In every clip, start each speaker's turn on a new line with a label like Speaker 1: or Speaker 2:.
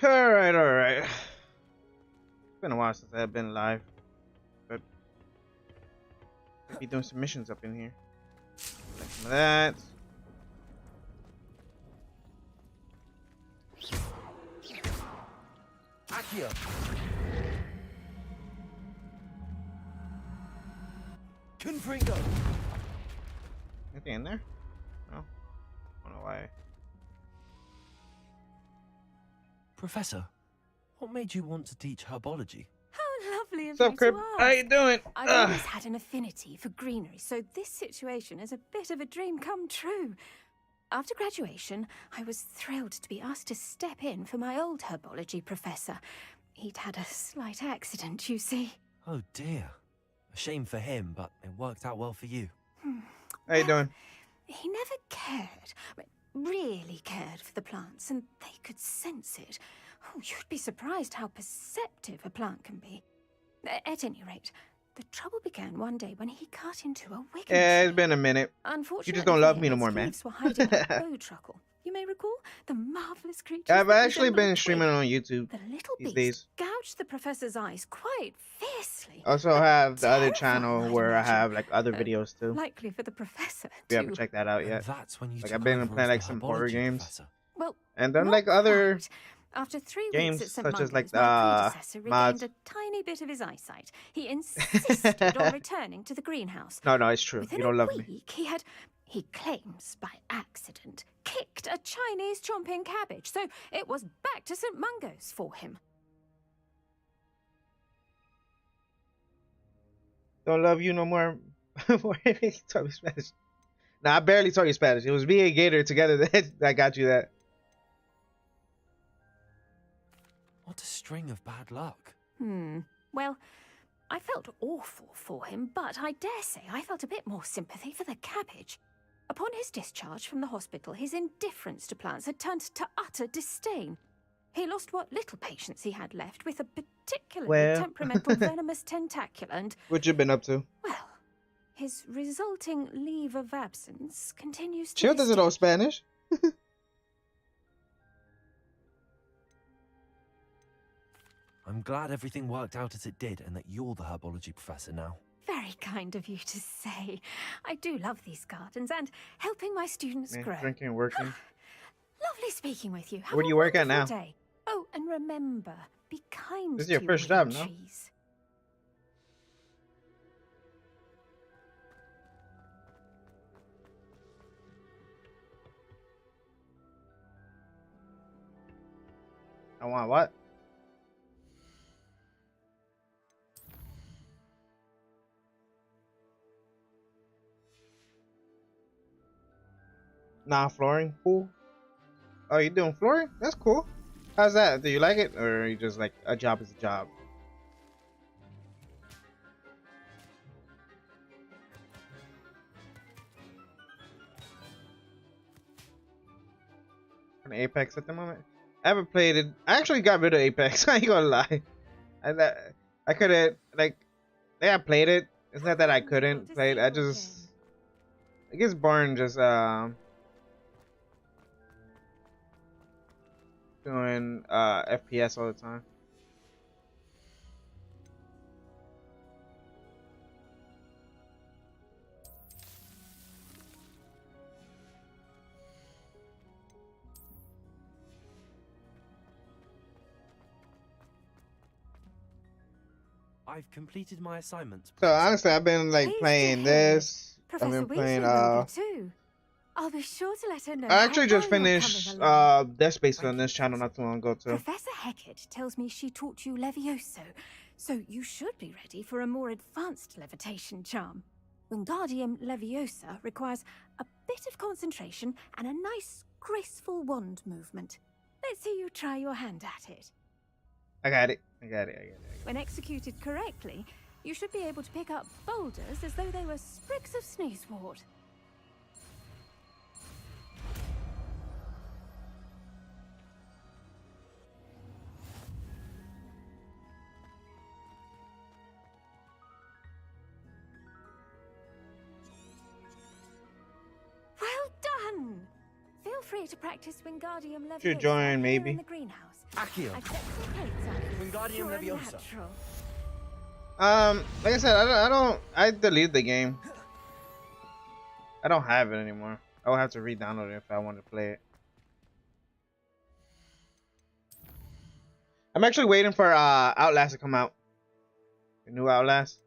Speaker 1: Alright, alright. It's been a while since I've been live, but maybe doing some missions up in here. Like some of that.
Speaker 2: Accio. Confringo.
Speaker 1: Anything in there? No. I don't know why.
Speaker 2: Professor, what made you want to teach herbology?
Speaker 3: How lovely of
Speaker 1: What's up,
Speaker 3: you
Speaker 1: Crib?
Speaker 3: to
Speaker 1: How
Speaker 3: ask.
Speaker 1: you doing?
Speaker 3: I've always had an affinity for greenery, so this situation is a bit of a dream come true. After graduation, I was thrilled to be asked to step in for my old herbology professor. He'd had a slight accident, you see.
Speaker 2: Oh dear. A shame for him, but it worked out well for you.
Speaker 1: How you doing?
Speaker 3: He never cared, really cared for the plants, and they could sense it. Oh, you'd be surprised how perceptive a plant can be. At any rate, the trouble began one day when he cut into a wiggin
Speaker 1: Yeah, it's
Speaker 3: tree.
Speaker 1: been a minute.
Speaker 3: Unfortunately,
Speaker 1: You just don't love
Speaker 3: for
Speaker 1: me
Speaker 3: him,
Speaker 1: no
Speaker 3: its
Speaker 1: more, man.
Speaker 3: leaves were hiding a bow truckle. You may recall the marvelous creature.
Speaker 1: I've actually been streaming on YouTube
Speaker 3: The little
Speaker 1: these
Speaker 3: beast
Speaker 1: days.
Speaker 3: gouged the professor's eyes quite fiercely.
Speaker 1: I also have the other
Speaker 3: Terrifying,
Speaker 1: channel
Speaker 3: I'd
Speaker 1: where I
Speaker 3: imagine.
Speaker 1: have like other videos too.
Speaker 3: Likely for the professor,
Speaker 1: If you haven't
Speaker 3: too.
Speaker 1: checked that out
Speaker 2: And
Speaker 1: yet.
Speaker 2: that's when you
Speaker 1: Like
Speaker 2: took
Speaker 1: I've been
Speaker 2: over
Speaker 1: playing
Speaker 2: as
Speaker 1: like
Speaker 2: the
Speaker 1: some horror
Speaker 2: herbology
Speaker 1: games
Speaker 2: professor.
Speaker 3: Well,
Speaker 1: and then
Speaker 3: not
Speaker 1: like other
Speaker 3: quite. After 3
Speaker 1: games
Speaker 3: weeks at St.
Speaker 1: such as
Speaker 3: Mungo's,
Speaker 1: like
Speaker 3: my predecessor
Speaker 1: mods.
Speaker 3: regained a tiny bit of his eyesight. He insisted on returning to the greenhouse.
Speaker 1: No, it's true.
Speaker 3: Within
Speaker 1: You don't
Speaker 3: a
Speaker 1: love me.
Speaker 3: week, he claims by accident, kicked a Chinese chomping cabbage, so it was back to St. Mungo's for him.
Speaker 1: Don't love you no more. Taught me Spanish. Nah, I barely taught you Spanish. It was me and Gator together that got you that.
Speaker 2: What a string of bad luck.
Speaker 3: Well, I felt awful for him, but I dare say I felt a bit more sympathy for the cabbage. Upon his discharge from the hospital, his indifference to plants had turned to utter disdain. He lost what little patience he had left with a particularly temperamental venomous tentacula and,
Speaker 1: What you been up to?
Speaker 3: well, his resulting leave of absence continues to
Speaker 1: Chill
Speaker 3: this
Speaker 1: doesn't know
Speaker 3: day.
Speaker 1: Spanish.
Speaker 2: I'm glad everything worked out as it did and that you're the herbology professor now.
Speaker 3: Very kind of you to say. I do love these gardens and helping my students
Speaker 1: Man,
Speaker 3: grow.
Speaker 1: drinking and working.
Speaker 3: Lovely speaking with you. Have
Speaker 1: Where do
Speaker 3: a
Speaker 1: you work at
Speaker 3: wonderful
Speaker 1: now?
Speaker 3: day. Oh, and remember, be kind
Speaker 1: This is
Speaker 3: to
Speaker 1: your first job, no?
Speaker 3: trees.
Speaker 1: I want what? Nah, flooring. Cool. Oh, you doing flooring? That's cool. How's that? Do you like it? Or are you just like, a job is a job? On Apex at the moment? I haven't played it. I actually got rid of Apex. I ain't gonna lie. I couldn't, like, yeah, I played it. It's not that I couldn't play it. I just, it gets boring just, doing, FPS all the time.
Speaker 2: I've completed my assignments.
Speaker 1: So honestly, I've been like
Speaker 3: Pleased to
Speaker 1: playing
Speaker 3: hear.
Speaker 1: this.
Speaker 3: Professor
Speaker 1: I've been playing
Speaker 3: Weasley will be too. I'll be sure to let her know.
Speaker 1: I actually
Speaker 3: how
Speaker 1: just
Speaker 3: well you're
Speaker 1: finished
Speaker 3: coming along.
Speaker 1: Death Space on this channel not too long ago too.
Speaker 3: Professor Hecat tells me she taught you Levioso, so you should be ready for a more advanced levitation charm. Wingardium Leviosa requires a bit of concentration and a nice, graceful wand movement. Let's see you try your hand at it.
Speaker 1: I got it. I got it.
Speaker 3: When executed correctly, you should be able to pick up boulders as though they were sprigs of sneezewort. Well done! Feel free to practice Wingardium Leviosa
Speaker 1: Should join,
Speaker 3: here
Speaker 1: maybe.
Speaker 3: in the greenhouse.
Speaker 2: Accio.
Speaker 3: I've set some plates out.
Speaker 2: Wingardium
Speaker 3: You're a
Speaker 2: Leviosa.
Speaker 3: natural.
Speaker 1: Like I said, I deleted the game. I don't have it anymore. I will have to re-download it if I want to play it. I'm actually waiting for Outlast to come out. The new Outlast.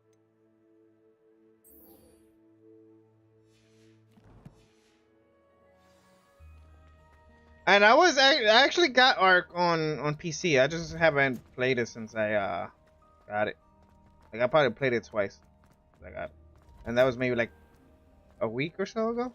Speaker 1: And I actually got Ark on PC. I just haven't played it since I got it. Like I probably played it twice. I got it. And that was maybe like a week or so ago.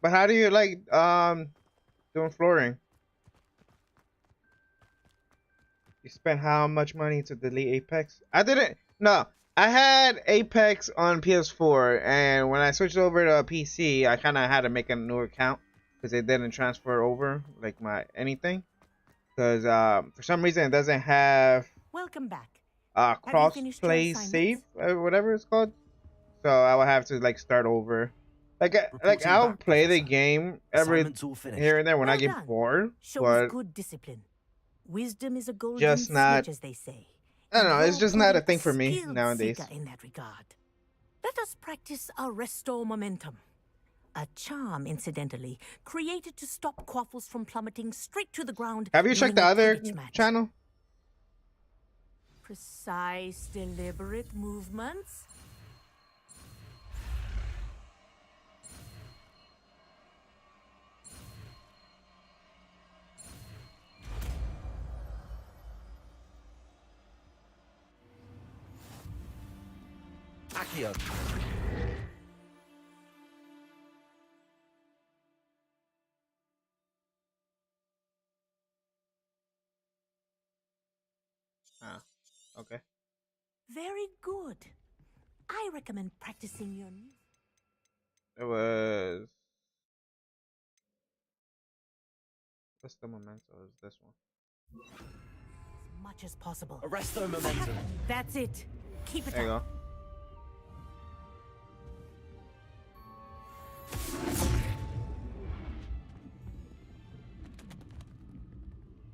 Speaker 1: But how do you like doing flooring? You spent how much money to delete Apex? I didn't. No, I had Apex on PS4, and when I switched over to PC, I kind of had to make a new account because it didn't transfer over like my anything. Because for some reason it doesn't have
Speaker 4: Welcome back.
Speaker 1: cross
Speaker 4: finished
Speaker 1: play
Speaker 4: your
Speaker 1: save
Speaker 4: assignments?
Speaker 1: or whatever it's called. So I would have to like start over. Like
Speaker 2: Reporting
Speaker 1: I'll
Speaker 2: back,
Speaker 1: play the
Speaker 2: Professor.
Speaker 1: game every
Speaker 2: Assignment's all finished.
Speaker 1: here and there when I
Speaker 4: Well
Speaker 1: get
Speaker 4: done.
Speaker 1: bored,
Speaker 4: Shows
Speaker 1: but
Speaker 4: good discipline. Wisdom is a golden
Speaker 1: Just not-
Speaker 4: snitch, as they say.
Speaker 1: I don't know,
Speaker 4: And
Speaker 1: it's
Speaker 4: you're
Speaker 1: just not a
Speaker 4: proven
Speaker 1: thing for me
Speaker 4: skilled
Speaker 1: nowadays.
Speaker 4: seeker in that regard. Let us practice our restore momentum. A charm, incidentally, created to stop quaffles from plummeting straight to the ground.
Speaker 1: Have you checked the
Speaker 4: during a
Speaker 1: other
Speaker 4: Quidditch match.
Speaker 1: channel?
Speaker 4: Precise, deliberate movements.
Speaker 2: Accio.
Speaker 1: Ah, okay.
Speaker 4: Very good. I recommend practicing your
Speaker 1: It was. What's the memento? Is this one?
Speaker 4: as much as possible.
Speaker 2: Arresto momentum.
Speaker 4: That's it. Keep it
Speaker 1: There you
Speaker 4: up.
Speaker 1: go.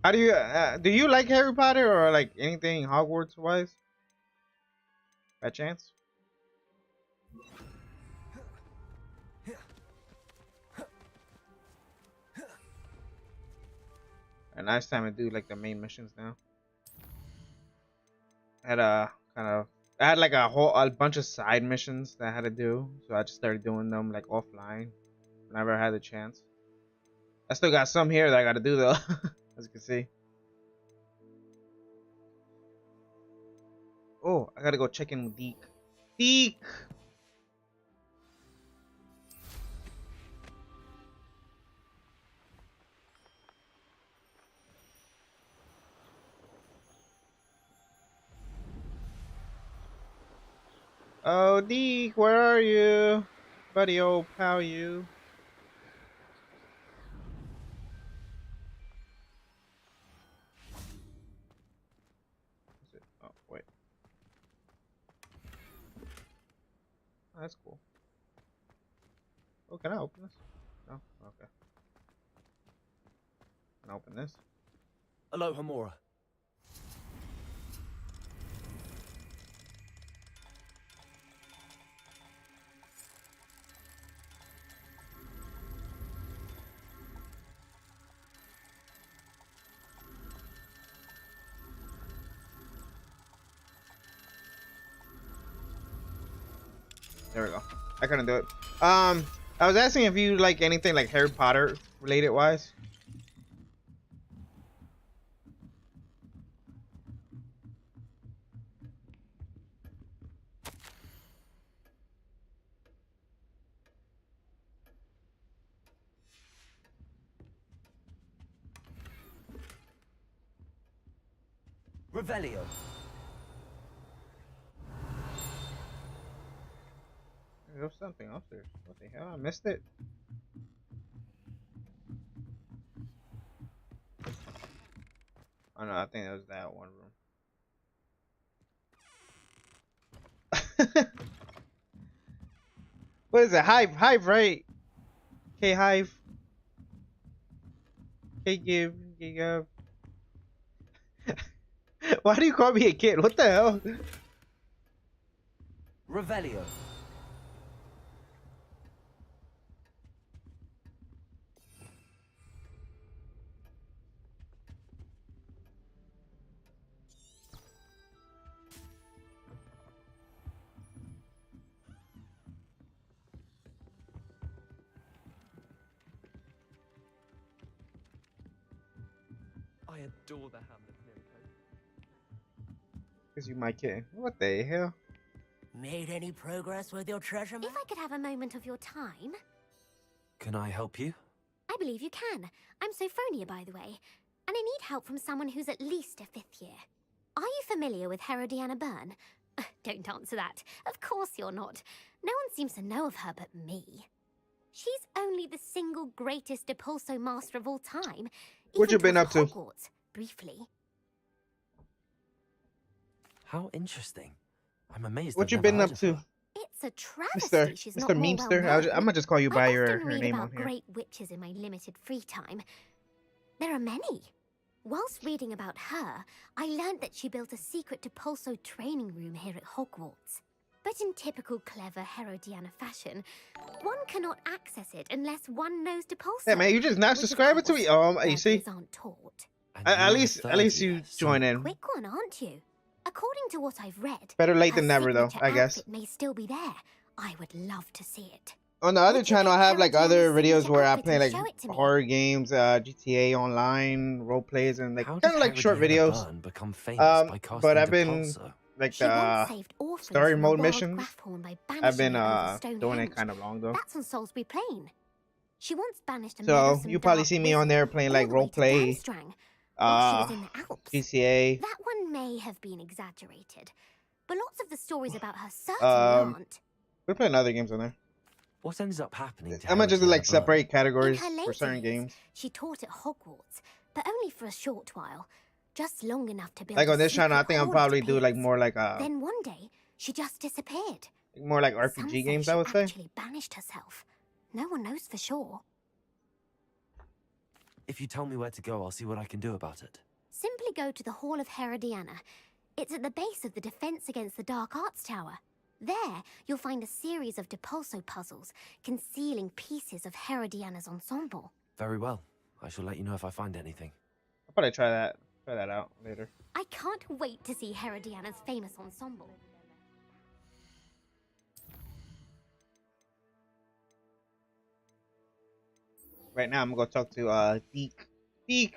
Speaker 1: How do you like Harry Potter or like anything Hogwarts wise? By chance? A nice time to do like the main missions now. I had I had like a bunch of side missions that I had to do, so I just started doing them like offline whenever I had the chance. I still got some here that I gotta do though, as you can see. Oh, I gotta go check in with Deke. Deke! Oh, Deke, where are you? Buddy, old pal, you. Is it? Oh, wait. Oh, that's cool. Oh, can I open this? No? Okay. Can I open this?
Speaker 2: Aloha Mora.
Speaker 1: There we go. I couldn't do it. I was asking if you like anything like Harry Potter related wise.
Speaker 2: Revelio.
Speaker 1: was something upstairs. What the hell? I missed it. Oh no, I think it was that one room. What is it? Hive, Hive, right? Okay, Hive. Okay, give. Why do you call me a kid? What the hell?
Speaker 2: Revelio. I adore the Hamlet lyric.
Speaker 1: Cause you my kid. What the hell?
Speaker 4: Made any progress with your treasure map?
Speaker 5: If I could have a moment of your time.
Speaker 2: Can I help you?
Speaker 5: I believe you can. I'm Sophronia, by the way, and I need help from someone who's at least a 5th year. Are you familiar with Herodiana Byrne? Don't answer that. Of course you're not. No one seems to know of her but me. She's only the single greatest Depulso master of all time.
Speaker 1: What you been up to?
Speaker 5: Hogwarts, briefly.
Speaker 2: How interesting. I'm amazed.
Speaker 1: What
Speaker 2: I've
Speaker 1: you
Speaker 2: never
Speaker 1: been
Speaker 2: heard
Speaker 1: up
Speaker 2: of
Speaker 1: to?
Speaker 2: her.
Speaker 5: It's a travesty she's not
Speaker 1: Mr.
Speaker 5: more
Speaker 1: Memester.
Speaker 5: well-known.
Speaker 1: I'm gonna just call you by
Speaker 5: I
Speaker 1: her
Speaker 5: often read
Speaker 1: name
Speaker 5: about
Speaker 1: on here.
Speaker 5: great witches in my limited free time. There are many. Whilst reading about her, I learned that she built a secret Depulso training room here at Hogwarts. But in typical clever Herodiana fashion, one cannot access it unless one knows Depulso.
Speaker 1: Hey man, you just not
Speaker 5: which is
Speaker 1: subscribing to me? You see?
Speaker 5: burglars aren't taught.
Speaker 2: And
Speaker 1: At
Speaker 2: you're a
Speaker 1: least
Speaker 2: third
Speaker 1: you
Speaker 2: year, so
Speaker 1: join in.
Speaker 5: Quick one, aren't you? According to what I've read,
Speaker 1: Better late
Speaker 5: her
Speaker 1: than never, though.
Speaker 5: signature
Speaker 1: I guess.
Speaker 5: outfit may still be there. I would love to see it.
Speaker 1: On the other
Speaker 5: Would you
Speaker 1: channel, I
Speaker 5: get
Speaker 1: have like
Speaker 5: Herodiana's
Speaker 1: other videos
Speaker 5: signature
Speaker 1: where I
Speaker 5: outfit
Speaker 1: play
Speaker 5: and
Speaker 1: like
Speaker 5: show it to me?
Speaker 1: horror games, GTA Online, role plays, and like
Speaker 2: How
Speaker 1: kind of
Speaker 2: did
Speaker 1: like short
Speaker 2: Herodiana
Speaker 1: videos.
Speaker 2: Byrne become famous by casting
Speaker 1: But I've been
Speaker 2: Depulso?
Speaker 1: like
Speaker 5: She once
Speaker 1: the
Speaker 5: saved orphans
Speaker 1: story
Speaker 5: from a
Speaker 1: mode
Speaker 5: wild
Speaker 1: missions.
Speaker 5: Grafhorn by
Speaker 1: I've been
Speaker 5: banishing it over
Speaker 1: doing it
Speaker 5: Stonehenge.
Speaker 1: kind of long though.
Speaker 5: That's on Salisbury Plain. She once banished a
Speaker 1: So
Speaker 5: meddlesome
Speaker 1: you probably
Speaker 5: dark
Speaker 1: see me on
Speaker 5: wizard
Speaker 1: there playing
Speaker 5: all
Speaker 1: like
Speaker 5: the
Speaker 1: role
Speaker 5: way to
Speaker 1: play,
Speaker 5: Durmstrang, while she was in the Alps.
Speaker 1: GTA.
Speaker 5: That one may have been exaggerated, but lots of the stories about her certainly
Speaker 1: Um,
Speaker 5: aren't.
Speaker 1: We're playing other games on there.
Speaker 2: What ends up happening to
Speaker 1: I'm gonna just
Speaker 2: Herodiana
Speaker 1: like
Speaker 2: Byrne?
Speaker 1: separate
Speaker 5: In
Speaker 1: categories
Speaker 5: her
Speaker 1: for
Speaker 5: later
Speaker 1: certain
Speaker 5: years,
Speaker 1: games.
Speaker 5: she taught at Hogwarts, but only for a short while, just long enough to build
Speaker 1: Like
Speaker 5: a
Speaker 1: on this channel, I
Speaker 5: secret
Speaker 1: think I'll
Speaker 5: hall
Speaker 1: probably
Speaker 5: to
Speaker 1: do like
Speaker 5: peers.
Speaker 1: more like
Speaker 5: Then one day, she just disappeared.
Speaker 1: more like
Speaker 5: Some
Speaker 1: RPG
Speaker 5: say
Speaker 1: games.
Speaker 5: she
Speaker 1: I would say.
Speaker 5: actually banished herself. No one knows for sure.
Speaker 2: If you tell me where to go, I'll see what I can do about it.
Speaker 5: Simply go to the Hall of Herodiana. It's at the base of the Defense Against the Dark Arts Tower. There, you'll find a series of Depulso puzzles concealing pieces of Herodiana's ensemble.
Speaker 2: Very well. I shall let you know if I find anything.
Speaker 1: I'll probably try that out later.
Speaker 5: I can't wait to see Herodiana's famous ensemble.
Speaker 1: Right now, I'm gonna talk to Deke.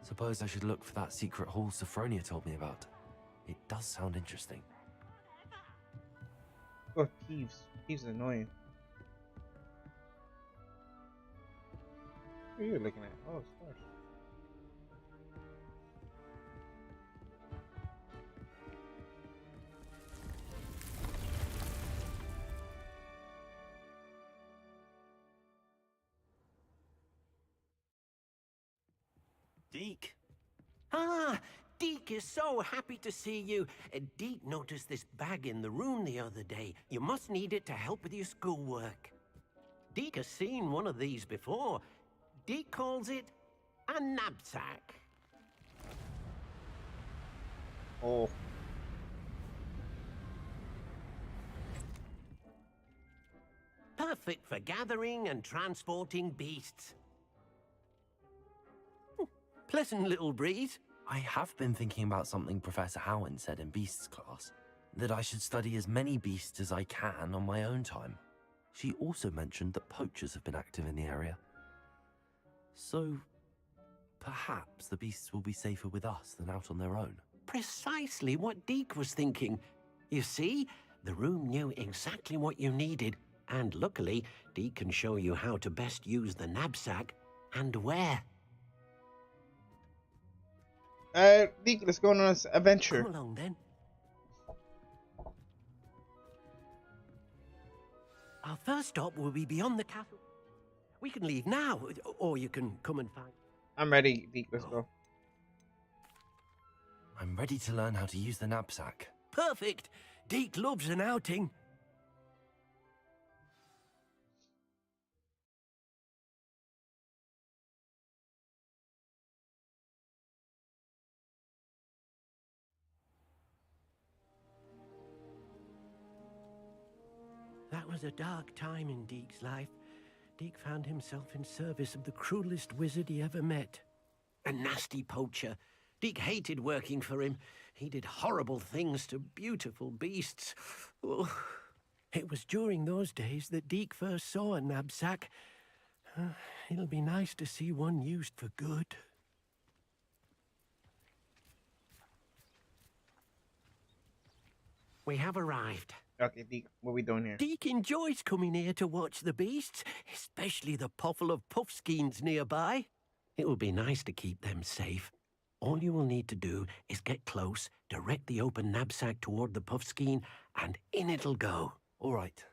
Speaker 2: Suppose I should look for that secret hall Sophronia told me about. It does sound interesting.
Speaker 1: Oh, Thieves. Thieves is annoying. What are you looking at? Oh, stars.
Speaker 6: Deke. Ah, Deke is so happy to see you. Deke noticed this bag in the room the other day. You must need it to help with your schoolwork. Deke has seen one of these before. Deke calls it a knapsack.
Speaker 1: Oh.
Speaker 6: Perfect for gathering and transporting beasts. Pleasant little breeze.
Speaker 2: I have been thinking about something Professor Howen said in Beasts class, that I should study as many beasts as I can on my own time. She also mentioned that poachers have been active in the area. So, perhaps the beasts will be safer with us than out on their own.
Speaker 6: Precisely what Deke was thinking. You see, the room knew exactly what you needed, and luckily, Deke can show you how to best use the knapsack and where.
Speaker 1: Deke, let's go on this adventure.
Speaker 6: Come along then. first stop will be beyond the castle. We can leave now, or you can come and find...
Speaker 1: I'm ready, Deke. Let's go.
Speaker 2: I'm ready to learn how to use the knapsack.
Speaker 6: Perfect! Deke loves an outing. That was a dark time in Deke's life. Deke found himself in service of the cruelest wizard he ever met. A nasty poacher. Deke hated working for him. He did horrible things to beautiful beasts. Oh. It was during those days that Deke first saw a knapsack. It'll be nice to see one used for good. We have arrived.
Speaker 1: Okay, Deke, what we doing here?
Speaker 6: Deke enjoys coming here to watch the beasts, especially the puffle of puffskeins nearby. It will be nice to keep them safe. All you will need to do is get close, direct the open knapsack toward the puffskein, and in it'll go.
Speaker 2: All right.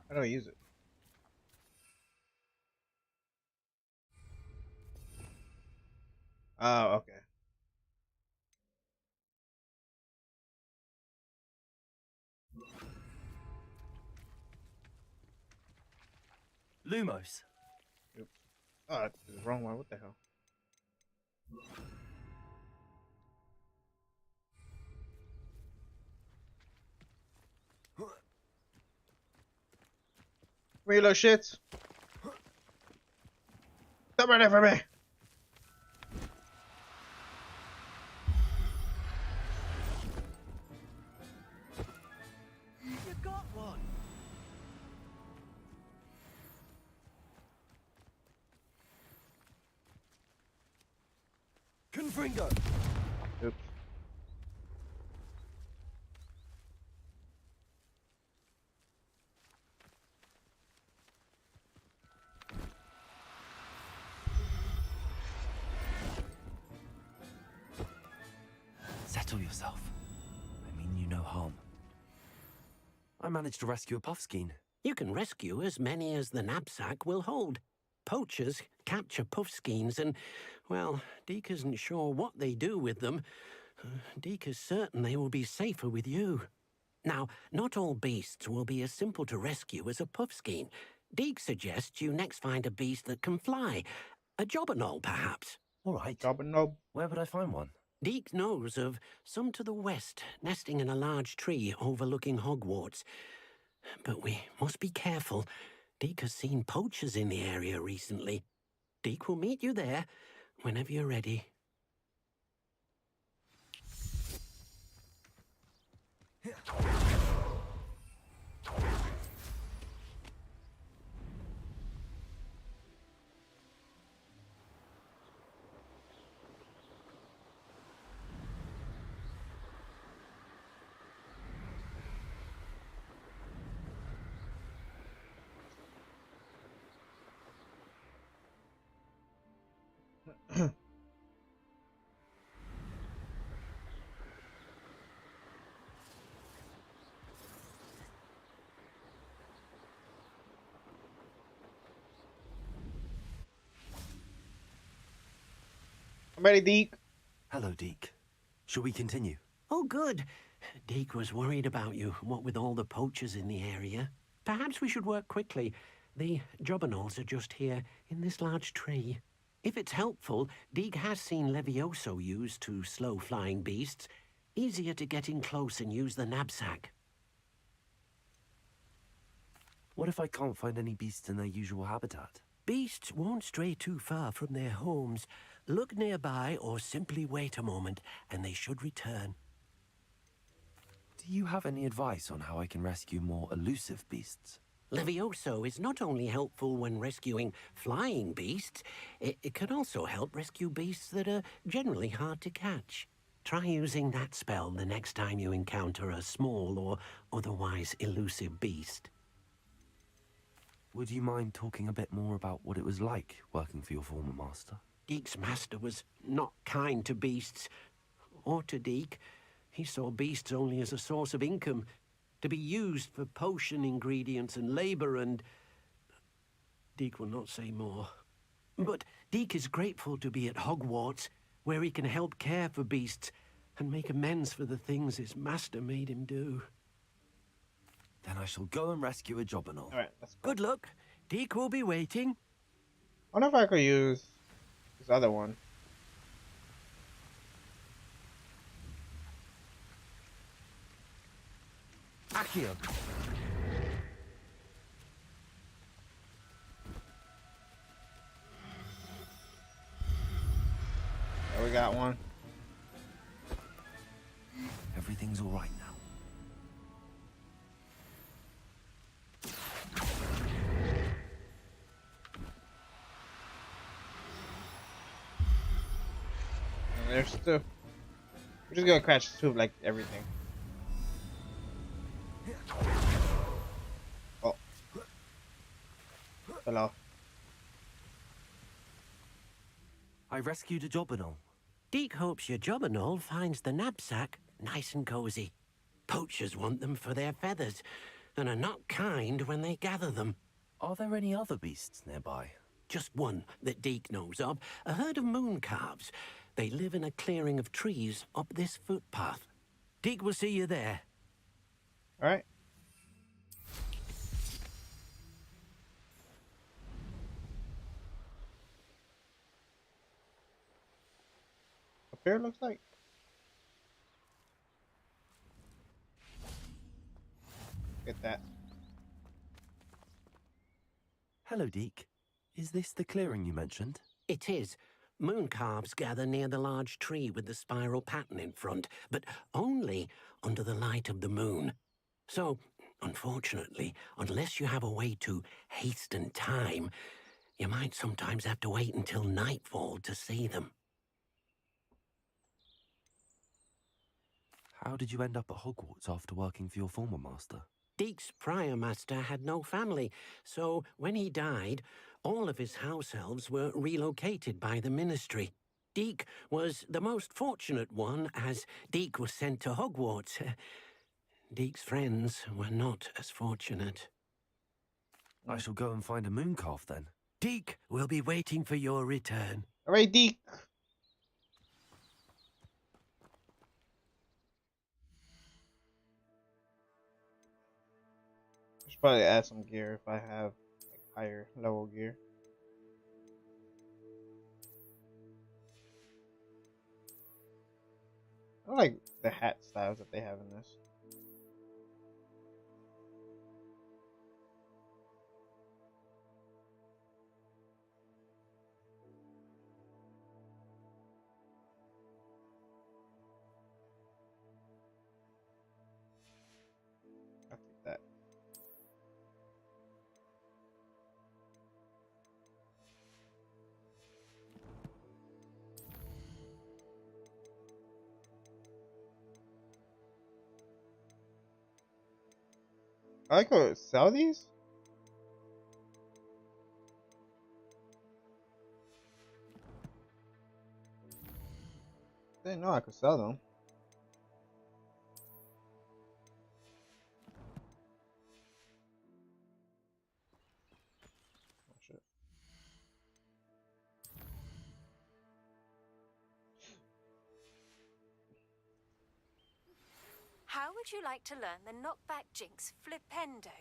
Speaker 1: How do I use it? Oh, okay.
Speaker 2: Lumos.
Speaker 1: Oops. Oh, that's the wrong one. What the hell? Come here, little shits. Stop right there for me.
Speaker 6: You got one.
Speaker 2: Confringo.
Speaker 1: Oops.
Speaker 2: Settle yourself. I mean you no harm. I managed to rescue a puffskein.
Speaker 6: You can rescue as many as the knapsack will hold. Poachers capture puffskeins and, well, Deke isn't sure what they do with them. Deke is certain they will be safer with you. Now, not all beasts will be as simple to rescue as a puffskein. Deke suggests you next find a beast that can fly. A jobberknoll, perhaps.
Speaker 2: All right.
Speaker 1: Job and no.
Speaker 2: Where would I find one?
Speaker 6: Deke knows of some to the west, nesting in a large tree overlooking Hogwarts. But we must be careful. Deke has seen poachers in the area recently. Deke will meet you there whenever you're ready.
Speaker 1: I'm ready, Deke.
Speaker 2: Hello, Deke. Shall we continue?
Speaker 6: Oh, good. Deke was worried about you, what with all the poachers in the area. Perhaps we should work quickly. The jobberknolls are just here, in this large tree. If it's helpful, Deke has seen Levioso used to slow flying beasts. Easier to get in close and use the knapsack.
Speaker 2: What if I can't find any beasts in their usual habitat?
Speaker 6: Beasts won't stray too far from their homes. Look nearby or simply wait a moment, and they should return.
Speaker 2: Do you have any advice on how I can rescue more elusive beasts?
Speaker 6: Levioso is not only helpful when rescuing flying beasts, it can also help rescue beasts that are generally hard to catch. Try using that spell the next time you encounter a small or otherwise elusive beast.
Speaker 2: Would you mind talking a bit more about what it was like working for your former master?
Speaker 6: Deke's master was not kind to beasts, or to Deke. He saw beasts only as a source of income, to be used for potion ingredients and labor, and Deke will not say more. But Deke is grateful to be at Hogwarts, where he can help care for beasts and make amends for the things his master made him do.
Speaker 2: Then I shall go and rescue a Jobberknoll.
Speaker 1: Alright, let's go.
Speaker 6: Good luck. Deke will be waiting.
Speaker 1: I wonder if I could use this other one.
Speaker 2: Accio.
Speaker 1: There we got one.
Speaker 2: Everything's all right now.
Speaker 1: And there's still. We're just gonna crash through like everything. Oh. Hello.
Speaker 2: I rescued a Jobberknoll.
Speaker 6: Deke hopes your Jobberknoll finds the knapsack nice and cozy. Poachers want them for their feathers, and are not kind when they gather them.
Speaker 2: Are there any other beasts nearby?
Speaker 6: Just one that Deke knows of, a herd of moon calves. They live in a clearing of trees up this footpath. Deke will see you there.
Speaker 1: Alright. Up here, looks like. Get that.
Speaker 2: Hello, Deke. Is this the clearing you mentioned?
Speaker 6: It is. Moon calves gather near the large tree with the spiral pattern in front, but only under the light of the moon. So, unfortunately, unless you have a way to hasten time, you might sometimes have to wait until nightfall to see them.
Speaker 2: How did you end up at Hogwarts after working for your former master?
Speaker 6: Deke's prior master had no family, so when he died, all of his house elves were relocated by the ministry. Deke was the most fortunate one, as Deke was sent to Hogwarts. Deke's friends were not as fortunate.
Speaker 2: I shall go and find a mooncalf then.
Speaker 6: Deke will be waiting for your return.
Speaker 1: Alright, Deke. I should probably add some gear if I have like higher level gear. I like the hat styles that they have in this. I'll take that. I could sell these? Didn't know I could sell them. Oh, shit.
Speaker 3: How would you like to learn the knockback jinx flipendo?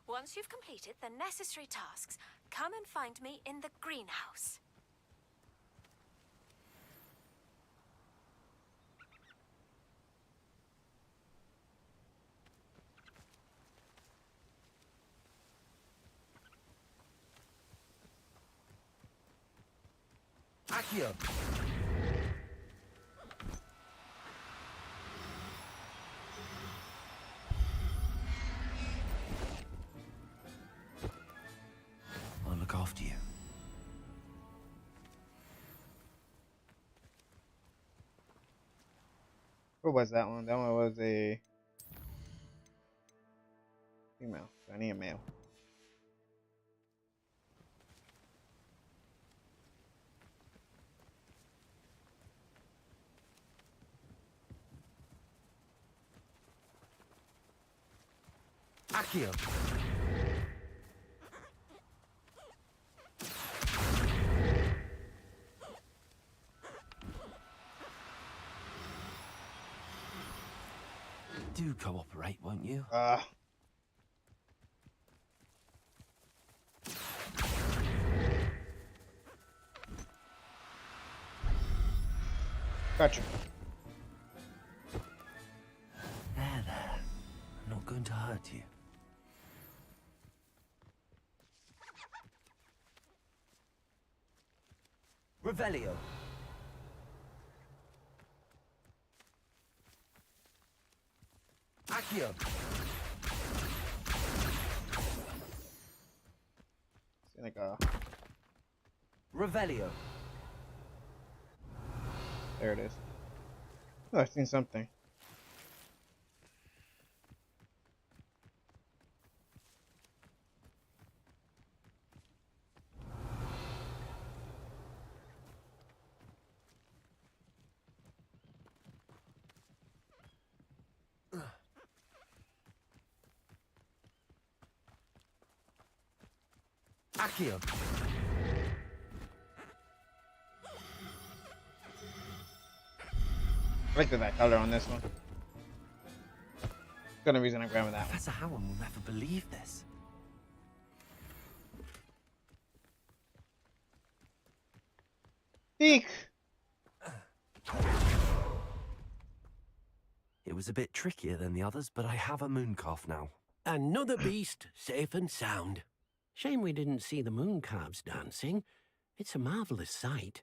Speaker 3: Once you've completed the necessary tasks, come and find me in the greenhouse.
Speaker 2: Accio! I'll look after you.
Speaker 1: What was that one? That one was a female. So I need a male.
Speaker 2: Accio! Do cooperate, won't you?
Speaker 1: Gotcha.
Speaker 2: There. I'm not going to hurt you. Revelio. Accio.
Speaker 1: Like
Speaker 2: Revelio.
Speaker 1: there it is. Oh, I've seen something.
Speaker 2: Accio.
Speaker 1: I like that color on this one. That's the reason I'm grabbing that one.
Speaker 2: Professor Howard will never believe this.
Speaker 1: Eek!
Speaker 2: It was a bit trickier than the others, but I have a moon calf now.
Speaker 6: Another beast, safe and sound. Shame we didn't see the moon calves dancing. It's a marvelous sight.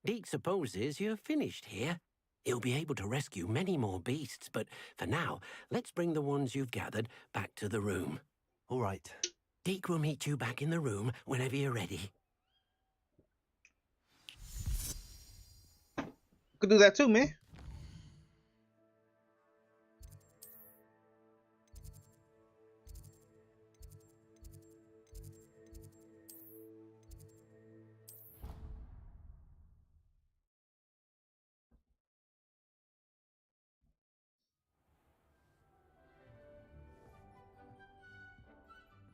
Speaker 6: Deke supposes you're finished here. He'll be able to rescue many more beasts, but for now, let's bring the ones you've gathered back to the room.
Speaker 2: All right.
Speaker 6: Deke will meet you back in the room whenever you're ready.
Speaker 1: Could do that too, man.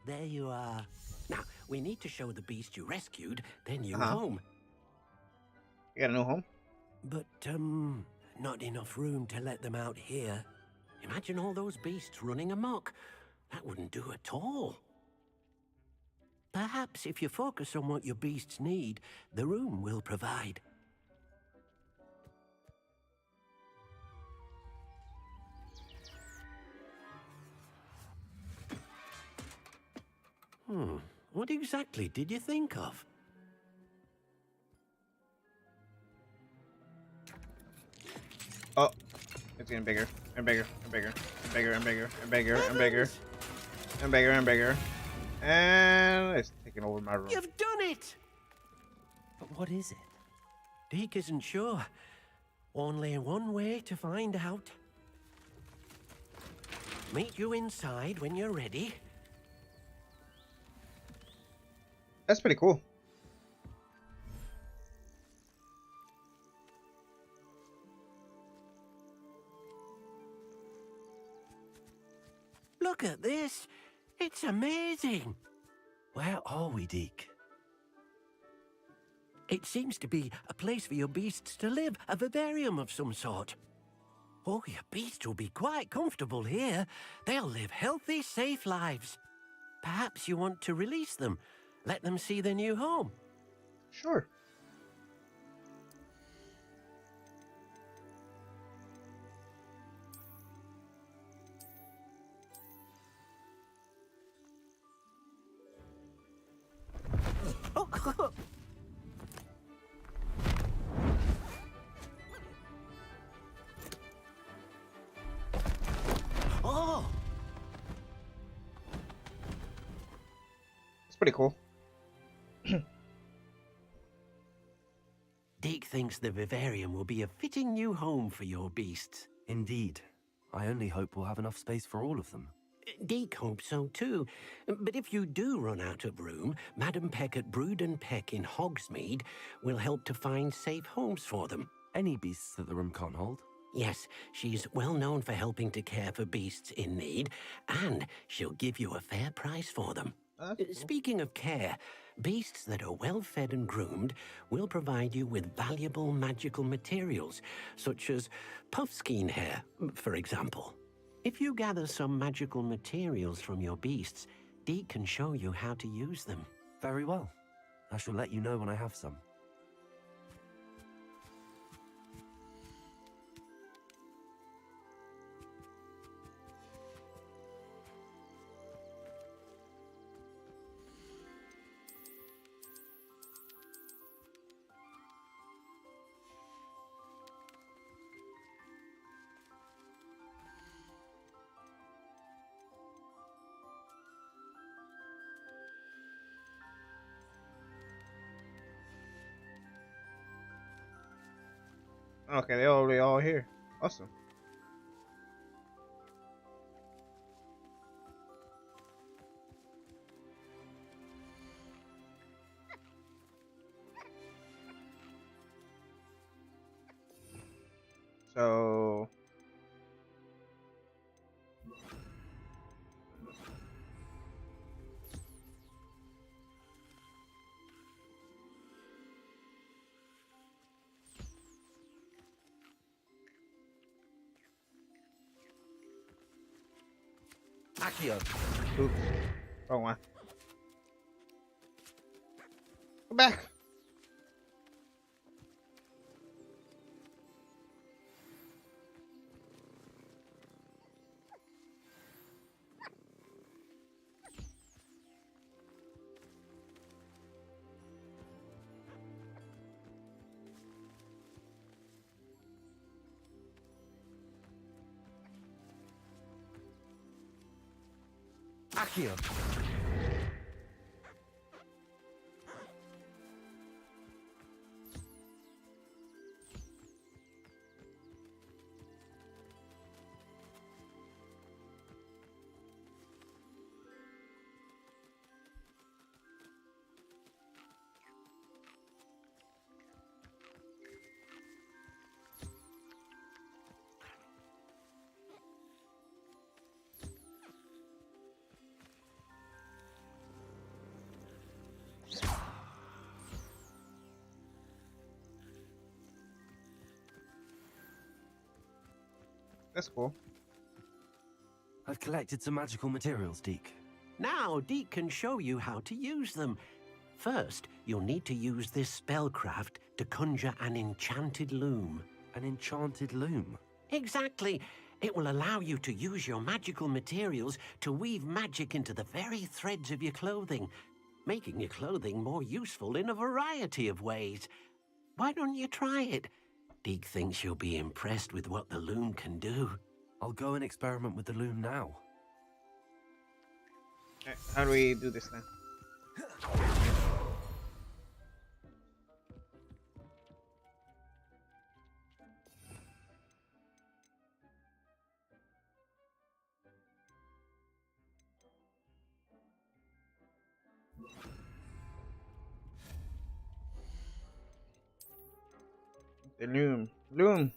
Speaker 6: There you are. Now, we need to show the beast you rescued their new home.
Speaker 1: You got a new home?
Speaker 6: But, not enough room to let them out here. Imagine all those beasts running amok. That wouldn't do at all. Perhaps if you focus on what your beasts need, the room will provide. What exactly did you think of?
Speaker 1: Oh, it's getting bigger and bigger and bigger and bigger and bigger and bigger and bigger and bigger and bigger. And it's taking over my room.
Speaker 6: You've done it!
Speaker 2: But what is it?
Speaker 6: Deke isn't sure. Only one way to find out. Meet you inside when you're ready.
Speaker 1: That's pretty cool.
Speaker 6: Look at this. It's amazing.
Speaker 2: Where are we, Deke?
Speaker 6: It seems to be a place for your beasts to live, a vivarium of some sort. Oh, your beasts will be quite comfortable here. They'll live healthy, safe lives. Perhaps you want to release them. Let them see their new home.
Speaker 1: Sure.
Speaker 6: Oh!
Speaker 1: It's pretty cool.
Speaker 6: Deke thinks the vivarium will be a fitting new home for your beasts.
Speaker 2: Indeed. I only hope we'll have enough space for all of them.
Speaker 6: Deke hopes so too. But if you do run out of room, Madam Peck at Brood and Peck in Hogsmeade will help to find safe homes for them.
Speaker 2: Any beasts that the room can't hold?
Speaker 6: Yes, she's well known for helping to care for beasts in need, and she'll give you a fair price for them.
Speaker 1: That's cool.
Speaker 6: Speaking of care, beasts that are well fed and groomed will provide you with valuable magical materials, such as puffskein hair, for example. If you gather some magical materials from your beasts, Dee can show you how to use them.
Speaker 2: Very well. I shall let you know when I have some.
Speaker 1: Okay, they're already all here. Awesome. So
Speaker 2: Accio!
Speaker 1: oops. Wrong one. Come back.
Speaker 2: Accio!
Speaker 1: That's cool.
Speaker 2: I've collected some magical materials, Deke.
Speaker 6: Now, Deke can show you how to use them. First, you'll need to use this spellcraft to conjure an enchanted loom.
Speaker 2: An enchanted loom.
Speaker 6: Exactly. It will allow you to use your magical materials to weave magic into the very threads of your clothing, making your clothing more useful in a variety of ways. Why don't you try it? Deke thinks you'll be impressed with what the loom can do.
Speaker 2: I'll go and experiment with the loom now.
Speaker 1: Alright, how do we do this now? The loom. Loom.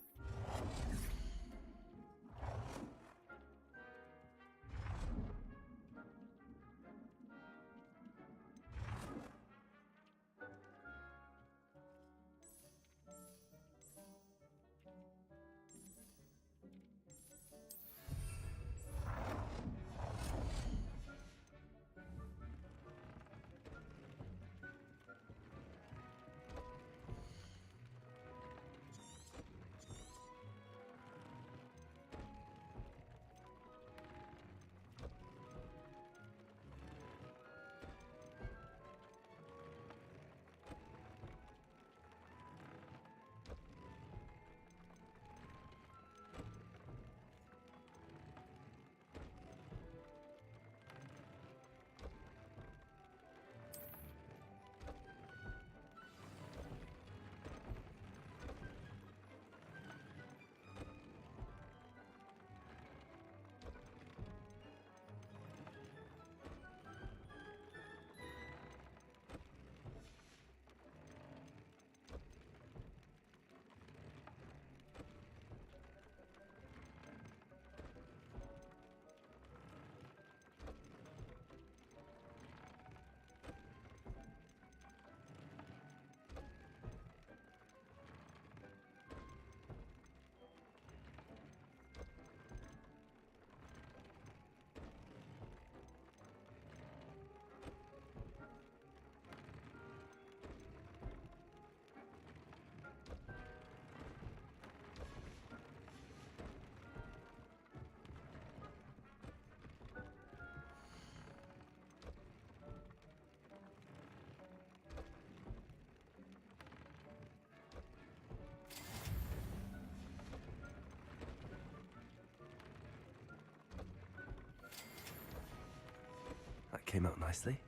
Speaker 2: came out nicely.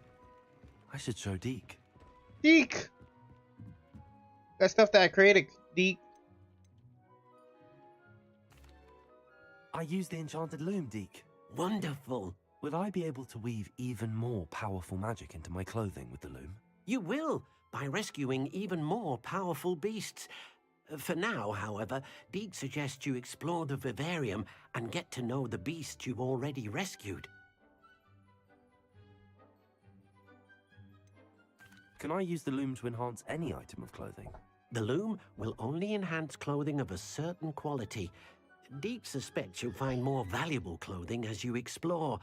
Speaker 2: I should show Deke.
Speaker 1: Deke! That stuff that I created, Deke.
Speaker 2: I used the enchanted loom, Deke.
Speaker 6: Wonderful.
Speaker 2: Will I be able to weave even more powerful magic into my clothing with the loom?
Speaker 6: You will, by rescuing even more powerful beasts. For now, however, Deke suggests you explore the vivarium and get to know the beasts you've already rescued.
Speaker 2: Can I use the loom to enhance any item of clothing?
Speaker 6: The loom will only enhance clothing of a certain quality. Deke suspects you'll find more valuable clothing as you explore.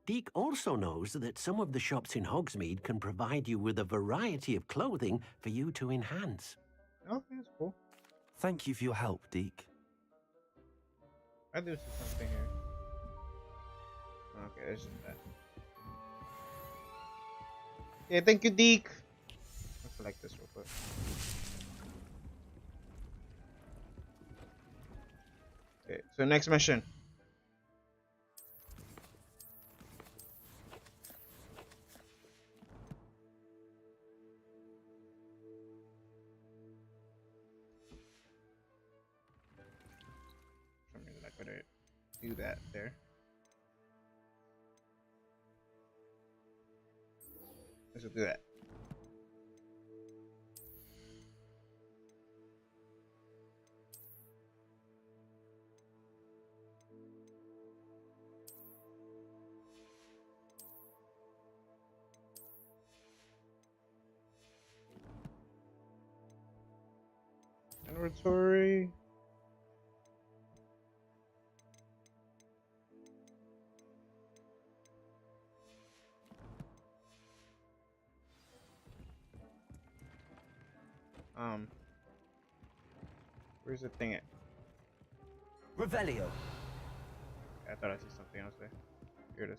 Speaker 6: Deke also knows that some of the shops in Hogsmeade can provide you with a variety of clothing for you to enhance.
Speaker 1: Okay, that's cool.
Speaker 2: Thank you for your help, Deke.
Speaker 1: I do see something here. Okay, there's just that. Yeah, thank you, Deke. I'll select this real quick. Okay, so next mission. For some reason I couldn't do that there. Let's just do that. Inventory. Where's the thing at?
Speaker 2: Revelio.
Speaker 1: I thought I see something else there. Here it is.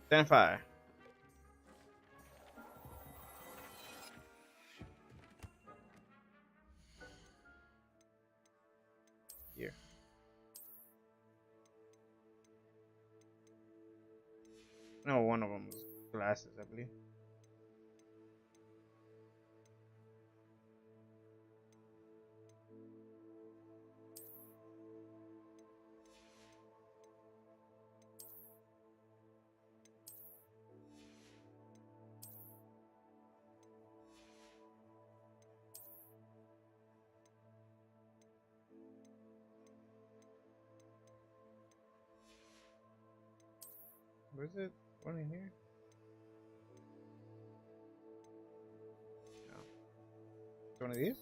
Speaker 1: Stand fire. Here. No, one of them was glasses, I believe. Where's it? One in here? No. It's one of these?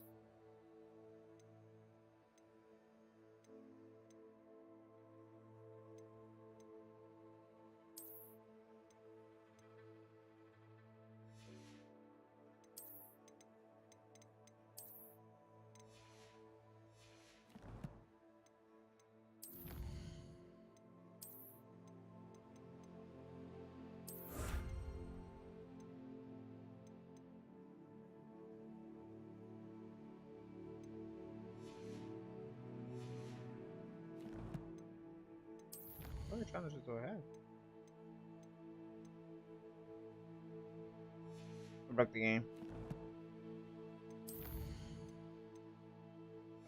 Speaker 1: What other challenges do I have? I broke the game.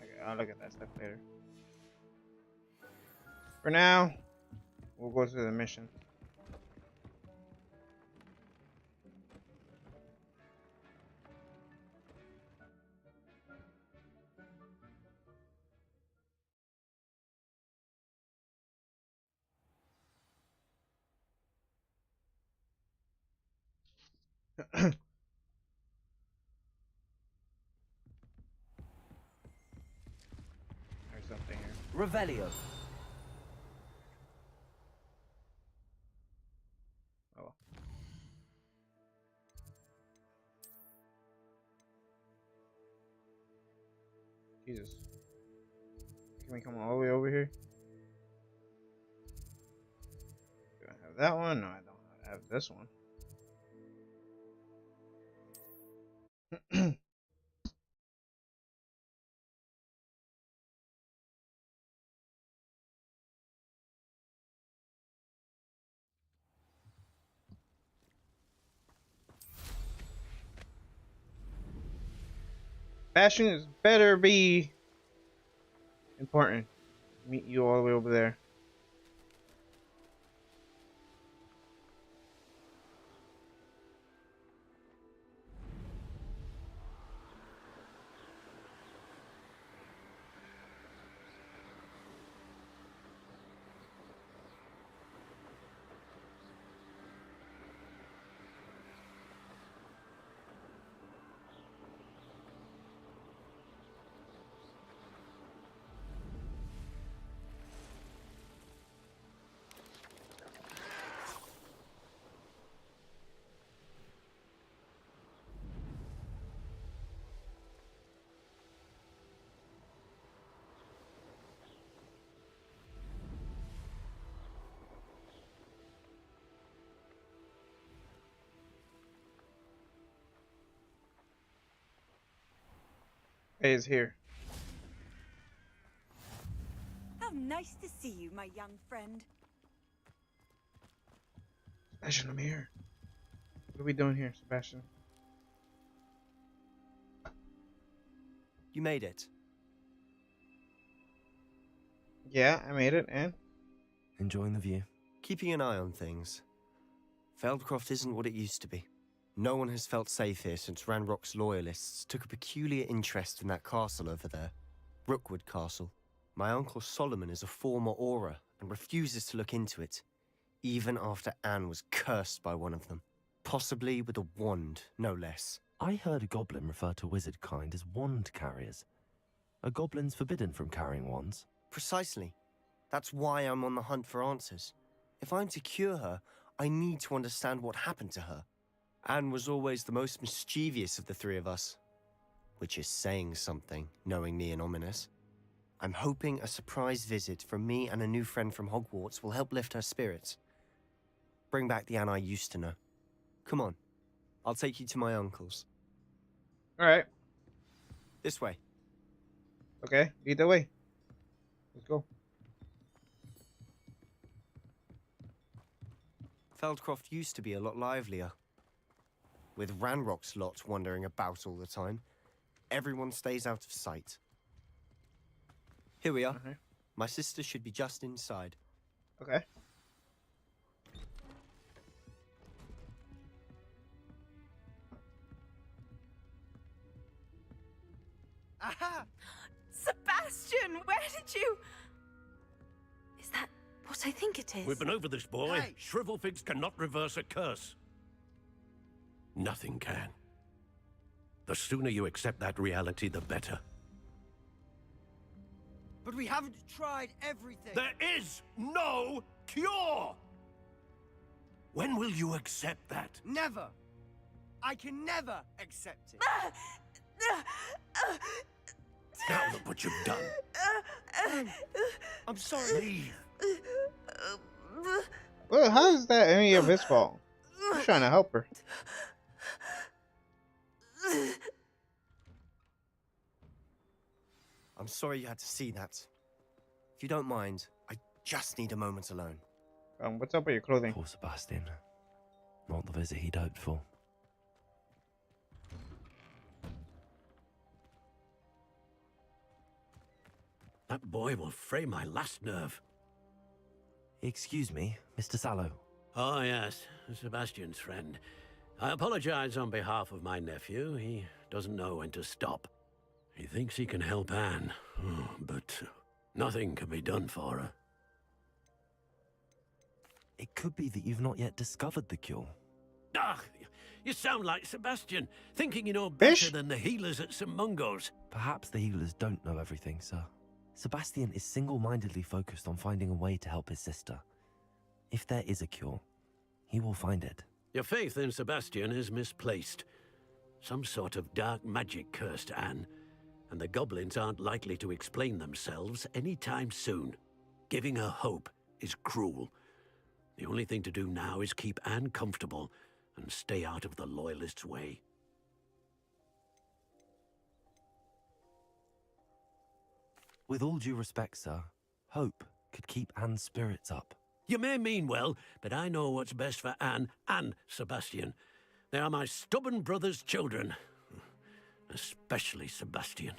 Speaker 1: Okay, I'll look at that stuff later. For now, we'll go through the mission. There's something here.
Speaker 2: Revelio.
Speaker 1: Oh well. Jesus. Can we come all the way over here? Do I have that one? No, I don't. I have this one. Fashion is better be important. Meet you all the way over there. Hey, is here.
Speaker 7: How nice to see you, my young friend.
Speaker 1: Sebastian, I'm here. What are we doing here, Sebastian?
Speaker 8: You made it.
Speaker 1: Yeah, I made it, and
Speaker 2: Enjoying the view?
Speaker 8: Keeping an eye on things. Feldcroft isn't what it used to be. No one has felt safe here since Ranrock's loyalists took a peculiar interest in that castle over there. Rookwood Castle. My uncle Solomon is a former Auror and refuses to look into it, even after Anne was cursed by one of them. Possibly with a wand, no less.
Speaker 2: I heard a goblin refer to wizard kind as wand carriers. Are goblins forbidden from carrying wands?
Speaker 8: Precisely. That's why I'm on the hunt for answers. If I'm to cure her, I need to understand what happened to her. Anne was always the most mischievous of the three of us. Which is saying something, knowing me and ominous. I'm hoping a surprise visit from me and a new friend from Hogwarts will help lift her spirits. Bring back the Anne I used to know. Come on. I'll take you to my uncle's.
Speaker 1: alright.
Speaker 8: This way.
Speaker 1: Okay, lead the way. Let's go.
Speaker 8: Feldcroft used to be a lot livelier. With Ranrock's lot wandering about all the time, everyone stays out of sight. Here we are.
Speaker 1: Okay.
Speaker 8: My sister should be just inside.
Speaker 1: Okay.
Speaker 7: Aha! Sebastian, where did you... Is that what I think it is?
Speaker 6: We've been over this, boy.
Speaker 7: Hey.
Speaker 6: Shrivelfigs cannot reverse a curse. Nothing can. The sooner you accept that reality, the better.
Speaker 9: But we haven't tried everything.
Speaker 6: There is no cure! When will you accept that?
Speaker 9: Never. I can never accept it.
Speaker 6: Now look what you've done.
Speaker 9: I'm sorry.
Speaker 6: Leave.
Speaker 1: Well, how is that any of his fault? He's trying to help her.
Speaker 8: I'm sorry you had to see that. If you don't mind, I just need a moment alone.
Speaker 1: What's up with your clothing?
Speaker 2: Poor Sebastian. Not the visit he'd hoped for.
Speaker 6: That boy will fray my last nerve.
Speaker 2: Excuse me, Mr. Sallow.
Speaker 6: Oh, yes, Sebastian's friend. I apologize on behalf of my nephew. He doesn't know when to stop. He thinks he can help Anne, but nothing can be done for her.
Speaker 2: It could be that you've not yet discovered the cure.
Speaker 6: Ah, you sound like Sebastian, thinking you know better
Speaker 1: Fish?
Speaker 6: than the healers at St. Mungo's.
Speaker 2: Perhaps the healers don't know everything, sir. Sebastian is single-mindedly focused on finding a way to help his sister. If there is a cure, he will find it.
Speaker 6: Your faith in Sebastian is misplaced. Some sort of dark magic cursed Anne, and the goblins aren't likely to explain themselves anytime soon. Giving her hope is cruel. The only thing to do now is keep Anne comfortable and stay out of the Loyalists' way.
Speaker 2: With all due respect, sir, hope could keep Anne's spirits up.
Speaker 6: You may mean well, but I know what's best for Anne and Sebastian. They are my stubborn brother's children. especially Sebastian.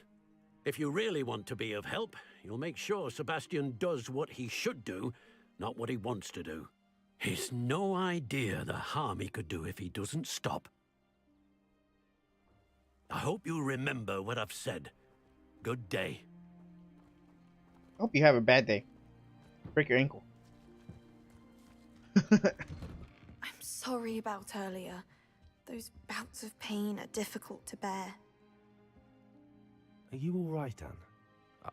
Speaker 6: If you really want to be of help, you'll make sure Sebastian does what he should do, not what he wants to do. He's no idea the harm he could do if he doesn't stop. I hope you remember what I've said. Good day.
Speaker 1: Hope you have a bad day. Break your ankle.
Speaker 7: I'm sorry about earlier. Those bouts of pain are difficult to bear.
Speaker 2: Are you all right, Anne?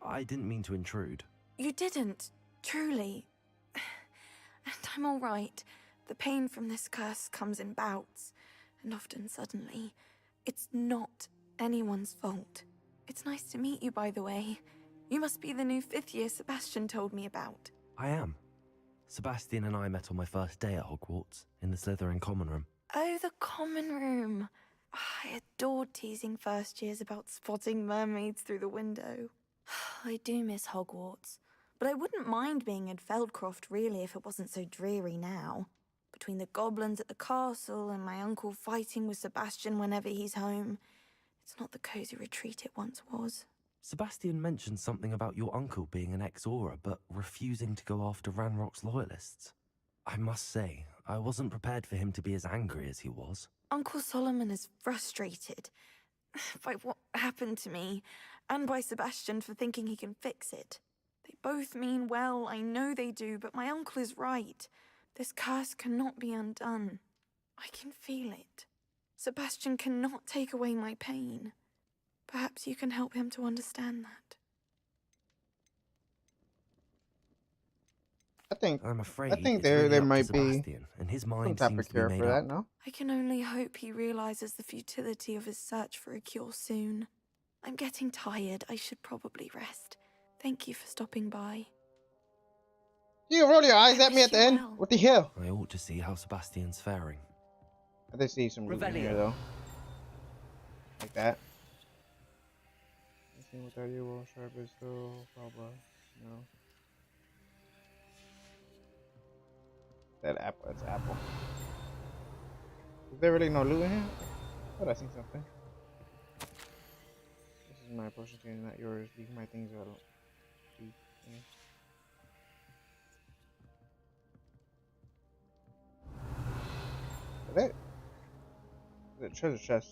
Speaker 2: I didn't mean to intrude.
Speaker 7: You didn't, truly. And I'm all right. The pain from this curse comes in bouts, and often suddenly. It's not anyone's fault. It's nice to meet you, by the way. You must be the new 5th year Sebastian told me about.
Speaker 2: I am. Sebastian and I met on my first day at Hogwarts, in the Slytherin common room.
Speaker 7: Oh, the common room. I adored teasing first years about spotting mermaids through the window. I do miss Hogwarts, but I wouldn't mind being in Feldcroft really if it wasn't so dreary now. Between the goblins at the castle and my uncle fighting with Sebastian whenever he's home, it's not the cozy retreat it once was.
Speaker 2: Sebastian mentioned something about your uncle being an ex-Auror, but refusing to go after Ranrock's loyalists. I must say, I wasn't prepared for him to be as angry as he was.
Speaker 7: Uncle Solomon is frustrated by what happened to me, and by Sebastian for thinking he can fix it. They both mean well, I know they do, but my uncle is right. This curse cannot be undone. I can feel it. Sebastian cannot take away my pain. Perhaps you can help him to understand that.
Speaker 2: I'm afraid
Speaker 1: I think
Speaker 2: it's
Speaker 1: there
Speaker 2: really up to
Speaker 1: might be
Speaker 2: Sebastian, and his
Speaker 1: some
Speaker 2: mind
Speaker 1: type
Speaker 2: seems
Speaker 1: of
Speaker 2: to be
Speaker 1: cure
Speaker 2: made
Speaker 1: for that,
Speaker 2: up.
Speaker 1: no?
Speaker 7: I can only hope he realizes the futility of his search for a cure soon. I'm getting tired. I should probably rest. Thank you for stopping by.
Speaker 1: You roll your eyes
Speaker 7: I
Speaker 1: at me
Speaker 7: wish
Speaker 1: at the
Speaker 7: you
Speaker 1: end?
Speaker 7: well.
Speaker 1: What the hell?
Speaker 2: I ought to see how Sebastian's faring.
Speaker 1: I did see some loot in here
Speaker 6: Revelio.
Speaker 1: though. Like that. Anything with 30 will sharp is still probably no. That apple, that's apple. Is there really no loot in here? I thought I seen something. This is my potion chain, not yours. Leave my things alone. Is that? The treasure chest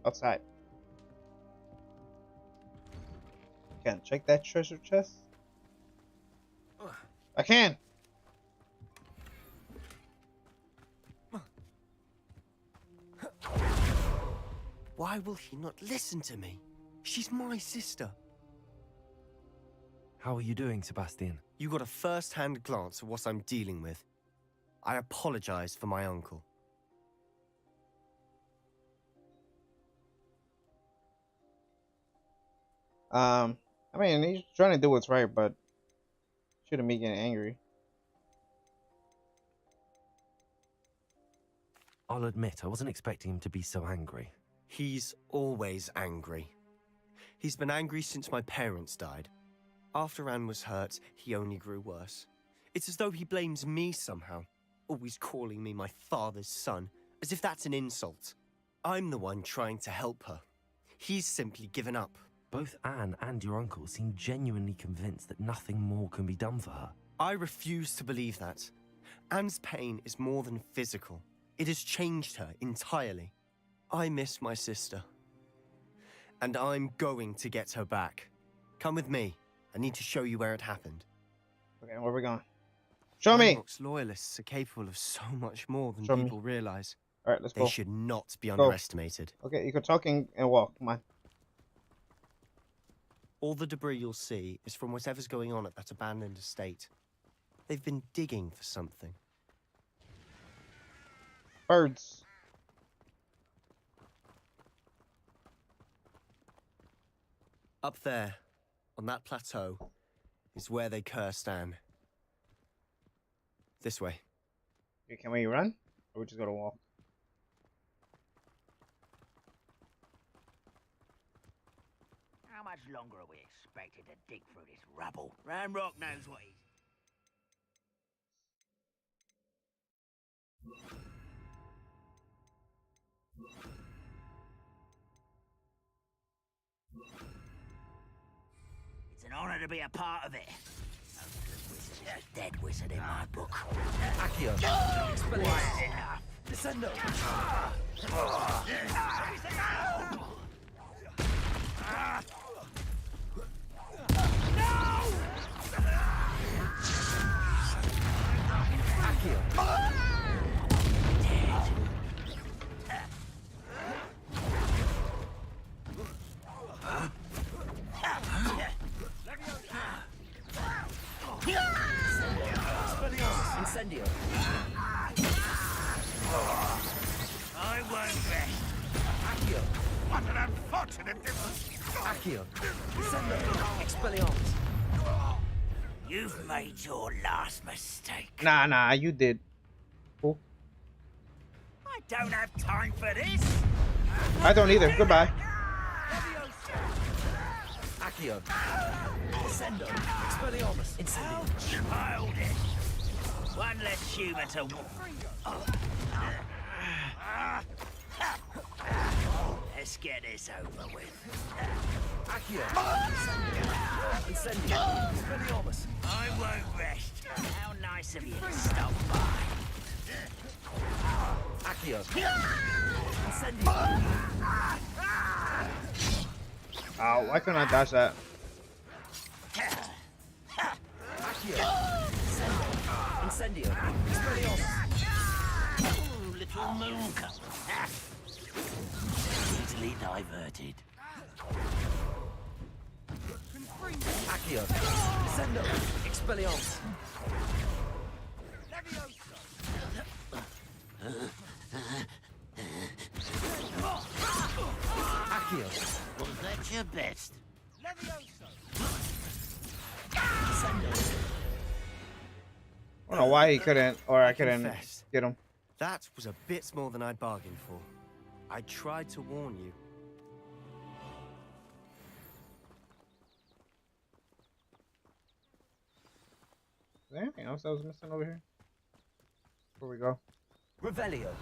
Speaker 1: outside. Can't check that treasure chest. I can.
Speaker 8: Why will he not listen to me? She's my sister.
Speaker 2: How are you doing, Sebastian?
Speaker 8: You got a first-hand glance at what I'm dealing with. I apologize for my uncle.
Speaker 1: I mean, he's trying to do what's right, but shouldn't be getting angry.
Speaker 2: I'll admit, I wasn't expecting him to be so angry.
Speaker 8: He's always angry. He's been angry since my parents died. After Anne was hurt, he only grew worse. It's as though he blames me somehow, always calling me my father's son, as if that's an insult. I'm the one trying to help her. He's simply given up.
Speaker 2: Both Anne and your uncle seem genuinely convinced that nothing more can be done for her.
Speaker 8: I refuse to believe that. Anne's pain is more than physical. It has changed her entirely. I miss my sister. And I'm going to get her back. Come with me. I need to show you where it happened.
Speaker 1: Okay, where we going? Show me!
Speaker 8: Ranrock's loyalists are capable of so much more than
Speaker 1: Show me.
Speaker 8: people realize.
Speaker 1: Alright, let's
Speaker 8: They
Speaker 1: go.
Speaker 8: should not be
Speaker 1: Go.
Speaker 8: underestimated.
Speaker 1: Okay, you can talk and walk. Come on.
Speaker 8: All the debris you'll see is from whatever's going on at that abandoned estate. They've been digging for something.
Speaker 1: Birds.
Speaker 8: Up there, on that plateau, is where they cursed Anne. This way.
Speaker 1: Okay, can we run? Or we just gotta walk?
Speaker 10: How much longer are we expected to dig through this rubble? Ranrock knows what he's... honour to be a part of it. Dead wizard in my book.
Speaker 2: Accio.
Speaker 10: Expelliarmus. Enough.
Speaker 2: Descendo. Accio. Incendio.
Speaker 10: I won't rest.
Speaker 2: Accio.
Speaker 10: What an unfortunate difference.
Speaker 2: Accio. Descendo. Expelliarmus.
Speaker 10: You've made your last mistake.
Speaker 1: Nah, you did. Cool.
Speaker 10: I don't have time for this.
Speaker 1: I don't either. Goodbye.
Speaker 2: Accio. Descendo. Expelliarmus. Incendio.
Speaker 10: Childish. One less humour to let's get this over with.
Speaker 2: Accio. Incendio. Expelliarmus.
Speaker 10: I won't rest. How nice of you to stop by.
Speaker 2: Accio. Incendio.
Speaker 1: Ow, why couldn't I dodge that?
Speaker 2: Accio. Incendio. Expelliarmus.
Speaker 10: Ooh, little moon cup. Easily diverted.
Speaker 2: Accio. Descendo. Expelliarmus. Accio.
Speaker 10: Well, that's your best.
Speaker 2: Descendo.
Speaker 1: I don't know why he couldn't, or I couldn't
Speaker 8: confess.
Speaker 1: get him.
Speaker 8: That was a bit more than I'd bargained for. I tried to warn you.
Speaker 1: Is there anything else I was missing over here? Before we go.
Speaker 2: Revelio.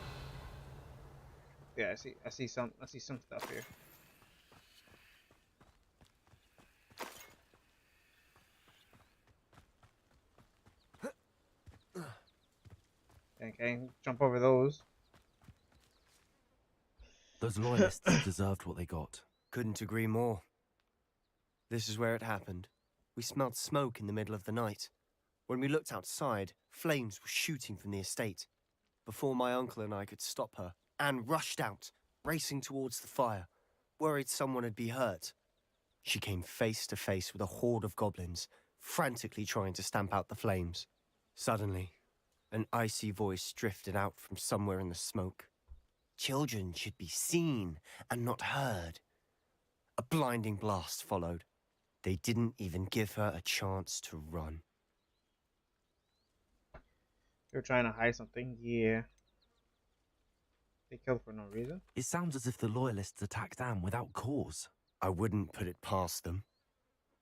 Speaker 1: Yeah, I see some stuff here. Okay, jump over those.
Speaker 2: Those loyalists deserved what they got.
Speaker 8: Couldn't agree more. This is where it happened. We smelled smoke in the middle of the night. When we looked outside, flames were shooting from the estate. Before my uncle and I could stop her, Anne rushed out, racing towards the fire, worried someone had been hurt. She came face to face with a horde of goblins, frantically trying to stamp out the flames. Suddenly, an icy voice drifted out from somewhere in the smoke. Children should be seen and not heard. A blinding blast followed. They didn't even give her a chance to run.
Speaker 1: You're trying to hide something? Yeah. They killed for no reason.
Speaker 2: It sounds as if the loyalists attacked Anne without cause.
Speaker 8: I wouldn't put it past them,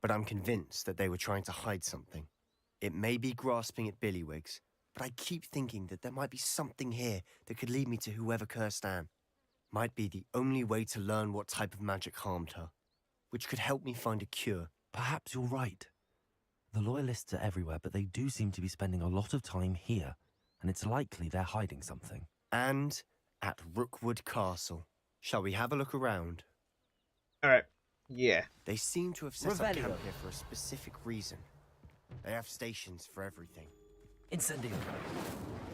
Speaker 8: but I'm convinced that they were trying to hide something. It may be grasping at Billywigs, but I keep thinking that there might be something here that could lead me to whoever cursed Anne. Might be the only way to learn what type of magic harmed her, which could help me find a cure.
Speaker 2: Perhaps you're right. The loyalists are everywhere, but they do seem to be spending a lot of time here, and it's likely they're hiding something.
Speaker 8: And at Rookwood Castle. Shall we have a look around?
Speaker 1: Alright. Yeah.
Speaker 8: They seem to have set up
Speaker 2: Revelio.
Speaker 8: camp here for a specific reason. They have stations for everything.
Speaker 2: Incendio.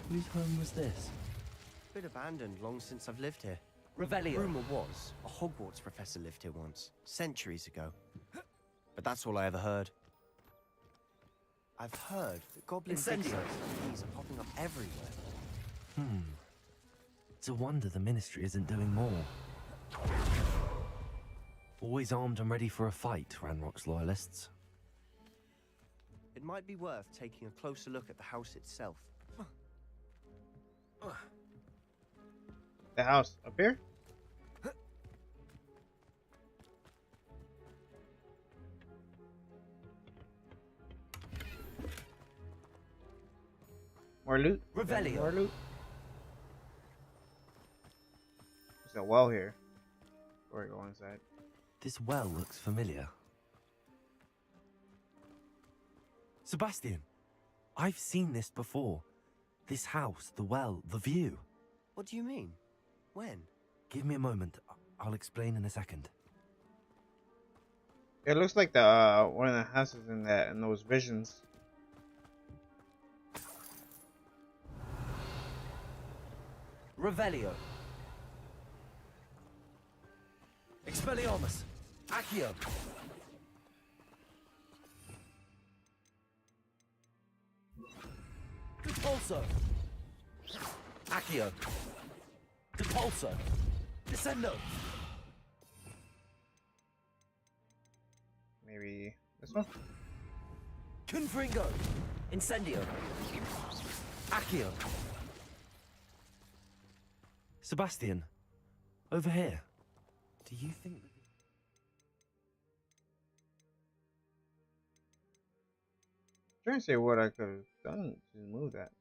Speaker 2: Whose home was this?
Speaker 8: Bit abandoned long since I've lived here.
Speaker 2: Revelio.
Speaker 8: Rumor was a Hogwarts professor lived here once, centuries ago. But that's all I ever heard. I've heard that goblin
Speaker 2: Incendio.
Speaker 8: things are popping up everywhere.
Speaker 2: It's a wonder the Ministry isn't doing more. Always armed and ready for a fight, Ranrock's loyalists.
Speaker 8: It might be worth taking a closer look at the house itself.
Speaker 1: The house up here? More loot?
Speaker 2: Revelio.
Speaker 1: More loot? There's a well here. Before we go inside.
Speaker 2: This well looks familiar. Sebastian, I've seen this before. This house, the well, the view.
Speaker 8: What do you mean? When?
Speaker 2: Give me a moment. I'll explain in a second.
Speaker 1: It looks like the one of the houses in those visions.
Speaker 2: Revelio. Expelliarmus. Accio. Depulso. Accio. Depulso. Descendo.
Speaker 1: Maybe this one?
Speaker 2: Confringo. Incendio. Accio. Sebastian, over here. Do you think...
Speaker 1: I'm trying to say what I could have done to move that.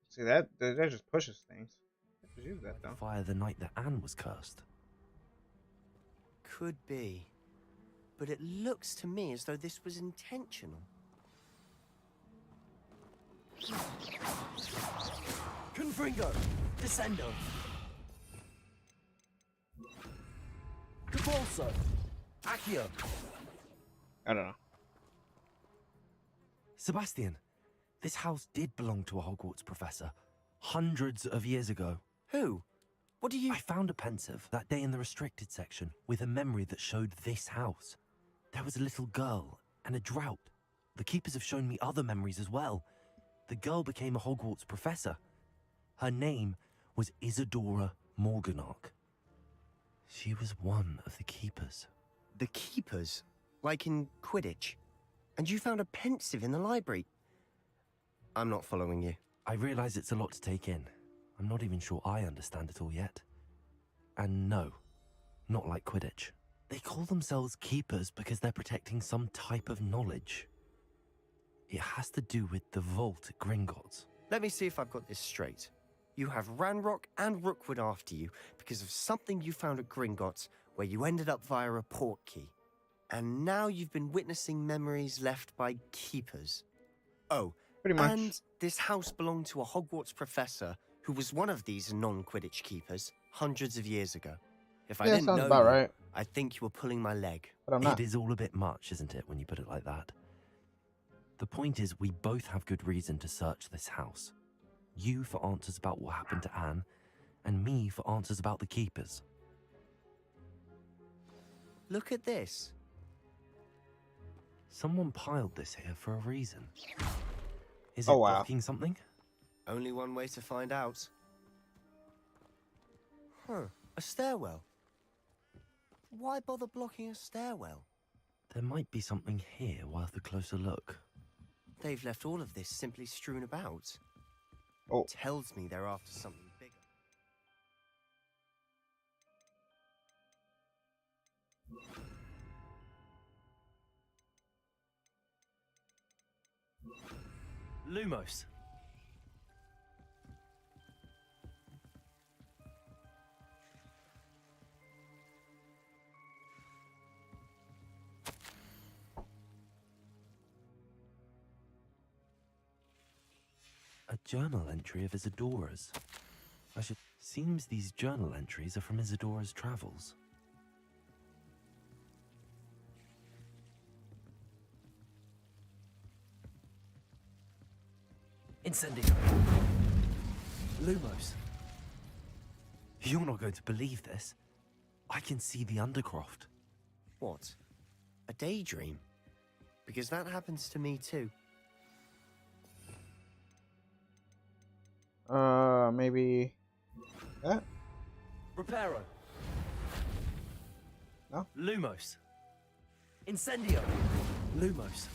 Speaker 1: See that just pushes things. Just use that though.
Speaker 2: Fire the night that Anne was cursed.
Speaker 8: Could be. But it looks to me as though this was intentional.
Speaker 2: Confringo. Descendo. Capulso. Accio.
Speaker 1: I don't know.
Speaker 2: Sebastian, this house did belong to a Hogwarts professor. Hundreds of years ago.
Speaker 8: Who? What do you...
Speaker 2: I found a pensive that day in the restricted section with a memory that showed this house. There was a little girl and a drought. The keepers have shown me other memories as well. The girl became a Hogwarts professor. Her name was Isadora Morganach. She was one of the keepers.
Speaker 8: The keepers? Like in Quidditch? And you found a pensive in the library? I'm not following you.
Speaker 2: I realize it's a lot to take in. I'm not even sure I understand it all yet. And no, not like Quidditch. They call themselves keepers because they're protecting some type of knowledge. It has to do with the vault at Gringotts.
Speaker 8: Let me see if I've got this straight. You have Ranrock and Rookwood after you because of something you found at Gringotts where you ended up via a portkey. And now you've been witnessing memories left by keepers. Oh,
Speaker 1: pretty much.
Speaker 8: And this house belonged to a Hogwarts professor who was one of these non-Quidditch keepers hundreds of years ago. If I didn't know
Speaker 1: about
Speaker 8: you,
Speaker 1: right.
Speaker 8: I think you were pulling my leg.
Speaker 1: But I'm not.
Speaker 2: It is all a bit much, isn't it, when you put it like that? The point is, we both have good reason to search this house. You for answers about what happened to Anne, and me for answers about the keepers.
Speaker 8: Look at this.
Speaker 2: Someone piled this here for a reason. Is
Speaker 1: Oh,
Speaker 2: it
Speaker 1: wow.
Speaker 2: blocking something?
Speaker 8: Only one way to find out. Huh, a stairwell. Why bother blocking a stairwell?
Speaker 2: There might be something here worth a closer look.
Speaker 8: They've left all of this simply strewn about.
Speaker 1: Oh.
Speaker 8: Tells me they're after something bigger.
Speaker 2: Lumos. A journal entry of Isadora's. Seems these journal entries are from Isadora's travels. Incendio. Lumos. You're not going to believe this. I can see the Undercroft.
Speaker 8: What? A daydream? Because that happens to me too.
Speaker 1: Maybe that?
Speaker 2: Reparo.
Speaker 1: No?
Speaker 2: Lumos. Incendio. Lumos.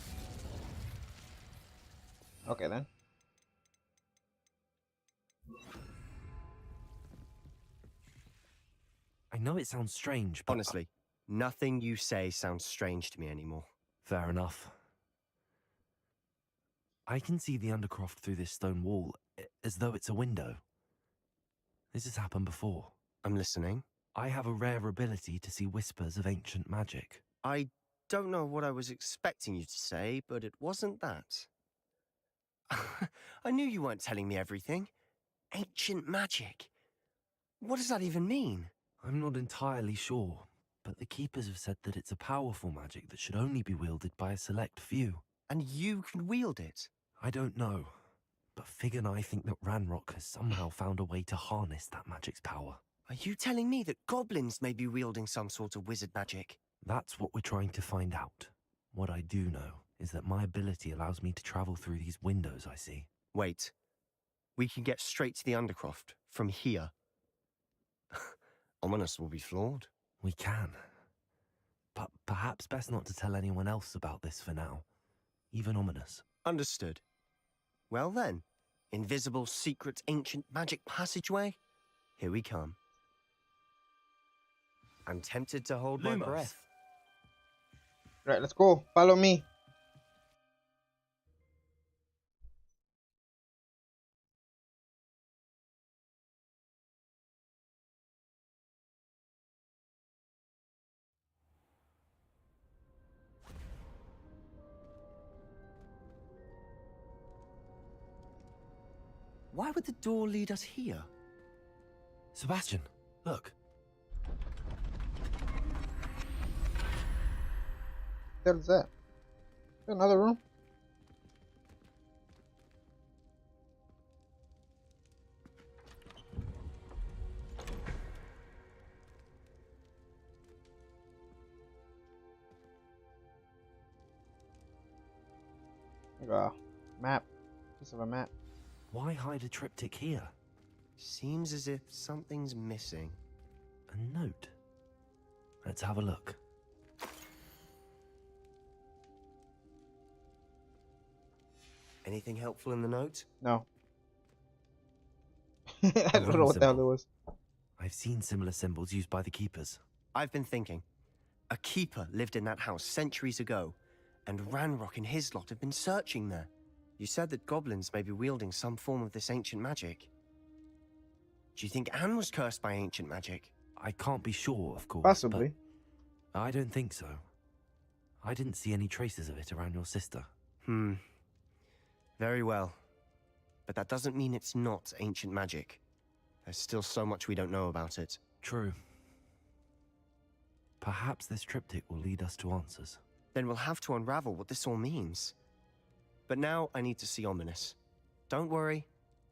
Speaker 1: Okay then.
Speaker 2: I know it sounds strange, but...
Speaker 8: Honestly, nothing you say sounds strange to me anymore.
Speaker 2: Fair enough. I can see the Undercroft through this stone wall, as though it's a window. This has happened before.
Speaker 8: I'm listening.
Speaker 2: I have a rare ability to see whispers of ancient magic.
Speaker 8: I don't know what I was expecting you to say, but it wasn't that. I knew you weren't telling me everything. Ancient magic. What does that even mean?
Speaker 2: I'm not entirely sure, but the Keepers have said that it's a powerful magic that should only be wielded by a select few.
Speaker 8: And you can wield it?
Speaker 2: I don't know, but Fig and I think that Ranrock has somehow found a way to harness that magic's power.
Speaker 8: Are you telling me that goblins may be wielding some sort of wizard magic?
Speaker 2: That's what we're trying to find out. What I do know is that my ability allows me to travel through these windows I see.
Speaker 8: Wait. We can get straight to the Undercroft from here. Ominous will be floored.
Speaker 2: We can. But perhaps best not to tell anyone else about this for now. Even Ominous.
Speaker 8: Understood. Well then, invisible, secret, ancient magic passageway? Here we come. I'm tempted to hold my breath.
Speaker 1: Right, let's go. Follow me.
Speaker 8: Why would the door lead us here?
Speaker 2: Sebastian, look.
Speaker 1: What is that? Another room? Like a map. Piece of a map.
Speaker 2: Why hide a triptych here?
Speaker 8: Seems as if something's missing.
Speaker 2: A note. Let's have a look.
Speaker 8: Anything helpful in the note?
Speaker 1: No. I don't know what the hell it was.
Speaker 2: I've seen similar symbols used by the Keepers.
Speaker 8: I've been thinking. A keeper lived in that house centuries ago, and Ranrock and his lot have been searching there. You said that goblins may be wielding some form of this ancient magic. Do you think Anne was cursed by ancient magic?
Speaker 2: I can't be sure, of course.
Speaker 1: Possibly.
Speaker 2: But I don't think so. I didn't see any traces of it around your sister.
Speaker 8: Very well. But that doesn't mean it's not ancient magic. There's still so much we don't know about it.
Speaker 2: True. Perhaps this triptych will lead us to answers.
Speaker 8: Then we'll have to unravel what this all means. But now I need to see Ominous. Don't worry,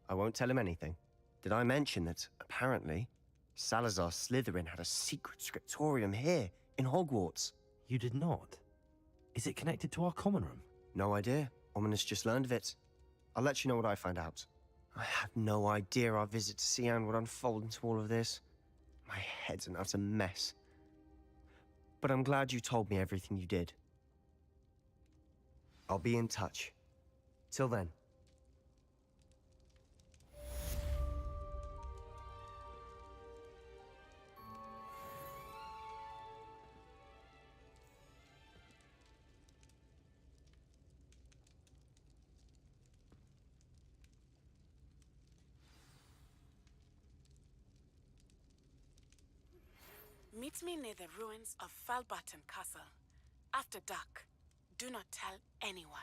Speaker 8: I won't tell him anything. Did I mention that, apparently, Salazar Slytherin had a secret scriptorium here, in Hogwarts?
Speaker 2: You did not? Is it connected to our common room?
Speaker 8: No idea. Ominous just learned of it. I'll let you know what I find out. I had no idea our visit to Cian would unfold into all of this. My head's an utter mess. But I'm glad you told me everything you did. I'll be in touch. Till then.
Speaker 11: Meet me near the ruins of Falbaton Castle. After dark. Do not tell anyone.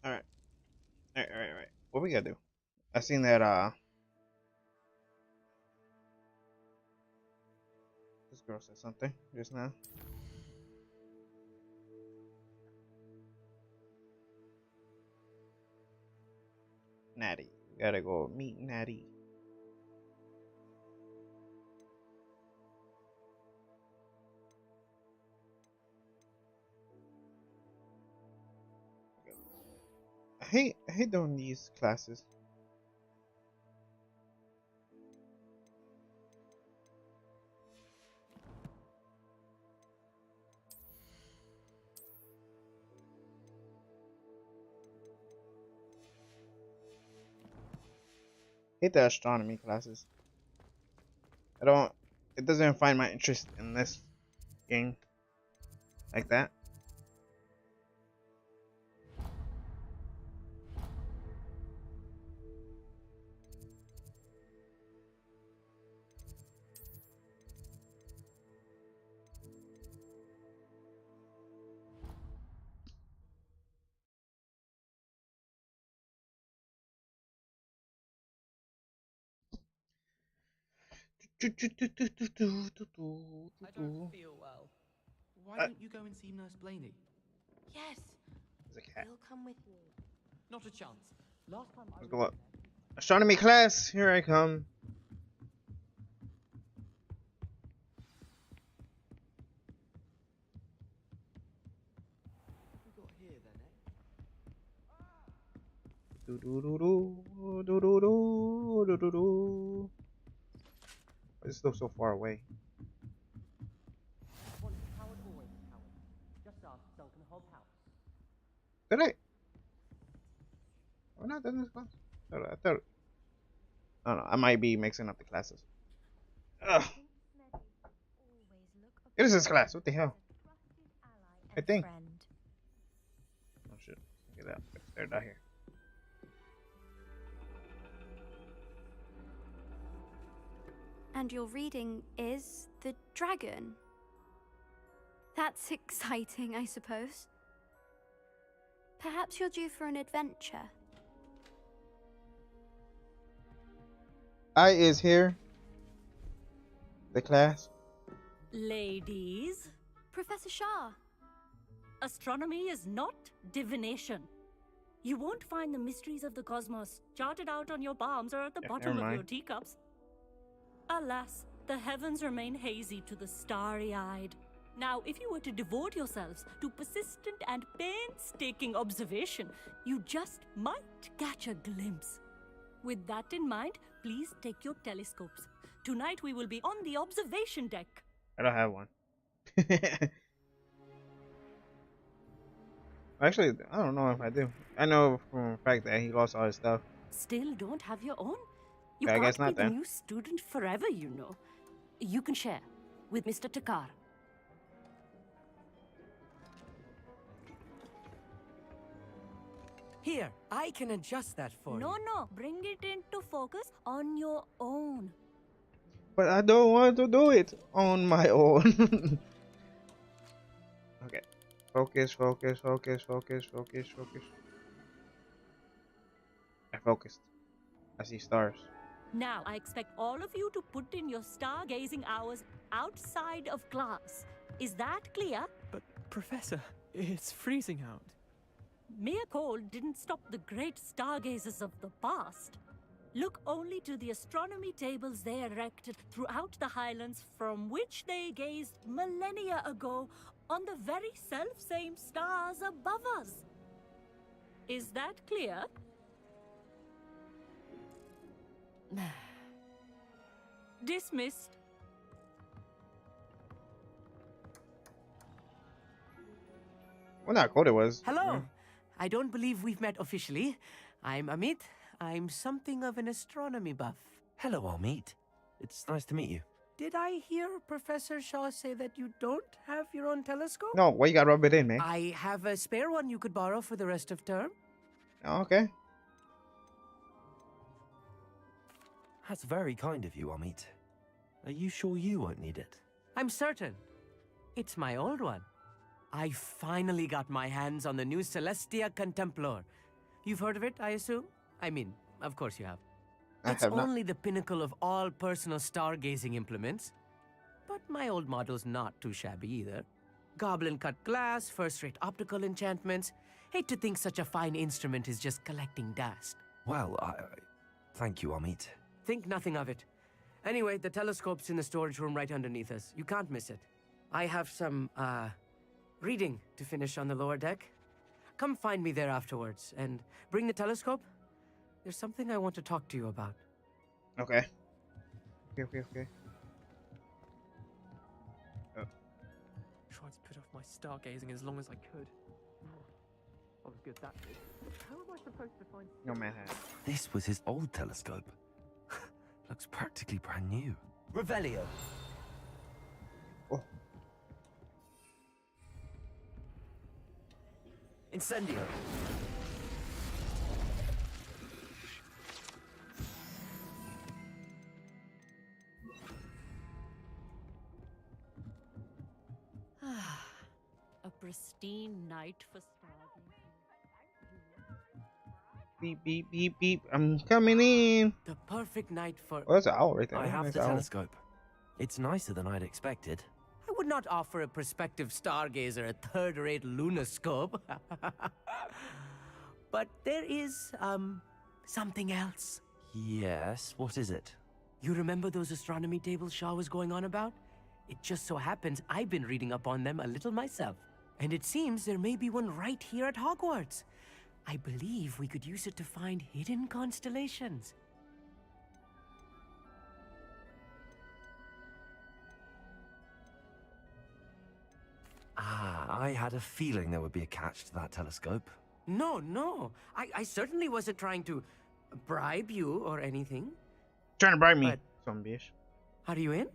Speaker 1: Alright. Alright. What we gotta do? I seen that, this girl said something just now. Natty. We gotta go meet Natty. I hate doing these classes. hate the astronomy classes. I don't. It doesn't find my interest in this game like that.
Speaker 12: I don't feel well. Why don't you go and see Nurse Blaney?
Speaker 11: Yes,
Speaker 1: There's a cat.
Speaker 11: we'll come with you.
Speaker 12: Not a chance. Last time
Speaker 1: Let's go up. Astronomy class, here I come.
Speaker 12: we got here then, eh?
Speaker 1: Do do do do do do do do do do. It's still so far away. Did I? Oh, not in this class. I thought. I don't know. I might be mixing up the classes. Ugh. It is this class. What the hell? I think. Oh shit. Look at that. They're not here.
Speaker 13: And your reading is the dragon. That's exciting, I suppose. Perhaps you're due for an adventure.
Speaker 1: I is here. The class.
Speaker 14: Ladies,
Speaker 13: Professor Shah.
Speaker 14: astronomy is not divination. You won't find the mysteries of the cosmos charted out on your palms or at the bottom of your teacups. Alas, the heavens remain hazy to the starry-eyed. Now, if you were to devote yourselves to persistent and painstaking observation, you just might catch a glimpse. With that in mind, please take your telescopes. Tonight we will be on the observation deck.
Speaker 1: I don't have one. Actually, I don't know if I do. I know from the fact that he lost all his stuff.
Speaker 14: Still don't have your own? You
Speaker 1: Yeah, I
Speaker 14: can't
Speaker 1: guess not
Speaker 14: be the
Speaker 1: then.
Speaker 14: new student forever, you know. You can share with Mr. Takar.
Speaker 15: Here, I can adjust that for you.
Speaker 14: No, bring it into focus on your own.
Speaker 1: But I don't want to do it on my own. Okay. Focus, focus, focus, focus, focus, focus. I focused. I see stars.
Speaker 14: Now, I expect all of you to put in your stargazing hours outside of class. Is that clear?
Speaker 16: But, Professor, it's freezing out.
Speaker 14: Mere cold didn't stop the great stargazers of the past. Look only to the astronomy tables they erected throughout the highlands from which they gazed millennia ago on the very self-same stars above us. Is that clear? Dismissed.
Speaker 1: Well, not cold it was.
Speaker 15: Hello. I don't believe we've met officially. I'm Amit. I'm something of an astronomy buff.
Speaker 2: Hello, Amit. It's nice to meet you.
Speaker 15: Did I hear Professor Shaw say that you don't have your own telescope?
Speaker 1: No, why you gotta rub it in, man?
Speaker 15: I have a spare one you could borrow for the rest of term.
Speaker 1: Oh, okay.
Speaker 2: That's very kind of you, Amit. Are you sure you won't need it?
Speaker 15: I'm certain. It's my old one. I finally got my hands on the new Celestia Contemplar. You've heard of it, I assume? I mean, of course you have. It's only the pinnacle of all personal stargazing implements. But my old model's not too shabby either. Goblin-cut glass, first-rate optical enchantments. Hate to think such a fine instrument is just collecting dust.
Speaker 2: Well, thank you, Amit.
Speaker 15: Think nothing of it. Anyway, the telescope's in the storage room right underneath us. You can't miss it. I have some, reading to finish on the lower deck. Come find me there afterwards, and bring the telescope. There's something I want to talk to you about.
Speaker 1: Okay. Okay. Oh.
Speaker 16: Tried to put off my stargazing as long as I could. I was good that did. How am I supposed to find...
Speaker 1: No man has.
Speaker 2: This was his old telescope. Looks practically brand new.
Speaker 6: Revelio.
Speaker 1: Oh.
Speaker 6: Incendio.
Speaker 14: A pristine night for stargazing.
Speaker 1: Beep, beep, beep, beep. I'm coming in.
Speaker 15: The perfect night for...
Speaker 1: Oh, that's an owl right there.
Speaker 2: I have
Speaker 1: Nice
Speaker 2: the
Speaker 1: owl.
Speaker 2: telescope. It's nicer than I'd expected.
Speaker 15: I would not offer a prospective stargazer a third-rate lunoscope. But there is, something else.
Speaker 2: Yes, what is it?
Speaker 15: You remember those astronomy tables Shaw was going on about? It just so happens I've been reading up on them a little myself. And it seems there may be one right here at Hogwarts. I believe we could use it to find hidden constellations.
Speaker 2: Ah, I had a feeling there would be a catch to that telescope.
Speaker 15: No. I certainly wasn't trying to bribe you or anything.
Speaker 1: Trying to bribe me,
Speaker 15: But-
Speaker 1: some bitch.
Speaker 15: Are you in?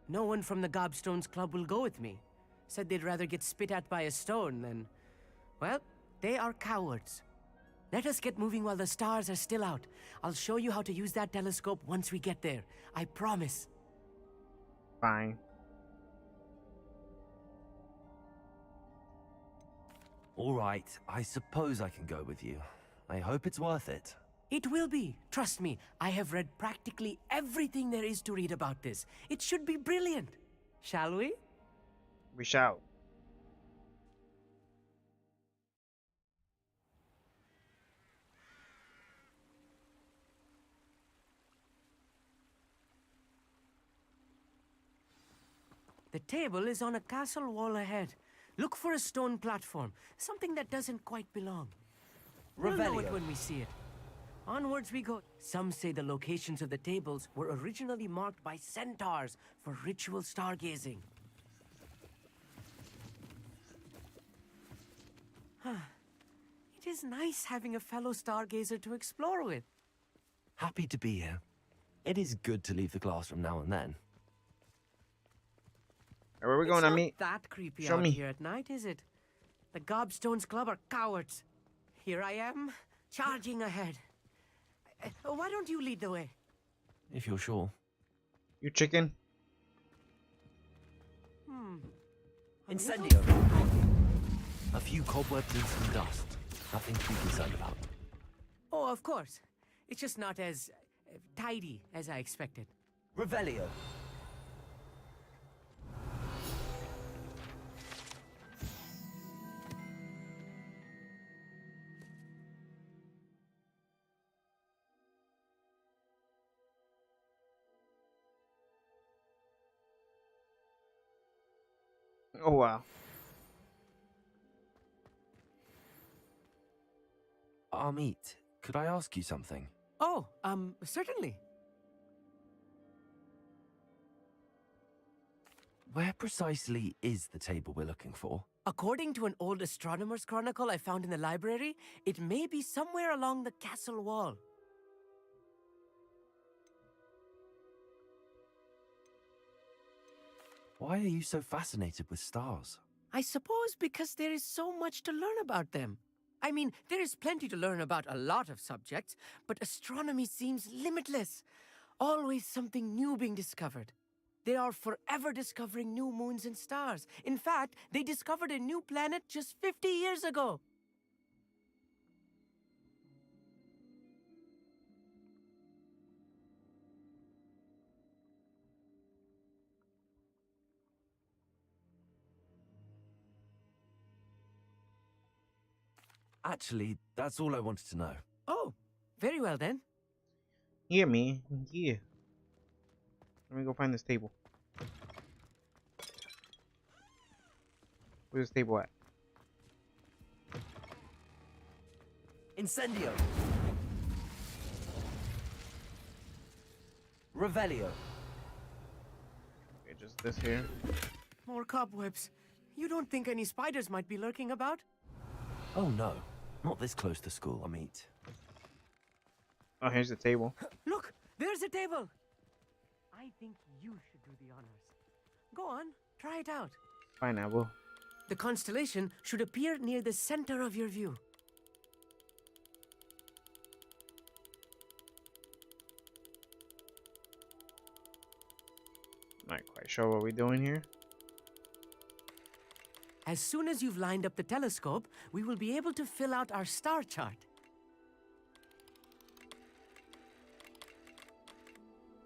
Speaker 15: No one from the Gobstones Club will go with me. Said they'd rather get spit at by a stone than... Well, they are cowards. Let us get moving while the stars are still out. I'll show you how to use that telescope once we get there. I promise.
Speaker 1: Fine.
Speaker 2: All right, I suppose I can go with you. I hope it's worth it.
Speaker 15: It will be. Trust me, I have read practically everything there is to read about this. It should be brilliant. Shall we?
Speaker 1: We shall.
Speaker 15: The table is on a castle wall ahead. Look for a stone platform, something that doesn't quite belong. We'll know it
Speaker 6: Revelio.
Speaker 15: when we see it. Onwards we go. Some say the locations of the tables were originally marked by centaurs for ritual stargazing. It is nice having a fellow stargazer to explore with.
Speaker 2: Happy to be here. It is good to leave the classroom now and then.
Speaker 1: Where are we going,
Speaker 15: It's
Speaker 1: Ami?
Speaker 15: not that creepy
Speaker 1: Show
Speaker 15: out
Speaker 1: me.
Speaker 15: here at night, is it? The Gobstones Club are cowards. Here I am, charging ahead. Why don't you lead the way?
Speaker 2: If you're sure.
Speaker 1: You chicken?
Speaker 6: Incendio.
Speaker 2: A few cobwebs and some dust. Nothing to be concerned about.
Speaker 15: Oh, of course. It's just not as tidy as I expected.
Speaker 6: Revelio.
Speaker 1: Oh, wow.
Speaker 2: Amit, could I ask you something?
Speaker 15: Oh, certainly.
Speaker 2: Where precisely is the table we're looking for?
Speaker 15: According to an old astronomer's chronicle I found in the library, it may be somewhere along the castle wall.
Speaker 2: Why are you so fascinated with stars?
Speaker 15: I suppose because there is so much to learn about them. I mean, there is plenty to learn about a lot of subjects, but astronomy seems limitless. Always something new being discovered. They are forever discovering new moons and stars. In fact, they discovered a new planet just 50 years ago.
Speaker 2: Actually, that's all I wanted to know.
Speaker 15: Oh, very well then.
Speaker 1: Yeah, me. Yeah. Let me go find this table. Where's this table at?
Speaker 6: Incendio. Revelio.
Speaker 1: Okay, just this here.
Speaker 15: More cobwebs. You don't think any spiders might be lurking about?
Speaker 2: Oh no, not this close to school, Amit.
Speaker 1: Oh, here's the table.
Speaker 15: Look, there's a table. I think you should do the honors. Go on, try it out.
Speaker 1: Fine, I will.
Speaker 15: The constellation should appear near the center of your view.
Speaker 1: Not quite sure what we're doing here.
Speaker 15: As soon as you've lined up the telescope, we will be able to fill out our star chart.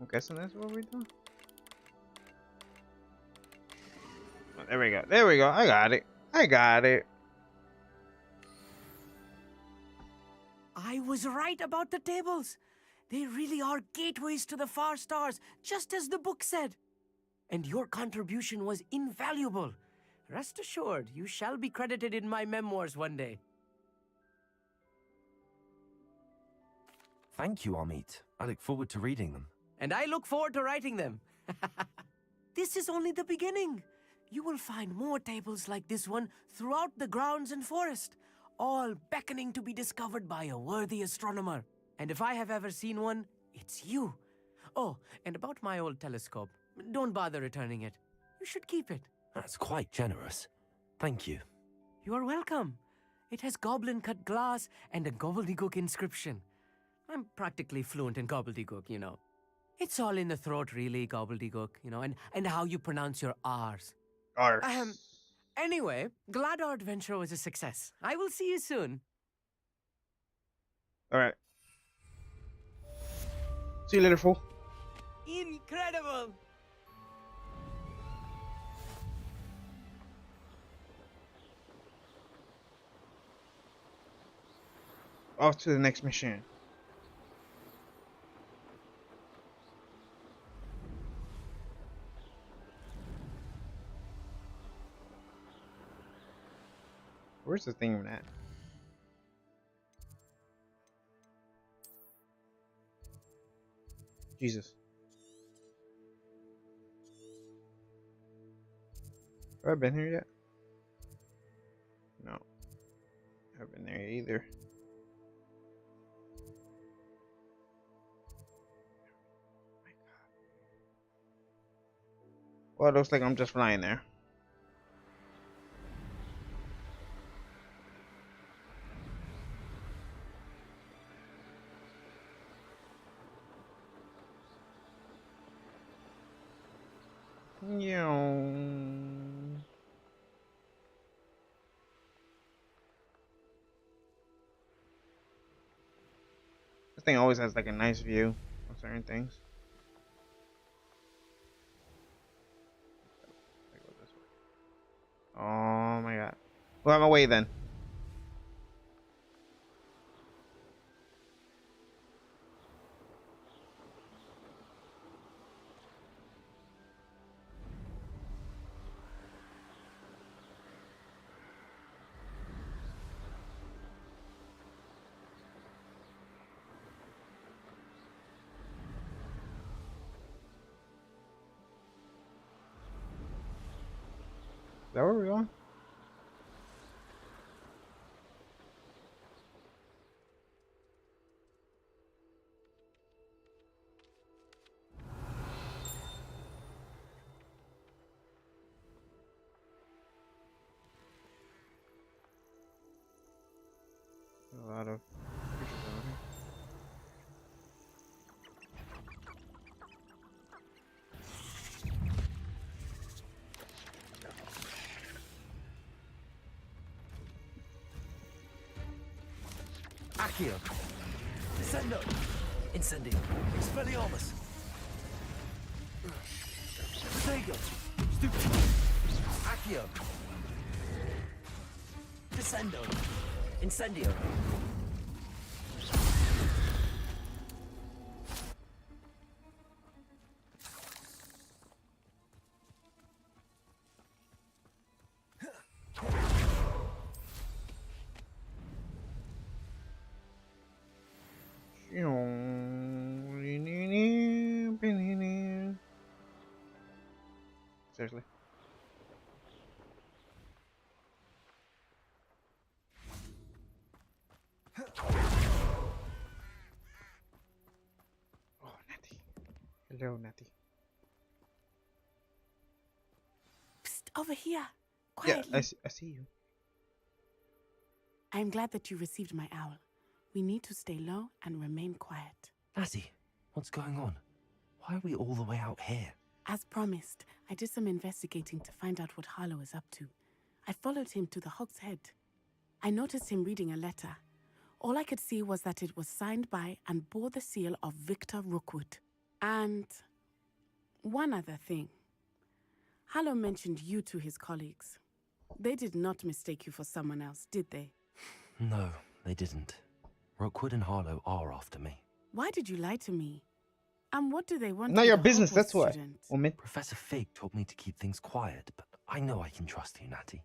Speaker 1: I'm guessing that's what we're doing. Oh, there we go. There we go. I got it. I got it.
Speaker 15: I was right about the tables. They really are gateways to the far stars, just as the book said. And your contribution was invaluable. Rest assured, you shall be credited in my memoirs one day.
Speaker 2: Thank you, Amit. I look forward to reading them.
Speaker 15: And I look forward to writing them. This is only the beginning. You will find more tables like this one throughout the grounds and forest, all beckoning to be discovered by a worthy astronomer. And if I have ever seen one, it's you. Oh, and about my old telescope, don't bother returning it. You should keep it.
Speaker 2: That's quite generous. Thank you.
Speaker 15: You are welcome. It has goblin-cut glass and a gobbledygook inscription. I'm practically fluent in gobbledygook, you know. It's all in the throat, really, gobbledygook, you know, and how you pronounce your R's.
Speaker 1: R's.
Speaker 15: Anyway, glad our adventure was a success. I will see you soon.
Speaker 1: All right. See you later, fool.
Speaker 15: Incredible!
Speaker 1: Off to the next mission. Where's the thing at? Jesus. Have I been here yet? No. I haven't been there either. Well, it looks like I'm just flying there. This thing always has like a nice view of certain things. Oh my god. Well, I'm away then. Is that where we're going? A lot of creatures over here.
Speaker 2: Accio! Descendo! Incendio! Expelliarmus! Protego! Stupid! Accio! Descendo! Incendio!
Speaker 1: Seriously. Oh, Natty. Hello, Natty.
Speaker 11: over here.
Speaker 1: Yeah,
Speaker 11: Quietly.
Speaker 1: I see you.
Speaker 11: I am glad that you received my owl. We need to stay low and remain quiet.
Speaker 2: Natty, what's going on? Why are we all the way out here?
Speaker 11: As promised, I did some investigating to find out what Harlow is up to. I followed him to the Hog's Head. I noticed him reading a letter. All I could see was that it was signed by and bore the seal of Victor Rookwood. And one other thing. Harlow mentioned you to his colleagues. They did not mistake you for someone else, did they?
Speaker 2: No, they didn't. Rookwood and Harlow are after me.
Speaker 11: Why did you lie to me? And what do they want?
Speaker 1: Not your
Speaker 11: with a
Speaker 1: business,
Speaker 11: Hogwarts
Speaker 1: that's why.
Speaker 11: student?
Speaker 1: Woman.
Speaker 2: Professor Fig told me to keep things quiet, but I know I can trust you, Natty.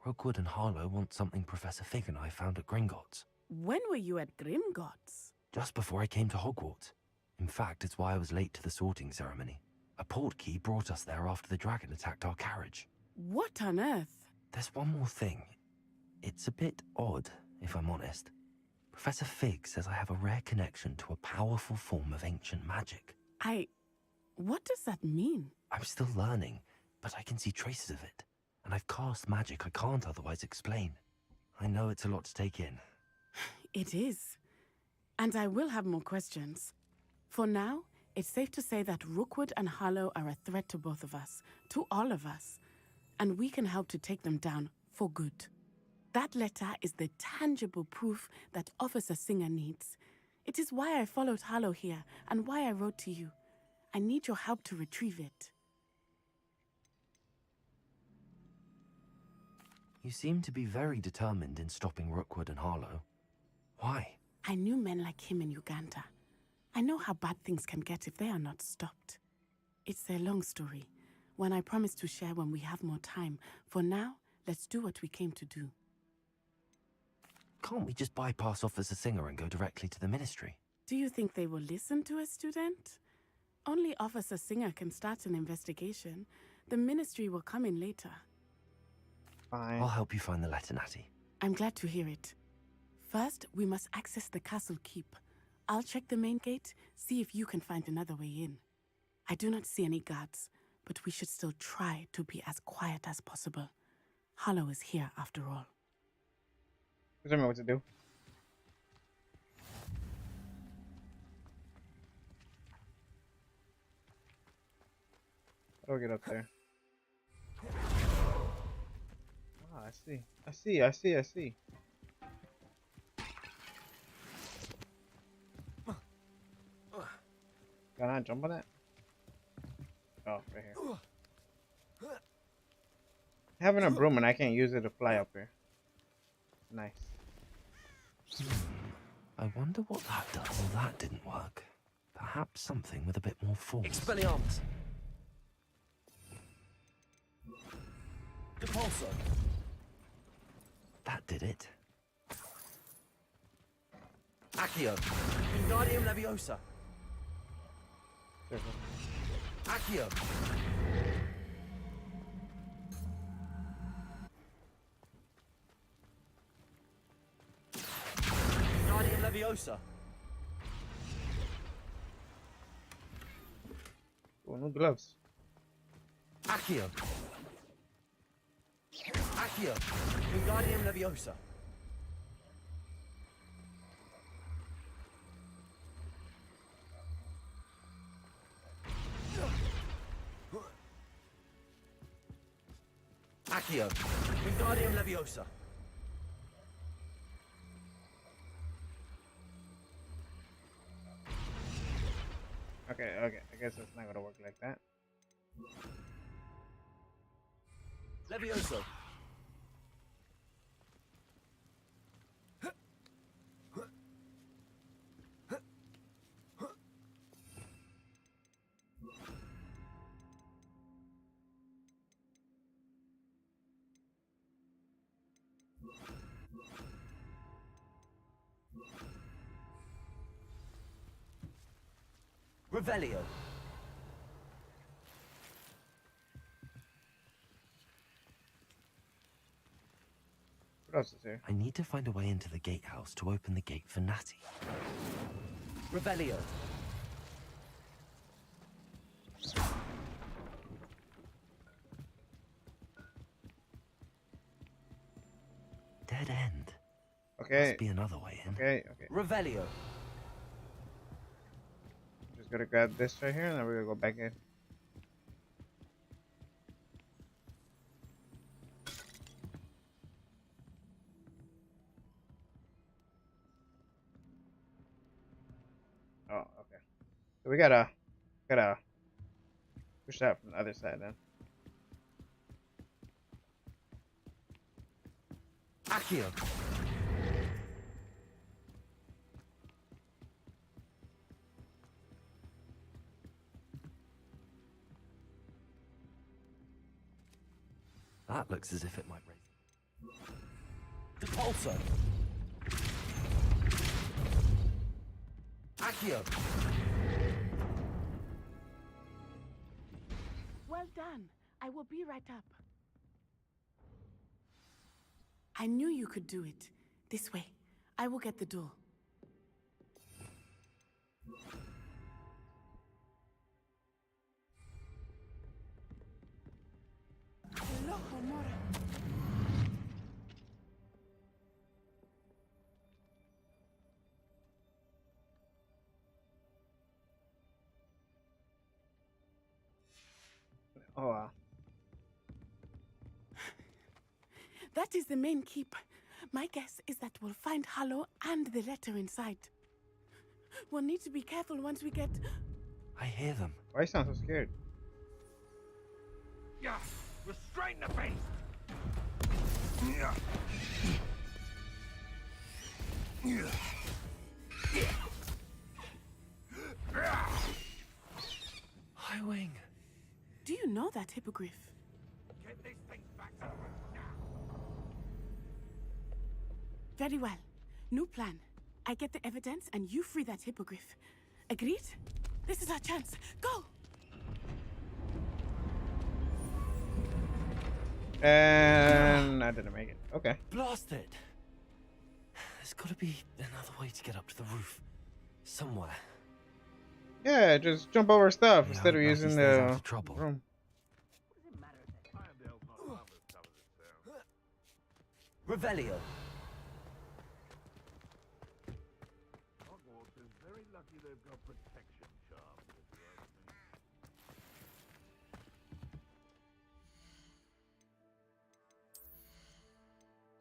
Speaker 2: Rookwood and Harlow want something Professor Fig and I found at Gringotts.
Speaker 11: When were you at Gringotts?
Speaker 2: Just before I came to Hogwarts. In fact, it's why I was late to the sorting ceremony. A portkey brought us there after the dragon attacked our carriage.
Speaker 11: What on earth?
Speaker 2: There's one more thing. It's a bit odd, if I'm honest. Professor Fig says I have a rare connection to a powerful form of ancient magic.
Speaker 11: What does that mean?
Speaker 2: I'm still learning, but I can see traces of it. And I've cast magic I can't otherwise explain. I know it's a lot to take in.
Speaker 11: It is. And I will have more questions. For now, it's safe to say that Rookwood and Harlow are a threat to both of us, to all of us. And we can help to take them down for good. That letter is the tangible proof that Officer Singer needs. It is why I followed Harlow here and why I wrote to you. I need your help to retrieve it.
Speaker 2: You seem to be very determined in stopping Rookwood and Harlow. Why?
Speaker 11: I knew men like him in Uganda. I know how bad things can get if they are not stopped. It's a long story, one I promise to share when we have more time. For now, let's do what we came to do.
Speaker 2: Can't we just bypass Officer Singer and go directly to the Ministry?
Speaker 11: Do you think they will listen to a student? Only Officer Singer can start an investigation. The Ministry will come in later.
Speaker 1: Fine.
Speaker 2: I'll help you find the letter, Natty.
Speaker 11: I'm glad to hear it. First, we must access the castle keep. I'll check the main gate, see if you can find another way in. I do not see any guards, but we should still try to be as quiet as possible. Harlow is here after all.
Speaker 1: Tell me what to do. How do I get up there? Ah, I see. I see. Can I jump on it? Oh, right here. Having a broom and I can't use it to fly up here. Nice.
Speaker 2: I wonder what that does. Well, that didn't work. Perhaps something with a bit more force.
Speaker 8: Expelliarmus! Depulso!
Speaker 2: That did it.
Speaker 8: Accio! Wingardium Leviosa! Accio! Wingardium Leviosa!
Speaker 1: Oh, no gloves.
Speaker 8: Accio! Accio! Wingardium Leviosa! Accio! Wingardium Leviosa!
Speaker 1: Okay, I guess it's not gonna work like that.
Speaker 8: Levioso! Revelio.
Speaker 1: What else is here?
Speaker 2: I need to find a way into the gatehouse to open the gate for Natty.
Speaker 8: Revelio.
Speaker 2: dead end.
Speaker 1: Okay.
Speaker 2: Must be another way in.
Speaker 1: Okay, okay.
Speaker 15: Revelio.
Speaker 1: Just gotta grab this right here, and then we're gonna go back in. Oh, okay. So we gotta push that from the other side then.
Speaker 15: Accio.
Speaker 2: That looks as if it might raise.
Speaker 15: Depulso. Accio.
Speaker 11: Well done. I will be right up. I knew you could do it. This way. I will get the door.
Speaker 1: Oh wow.
Speaker 11: That is the main keep. My guess is that we'll find Hallow and the letter inside. We'll need to be careful once we get...
Speaker 2: I hear them.
Speaker 1: Why you sound so scared?
Speaker 10: Yeah, restrain the beast. Yeah.
Speaker 2: High Wing.
Speaker 11: Do you know that hippogriff?
Speaker 10: Get these things back to now.
Speaker 11: Very well. New plan. I get the evidence and you free that hippogriff. Agreed? This is our chance. Go!
Speaker 1: And I didn't make it. Okay.
Speaker 2: Blast it! There's got to be another way to get up to the roof. Somewhere.
Speaker 1: Yeah, just jump over stuff instead of
Speaker 2: Mercy
Speaker 1: using
Speaker 2: stays
Speaker 1: the
Speaker 2: out of trouble.
Speaker 1: room.
Speaker 15: Revelio.
Speaker 10: Hogwarts is very lucky they've got protection charms, if you ask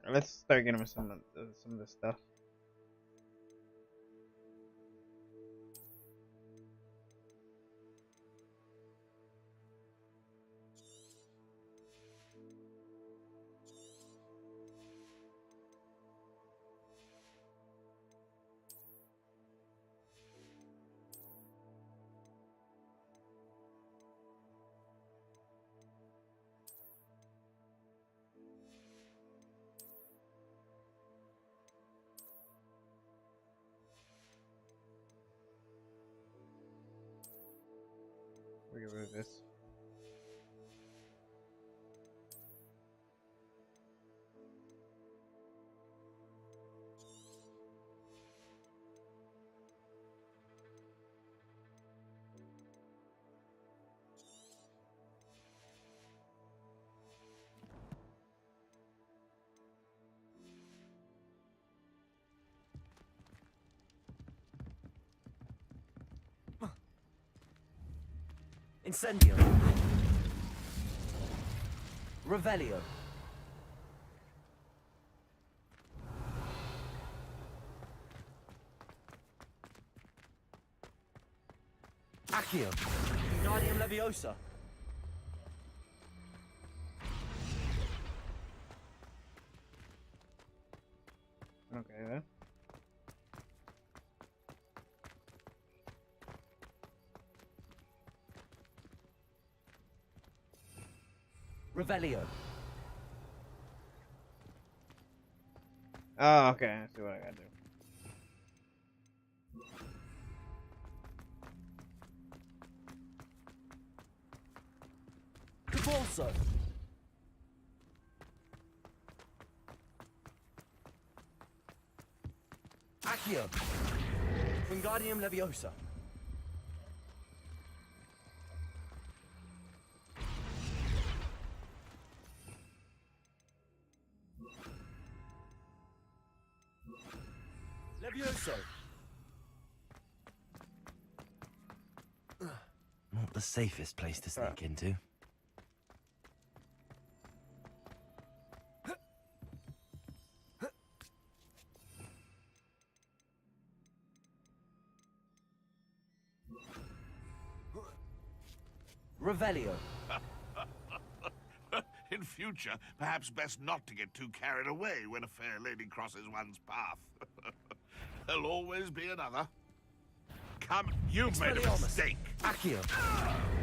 Speaker 10: me.
Speaker 1: Let's start getting some of this stuff. We'll get rid of this.
Speaker 15: Incendio. Revelio. Accio. Guardium Leviosa.
Speaker 1: Okay then.
Speaker 15: Revelio.
Speaker 1: Oh, okay. I see what I gotta do.
Speaker 15: Depulso. Accio. Wingardium Leviosa.
Speaker 8: Levioso.
Speaker 2: Not the safest place to sneak into.
Speaker 15: Revelio.
Speaker 17: In future, perhaps best not to get too carried away when a fair lady crosses one's path. There'll always be another. Come, you've made a mistake.
Speaker 15: Accio.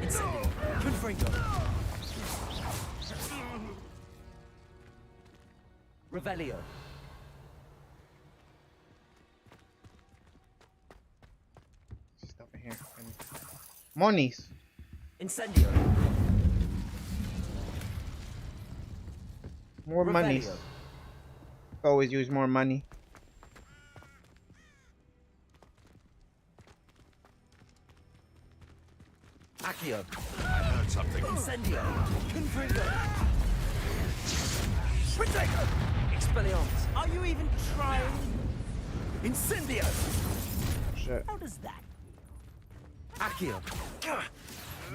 Speaker 15: Incendio. Confringo. Revelio.
Speaker 1: Just over here. Monies.
Speaker 15: Incendio.
Speaker 1: More monies. Always use more money.
Speaker 15: Accio.
Speaker 17: I heard something.
Speaker 15: Incendio. Confringo. Protego. Expelliarmus. Are you even trying? Incendio.
Speaker 1: Shit.
Speaker 15: How does that? Accio.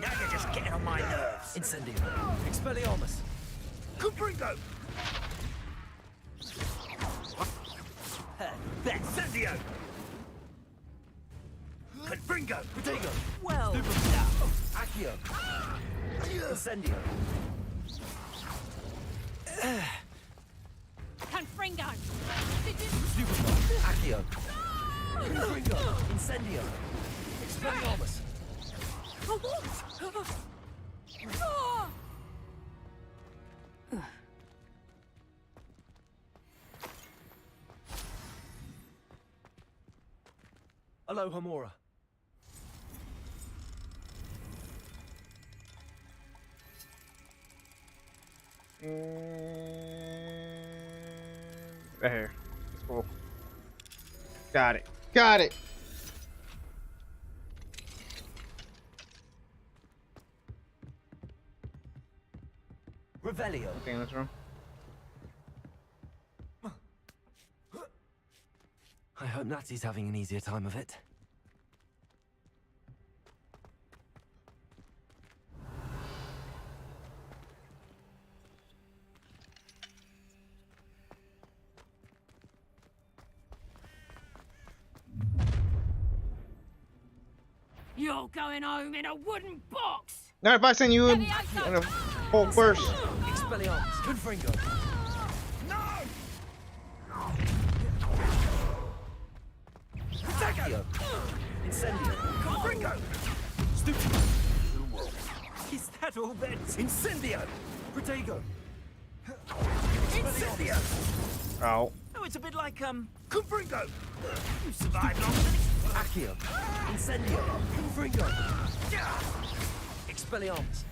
Speaker 15: Now you're just getting on my nerves. Incendio. Expelliarmus. Confringo. Incendio. Confringo. Protego. Well. Accio. Incendio.
Speaker 14: Confringo.
Speaker 15: Accio. Confringo. Incendio. Expelliarmus. Aloha Mora.
Speaker 1: Right here. It's cool. Got it. Got it.
Speaker 15: Revelio.
Speaker 1: Okay, that's wrong.
Speaker 2: I hope Natsy's having an easier time of it.
Speaker 14: You're going home in a wooden box.
Speaker 1: Not if I send you in a whole burst.
Speaker 15: Expelliarmus. Confringo. Accio. Incendio. Confringo. Stupid. Is that all then? Incendio. Protego. Incendio.
Speaker 1: Ow.
Speaker 15: Oh, it's a bit like, Confringo. You survived longer than Accio. Incendio. Confringo. Expelliarmus.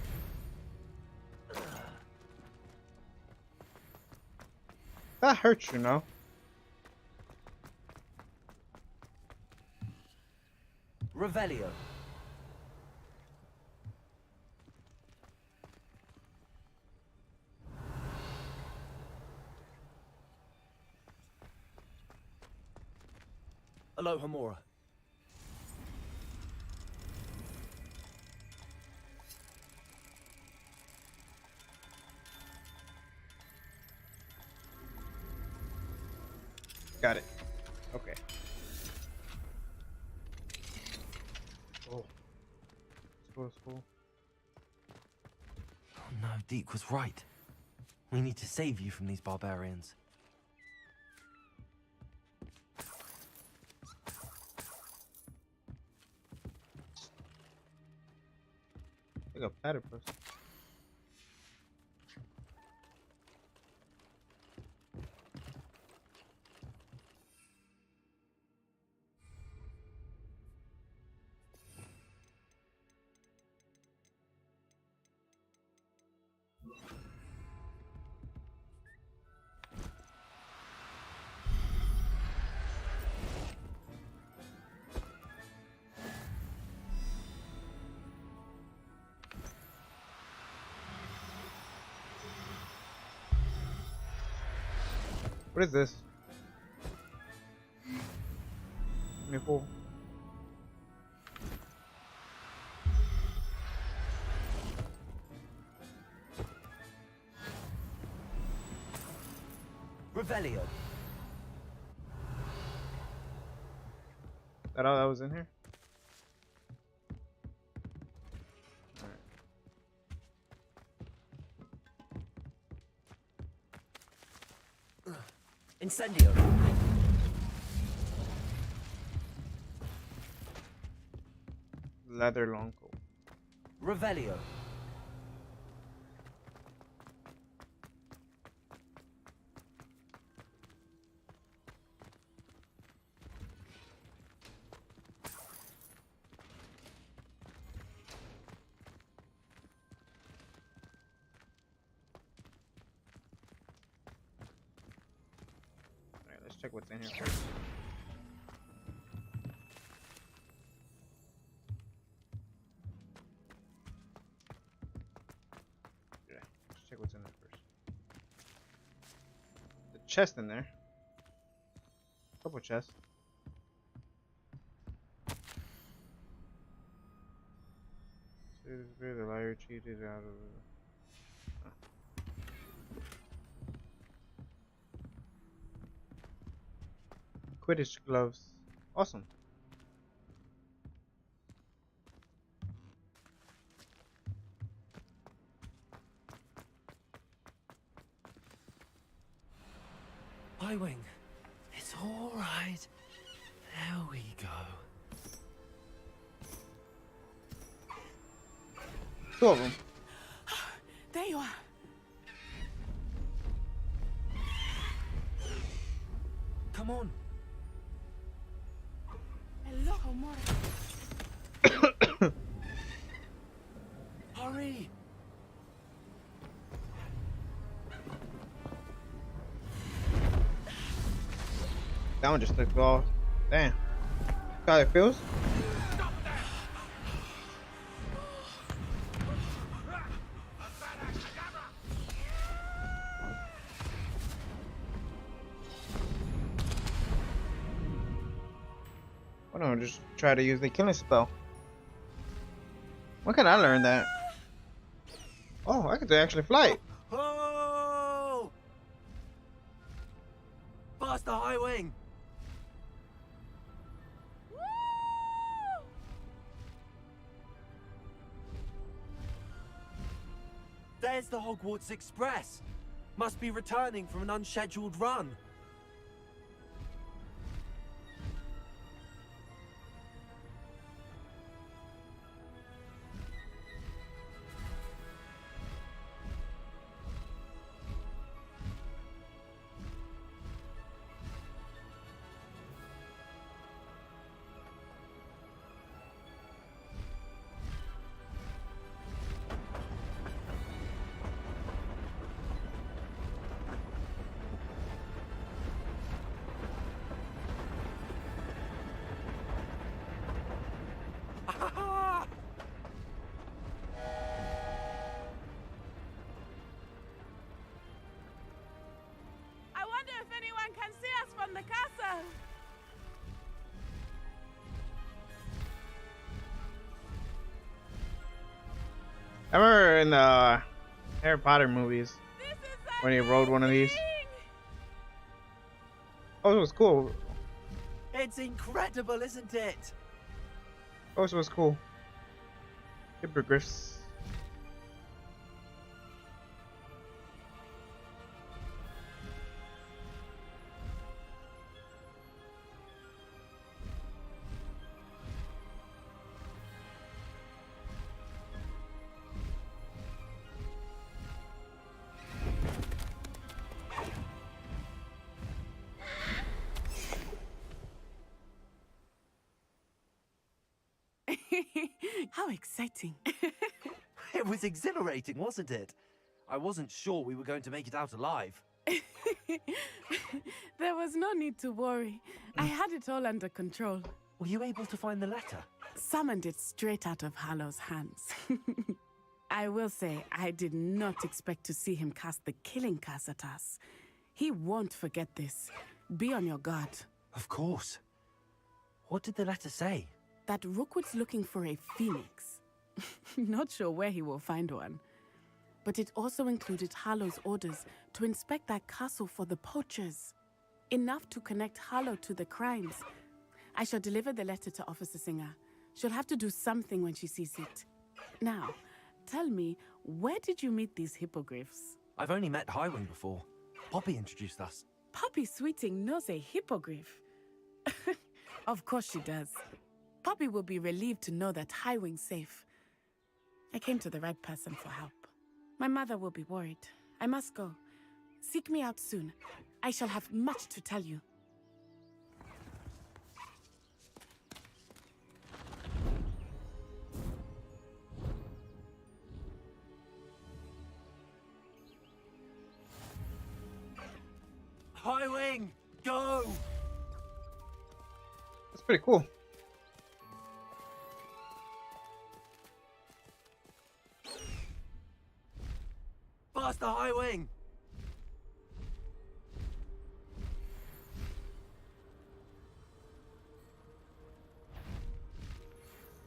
Speaker 1: That hurts, you know.
Speaker 15: Revelio. Aloha Mora.
Speaker 1: Got it. Okay. Oh. Let's go.
Speaker 2: Oh no, Deke was right. We need to save you from these barbarians.
Speaker 1: Like a platypus. What is this? me fool.
Speaker 15: Revelio.
Speaker 1: That all that was in here?
Speaker 15: Incendio.
Speaker 1: Leather long coat.
Speaker 15: Revelio.
Speaker 1: Alright, let's check what's in here first. Yeah, let's check what's in there first. The chest in there. Couple chests. The liar cheated out of Quidditch gloves. Awesome.
Speaker 2: Highwing, it's all right. There we go.
Speaker 1: Two of them.
Speaker 11: There you are.
Speaker 2: Come on.
Speaker 11: Hello, amore.
Speaker 2: Hurry.
Speaker 1: That one just took off. Damn. How it feels? Why don't I just try to use the killing spell? When can I learn that? Oh, I could actually fly it.
Speaker 15: Oh! Faster, Highwing! There's the Hogwarts Express. Must be returning from an unscheduled run.
Speaker 11: I wonder if anyone can see us from the castle.
Speaker 1: I remember in the Harry Potter movies when he rode one of these. Oh, it was cool.
Speaker 15: It's incredible, isn't it?
Speaker 1: Oh, it was cool. Hippogriffs.
Speaker 11: How exciting.
Speaker 2: It was exhilarating, wasn't it? I wasn't sure we were going to make it out alive.
Speaker 11: There was no need to worry. I had it all under control.
Speaker 2: Were you able to find the letter?
Speaker 11: Summoned it straight out of Hallow's hands. I will say, I did not expect to see him cast the killing curse at us. He won't forget this. Be on your guard.
Speaker 2: Of course. What did the letter say?
Speaker 11: That Rookwood's looking for a phoenix. Not sure where he will find one. But it also included Harlow's orders to inspect that castle for the poachers. Enough to connect Harlow to the crimes. I shall deliver the letter to Officer Singer. She'll have to do something when she sees it. Now, tell me, where did you meet these hippogriffs?
Speaker 2: I've only met Highwing before. Poppy introduced us.
Speaker 11: Poppy Sweeting knows a hippogriff. Of course she does. Poppy will be relieved to know that Highwing's safe. I came to the right person for help. My mother will be worried. I must go. Seek me out soon. I shall have much to tell you.
Speaker 2: Highwing, go!
Speaker 1: That's pretty cool.
Speaker 2: Faster, Highwing!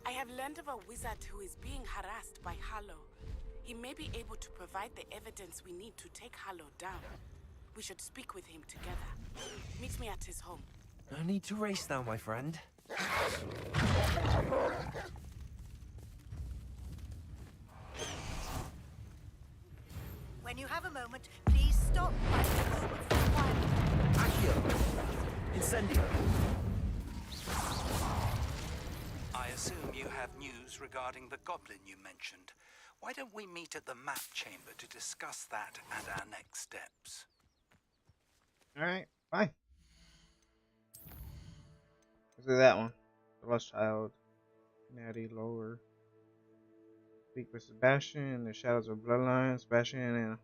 Speaker 11: I have learned of a wizard who is being harassed by Harlow. He may be able to provide the evidence we need to take Harlow down. We should speak with him together. Meet me at his home.
Speaker 2: No need to race now, my friend.
Speaker 18: When you have a moment, please stop by the room for a while.
Speaker 2: Accio! Incendio!
Speaker 19: I assume you have news regarding the goblin you mentioned. Why don't we meet at the map chamber to discuss that and our next steps?
Speaker 1: Alright, fine. Let's do that one. The Lost Child. Natty Lower. Speak with Sebastian in the shadows of Bloodline. Sebastian and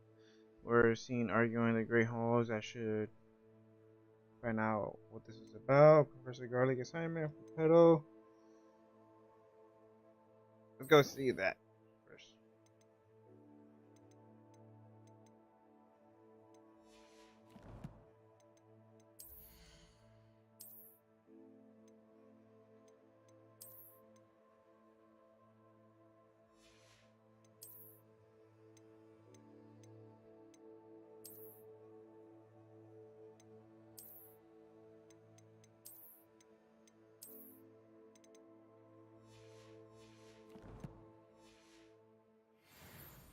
Speaker 1: we're seen arguing in the Great Halls. I should find out what this is about. Professor Garlic assignment for Petal. Let's go see that first.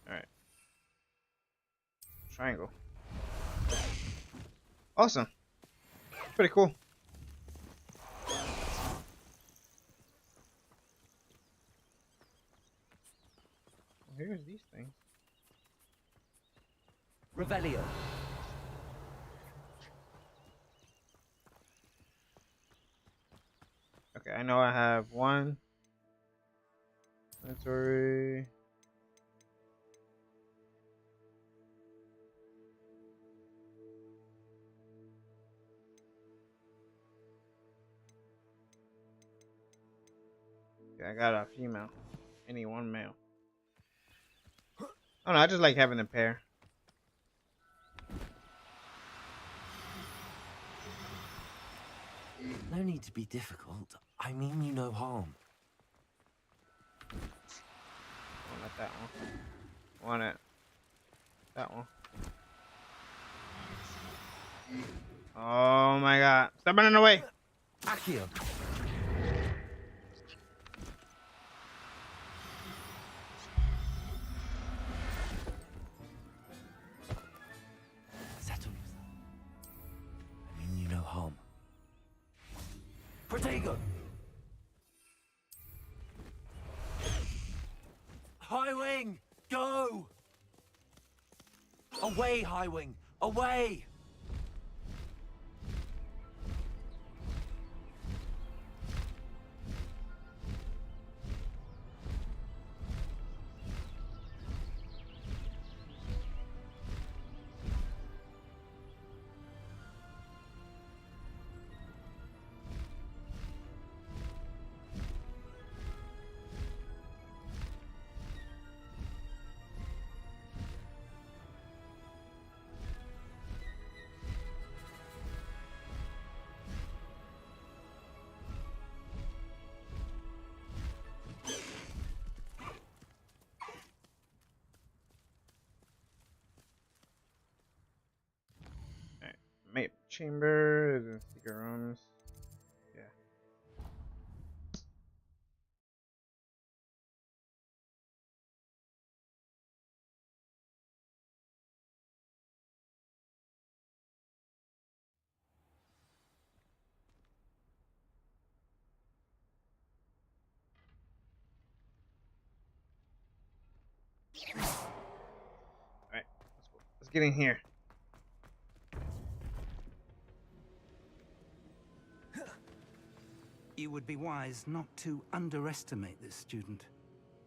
Speaker 1: Alright. Triangle. Awesome. Pretty cool. Here's these things.
Speaker 2: Revelio.
Speaker 1: Okay, I know I have one. Inventory. Okay, I got a female. I need one male. Oh no, I just like having a pair.
Speaker 2: No need to be difficult. I mean you no harm.
Speaker 1: Oh, not that one. Want it. That one. Oh my god. Stop running away.
Speaker 2: Accio. Settle yourself. I mean you no harm. Protego! Highwing! Go! Away, Highwing! Away!
Speaker 1: chamber, the secret rooms. Yeah. Alright, let's go. Let's get in here.
Speaker 19: You would be wise not to underestimate this student.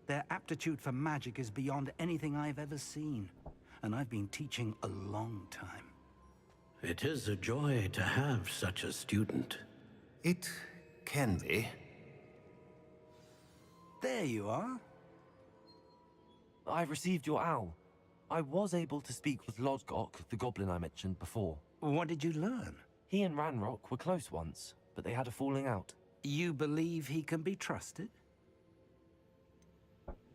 Speaker 19: Their aptitude for magic is beyond anything I've ever seen, and I've been teaching a long time.
Speaker 6: It is a joy to have such a student. It can be.
Speaker 19: There you are.
Speaker 2: I received your owl. I was able to speak with Lodgok, the goblin I mentioned before.
Speaker 19: What did you learn?
Speaker 2: He and Ranrock were close once, but they had a falling out.
Speaker 19: You believe he can be trusted?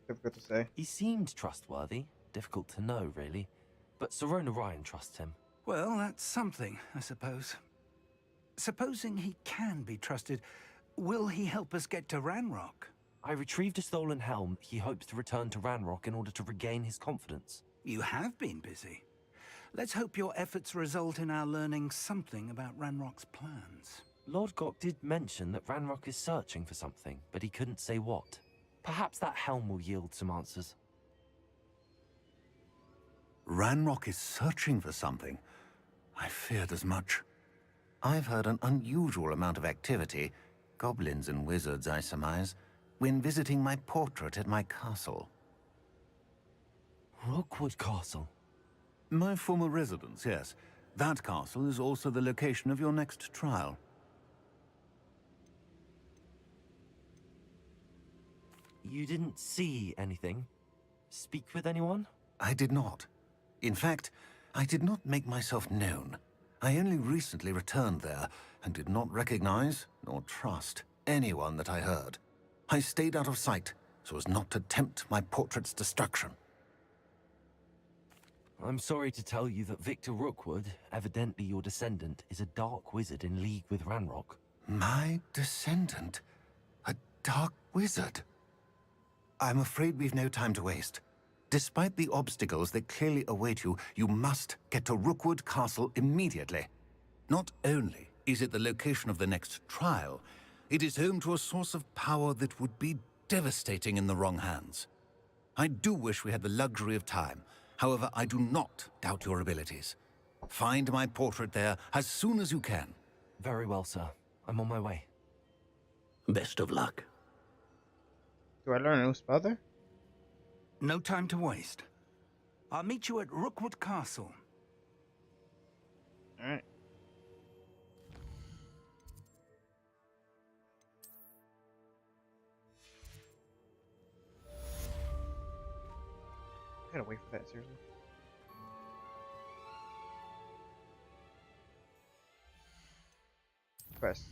Speaker 1: Difficult to say.
Speaker 2: He seemed trustworthy. Difficult to know, really. But Serona Ryan trusts him.
Speaker 19: Well, that's something, I suppose. Supposing he can be trusted, will he help us get to Ranrock?
Speaker 2: I retrieved a stolen helm he hopes to return to Ranrock in order to regain his confidence.
Speaker 19: You have been busy. Let's hope your efforts result in our learning something about Ranrock's plans.
Speaker 2: Lodgok did mention that Ranrock is searching for something, but he couldn't say what. Perhaps that helm will yield some answers.
Speaker 6: Ranrock is searching for something. I feared as much. I've heard an unusual amount of activity, goblins and wizards, I surmise, when visiting my portrait at my castle.
Speaker 2: Rookwood Castle?
Speaker 6: My former residence, yes. That castle is also the location of your next trial.
Speaker 2: You didn't see anything? Speak with anyone?
Speaker 6: I did not. In fact, I did not make myself known. I only recently returned there and did not recognize nor trust anyone that I heard. I stayed out of sight so as not to tempt my portrait's destruction.
Speaker 2: I'm sorry to tell you that Victor Rookwood, evidently your descendant, is a dark wizard in league with Ranrock.
Speaker 6: My descendant? A dark wizard? I'm afraid we've no time to waste. Despite the obstacles that clearly await you, you must get to Rookwood Castle immediately. Not only is it the location of the next trial, it is home to a source of power that would be devastating in the wrong hands. I do wish we had the luxury of time. However, I do not doubt your abilities. Find my portrait there as soon as you can.
Speaker 2: Very well, sir. I'm on my way.
Speaker 6: Best of luck.
Speaker 1: Do I learn a new spell there?
Speaker 19: No time to waste. I'll meet you at Rookwood Castle.
Speaker 1: Alright. I gotta wait for that, seriously. Quest.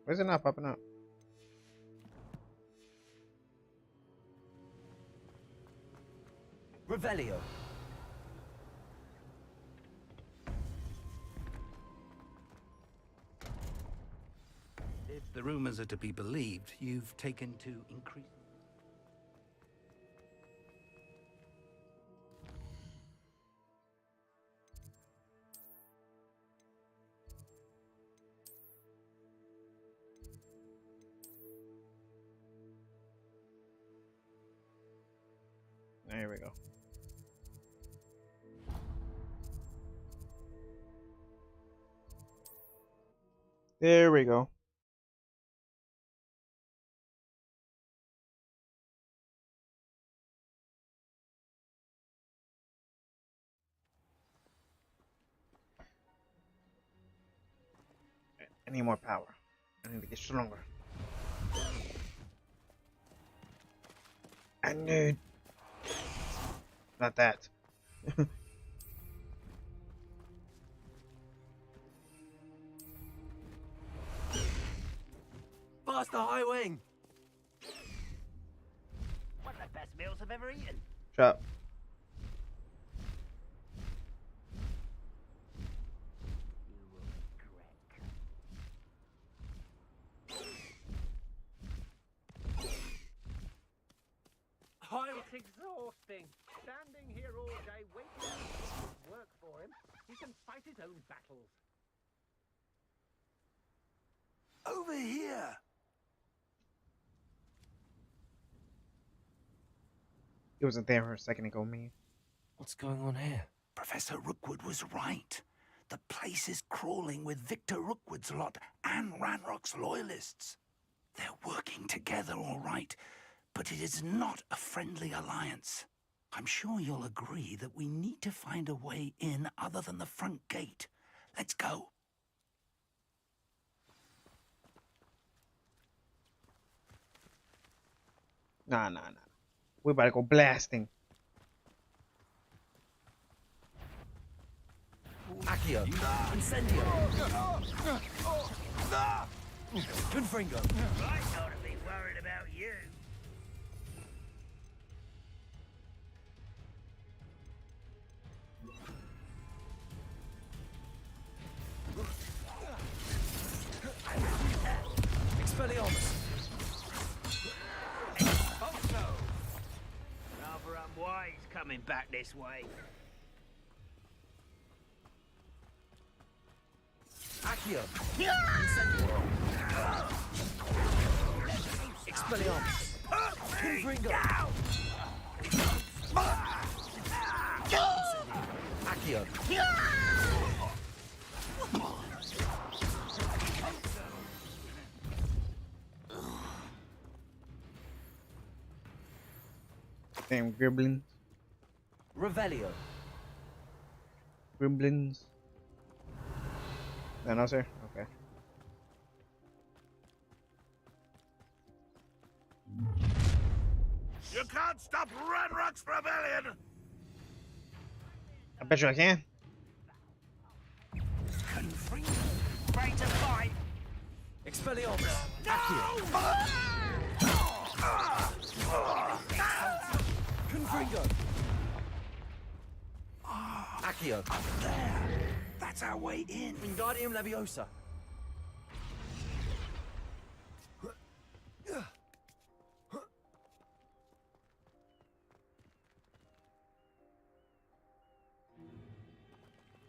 Speaker 1: Why is it not popping up?
Speaker 2: Revelio.
Speaker 19: If the rumors are to be believed, you've taken to increase...
Speaker 1: There we go. There we go. I need more power. I need to get stronger. I knew. Not that.
Speaker 15: Faster, High Wing!
Speaker 10: One of the best meals I've ever eaten.
Speaker 1: Shut up.
Speaker 6: It's exhausting. Standing here all day waiting for people to work for him. He can fight his own battles.
Speaker 19: Over here!
Speaker 1: He wasn't there for a second ago, man.
Speaker 2: What's going on here?
Speaker 19: Professor Rookwood was right. The place is crawling with Victor Rookwood's lot and Ranrock's loyalists. They're working together all right, but it is not a friendly alliance. I'm sure you'll agree that we need to find a way in other than the front gate. Let's go.
Speaker 1: Nah. We about to go blasting.
Speaker 15: Accio! Incendio! Confringo!
Speaker 10: I ought to be worried about you.
Speaker 15: Expelliarmus!
Speaker 10: Rather unwise coming back this way.
Speaker 15: Accio! Incendio! Expelliarmus! Confringo! Accio!
Speaker 1: Damn gremlins.
Speaker 15: Revelio.
Speaker 1: Gremlins. No, sir. Okay.
Speaker 17: You can't stop Ranrock's rebellion!
Speaker 1: I bet you I can.
Speaker 10: Ready to fight.
Speaker 15: Expelliarmus! Accio! Confringo! Accio!
Speaker 19: There. That's our way in.
Speaker 15: Wingardium Leviosa!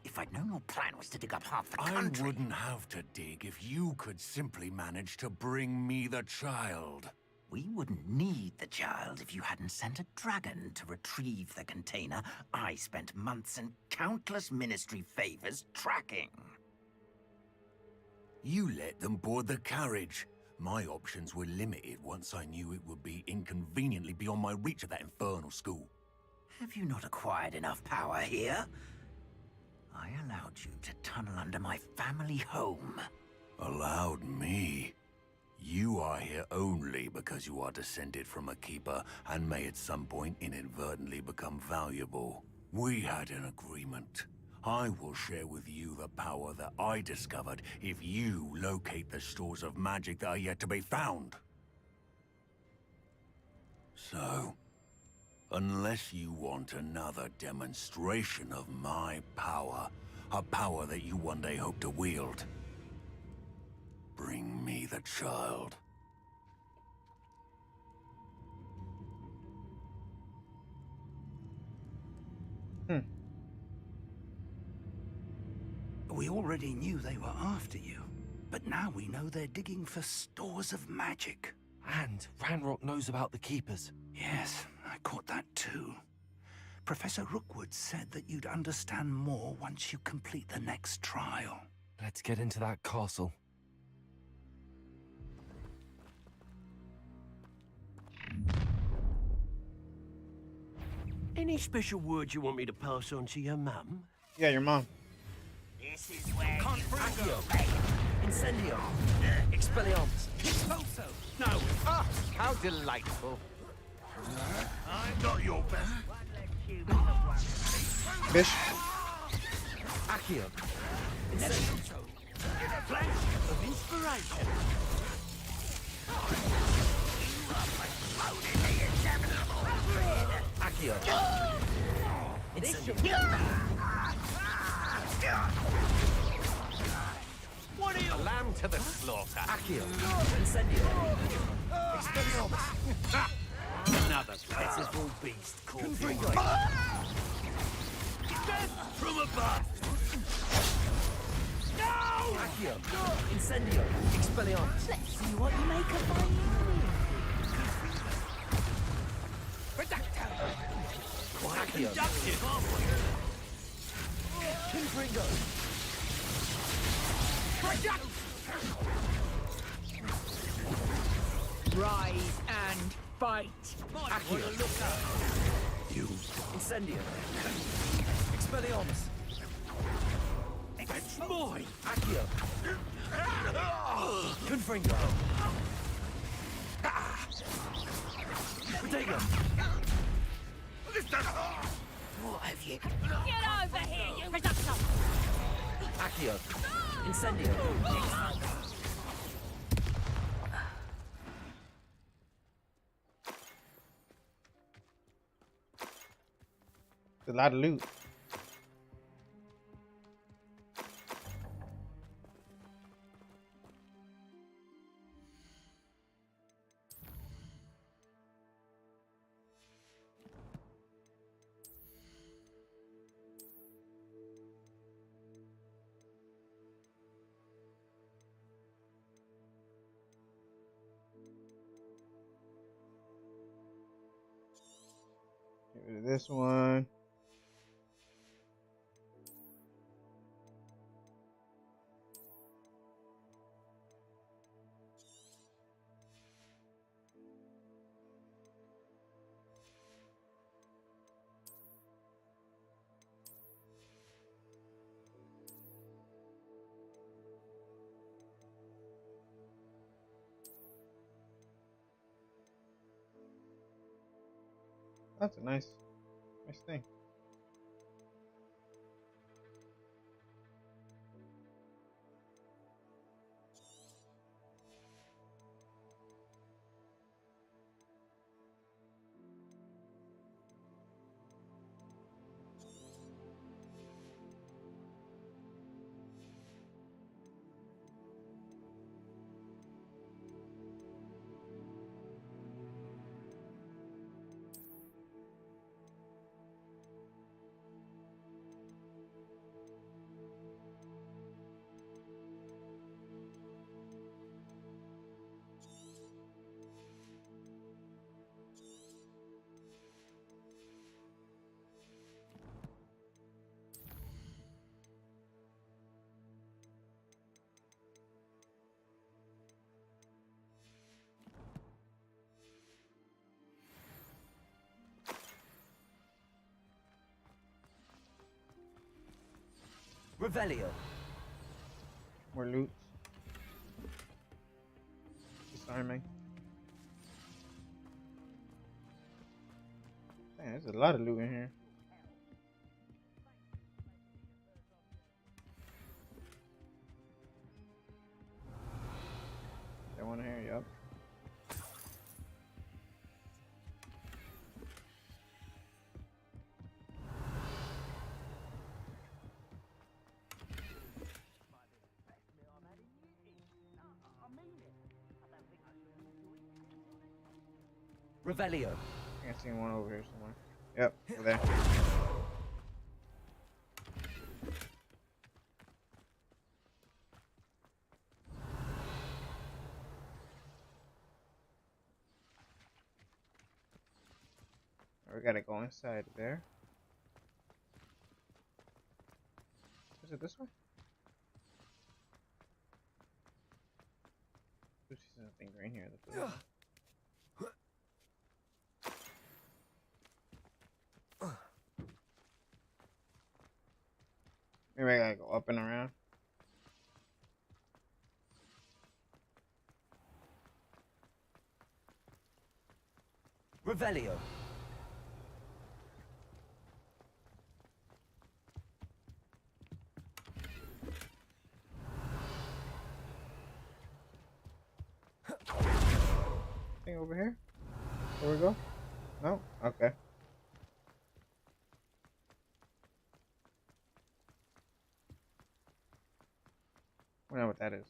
Speaker 10: If I'd known your plan was to dig up half the
Speaker 20: I
Speaker 10: country...
Speaker 20: wouldn't have to dig if you could simply manage to bring me the child.
Speaker 10: We wouldn't need the child if you hadn't sent a dragon to retrieve the container I spent months and countless ministry favors tracking.
Speaker 20: You let them board the carriage. My options were limited once I knew it would be inconveniently beyond my reach at that infernal school.
Speaker 10: Have you not acquired enough power here? I allowed you to tunnel under my family home.
Speaker 20: Allowed me? You are here only because you are descended from a keeper and may at some point inadvertently become valuable. We had an agreement. I will share with you the power that I discovered if you locate the stores of magic that are yet to be found. So, unless you want another demonstration of my power, a power that you one day hope to wield, bring me the child.
Speaker 10: We already knew they were after you, but now we know they're digging for stores of magic.
Speaker 2: And Ranrock knows about the Keepers.
Speaker 10: Yes, I caught that too. Professor Rookwood said that you'd understand more once you complete the next trial.
Speaker 2: Let's get into that castle.
Speaker 6: Any special words you want me to pass on to your mum?
Speaker 1: Yeah, your mom.
Speaker 10: This is where
Speaker 15: Accio! Incendio! Expelliarmus!
Speaker 6: Expulso! No! Ah, how delightful!
Speaker 17: I'm not your best.
Speaker 1: Bish.
Speaker 10: Accio. In a flash of inspiration. Accio. What are you? A lamb to the slaughter. Accio. Incendio. Expelliarmus. Another pitiful beast called Death from above. No! Accio. Incendio. Expelliarmus.
Speaker 4: Let's see what you make of my
Speaker 10: Reducto. Accio. Confringo.
Speaker 4: Rise and fight.
Speaker 10: Accio. You. Incendio. Expelliarmus. That's mine. Accio. Confringo. Protego.
Speaker 4: What have you?
Speaker 14: Get over here, you reducto!
Speaker 10: Accio. Incendio.
Speaker 1: A lot of loot. Get rid of this one. That's a nice thing.
Speaker 10: Revelio.
Speaker 1: More loot. Disarming. Man, there's a lot of loot in here. That one here, yup.
Speaker 10: Revelio.
Speaker 1: I think I seen one over here somewhere. Yep, over there. We gotta go inside there. Is it this way? There's something right here. Maybe I gotta go up and around.
Speaker 2: Revelio.
Speaker 1: Thing over here? There we go. No? Okay. I don't know what that is.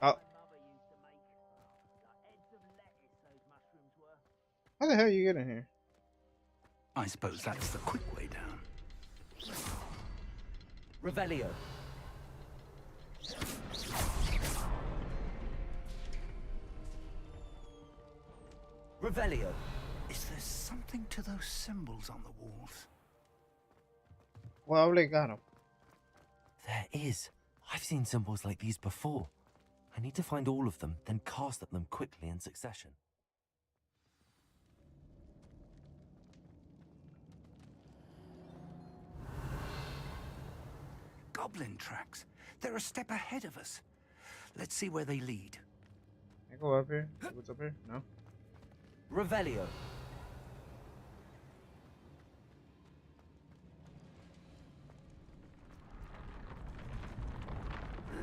Speaker 1: Oh. How the hell you get in here?
Speaker 19: I suppose that's the quick way down.
Speaker 2: Revelio. Revelio.
Speaker 19: Is there something to those symbols on the walls?
Speaker 1: Well, they got them.
Speaker 2: There is. I've seen symbols like these before. I need to find all of them, then cast at them quickly in succession.
Speaker 19: Goblin tracks. They're a step ahead of us. Let's see where they lead.
Speaker 1: Can I go up here? See what's up here? No.
Speaker 2: Revelio.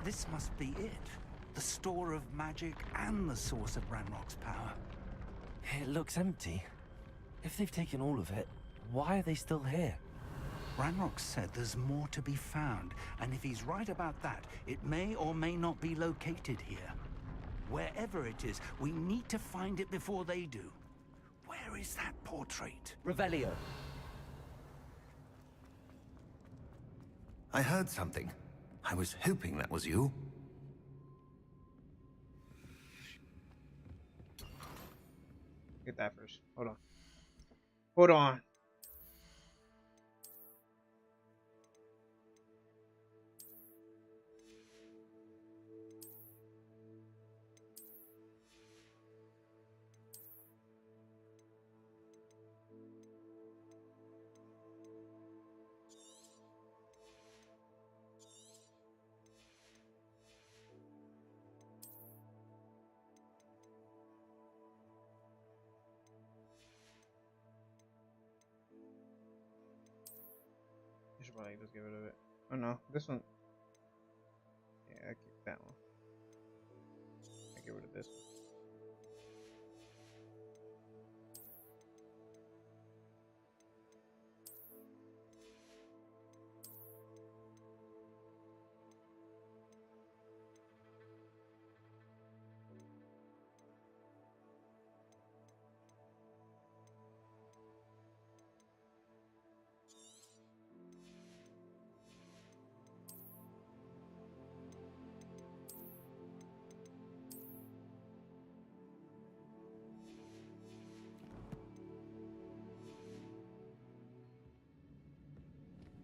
Speaker 19: This must be it. The store of magic and the source of Ranrock's power.
Speaker 2: It looks empty. If they've taken all of it, why are they still here?
Speaker 19: Ranrock said there's more to be found, and if he's right about that, it may or may not be located here. Wherever it is, we need to find it before they do. Where is that portrait?
Speaker 2: Revelio.
Speaker 20: I heard something. I was hoping that was you.
Speaker 1: Get that first. Hold on. Hold on. I should probably just get rid of it. Oh no, this one. Yeah, I keep that one. I get rid of this one.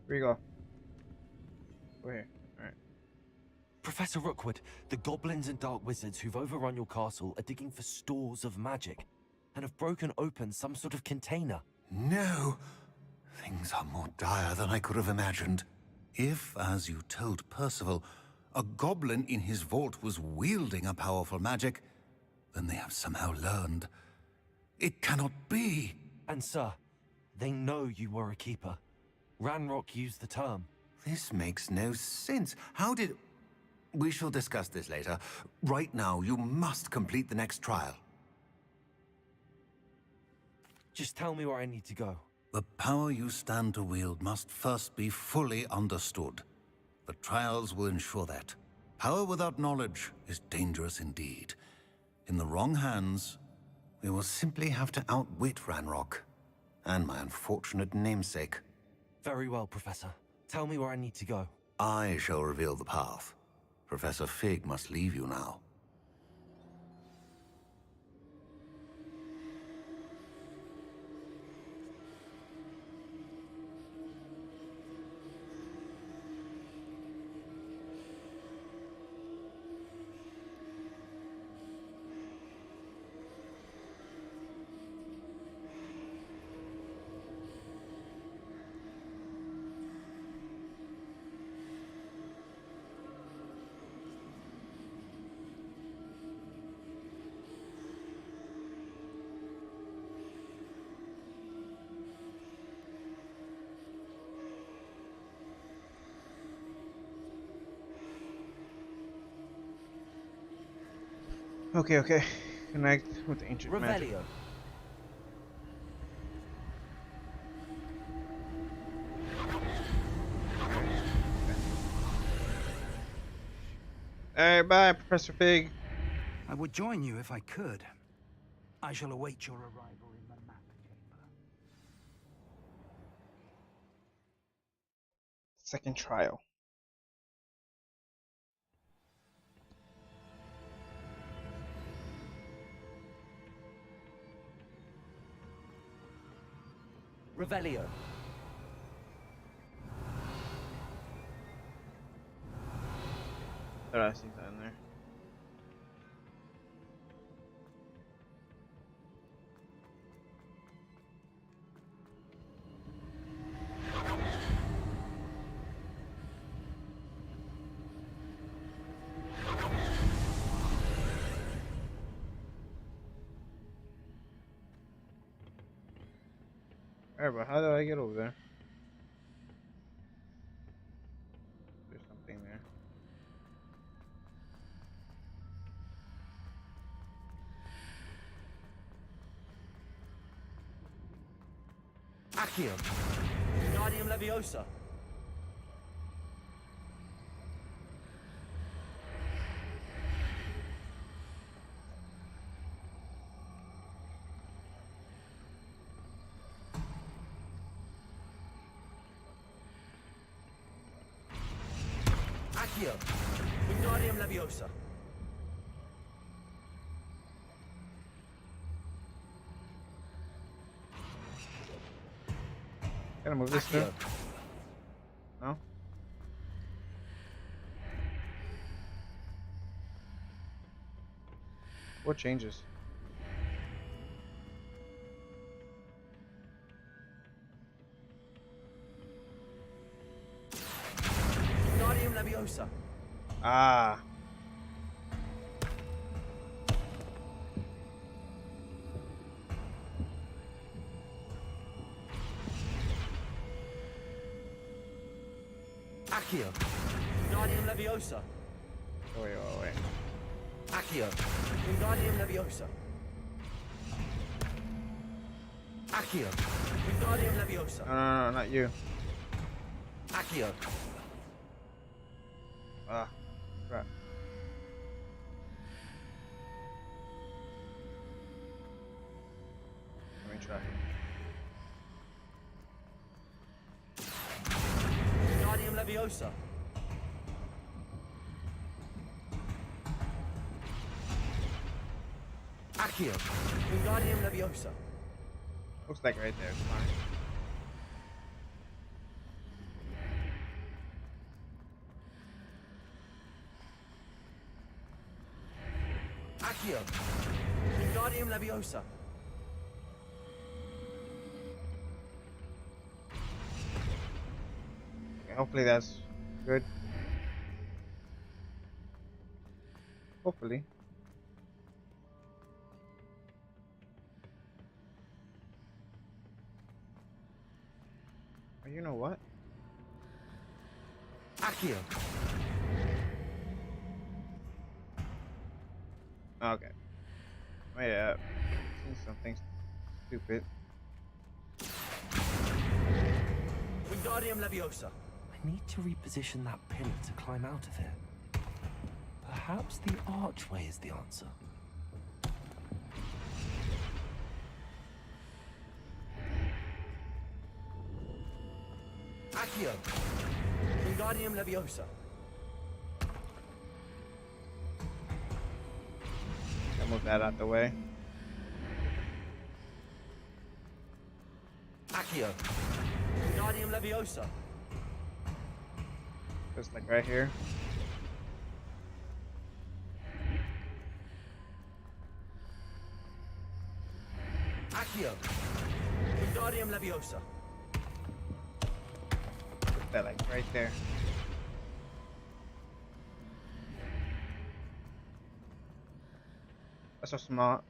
Speaker 1: Here you go. Go here. Alright.
Speaker 2: Professor Rookwood, the goblins and dark wizards who've overrun your castle are digging for stores of magic and have broken open some sort of container.
Speaker 20: No! Things are more dire than I could have imagined. If, as you told Percival, a goblin in his vault was wielding a powerful magic, then they have somehow learned. It cannot be!
Speaker 2: And sir, they know you were a keeper. Ranrock used the term.
Speaker 20: This makes no sense. How did... We shall discuss this later. Right now, you must complete the next trial.
Speaker 2: Just tell me where I need to go.
Speaker 20: The power you stand to wield must first be fully understood. The trials will ensure that. Power without knowledge is dangerous indeed. In the wrong hands, we will simply have to outwit Ranrock and my unfortunate namesake.
Speaker 2: Very well, Professor. Tell me where I need to go.
Speaker 20: I shall reveal the path. Professor Fig must leave you now.
Speaker 1: Okay, okay. Connect with the ancient magic.
Speaker 15: Revelio.
Speaker 1: Alright, bye, Professor Fig.
Speaker 19: I would join you if I could. I shall await your arrival in the map chamber.
Speaker 1: Second trial.
Speaker 15: Revelio.
Speaker 1: Thought I seen that in there. Alright, but how do I get over there? There's something there.
Speaker 15: Accio. Wingardium Leviosa. Accio. Wingardium Leviosa.
Speaker 1: Can I move this through? No? What changes?
Speaker 15: Wingardium Leviosa.
Speaker 1: Ah.
Speaker 15: Accio. Wingardium Leviosa.
Speaker 1: Wait.
Speaker 15: Accio. Wingardium Leviosa. Accio. Wingardium Leviosa.
Speaker 1: No, not you.
Speaker 15: Accio.
Speaker 1: Ah, crap. Let me try.
Speaker 15: Wingardium Leviosa. Accio. Wingardium Leviosa.
Speaker 1: Looks like right there. It's fine.
Speaker 15: Accio. Wingardium Leviosa.
Speaker 1: Okay, hopefully that's good. Hopefully. Oh, you know what?
Speaker 15: Accio.
Speaker 1: Okay. Wait up. Seen something stupid.
Speaker 15: Wingardium Leviosa.
Speaker 2: I need to reposition that pillar to climb out of here. Perhaps the archway is the answer.
Speaker 15: Accio. Wingardium Leviosa.
Speaker 1: I'll move that out the way.
Speaker 15: Accio. Wingardium Leviosa.
Speaker 1: Just like right here.
Speaker 15: Accio. Wingardium Leviosa.
Speaker 1: Put that like right there. That's so smart.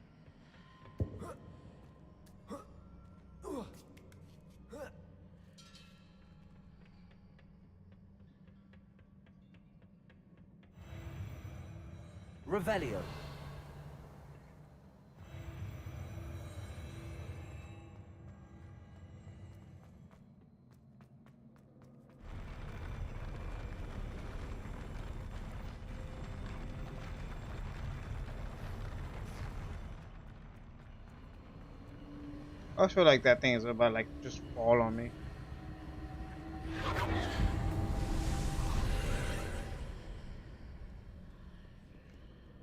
Speaker 15: Revelio.
Speaker 1: I always feel like that thing is about like just fall on me.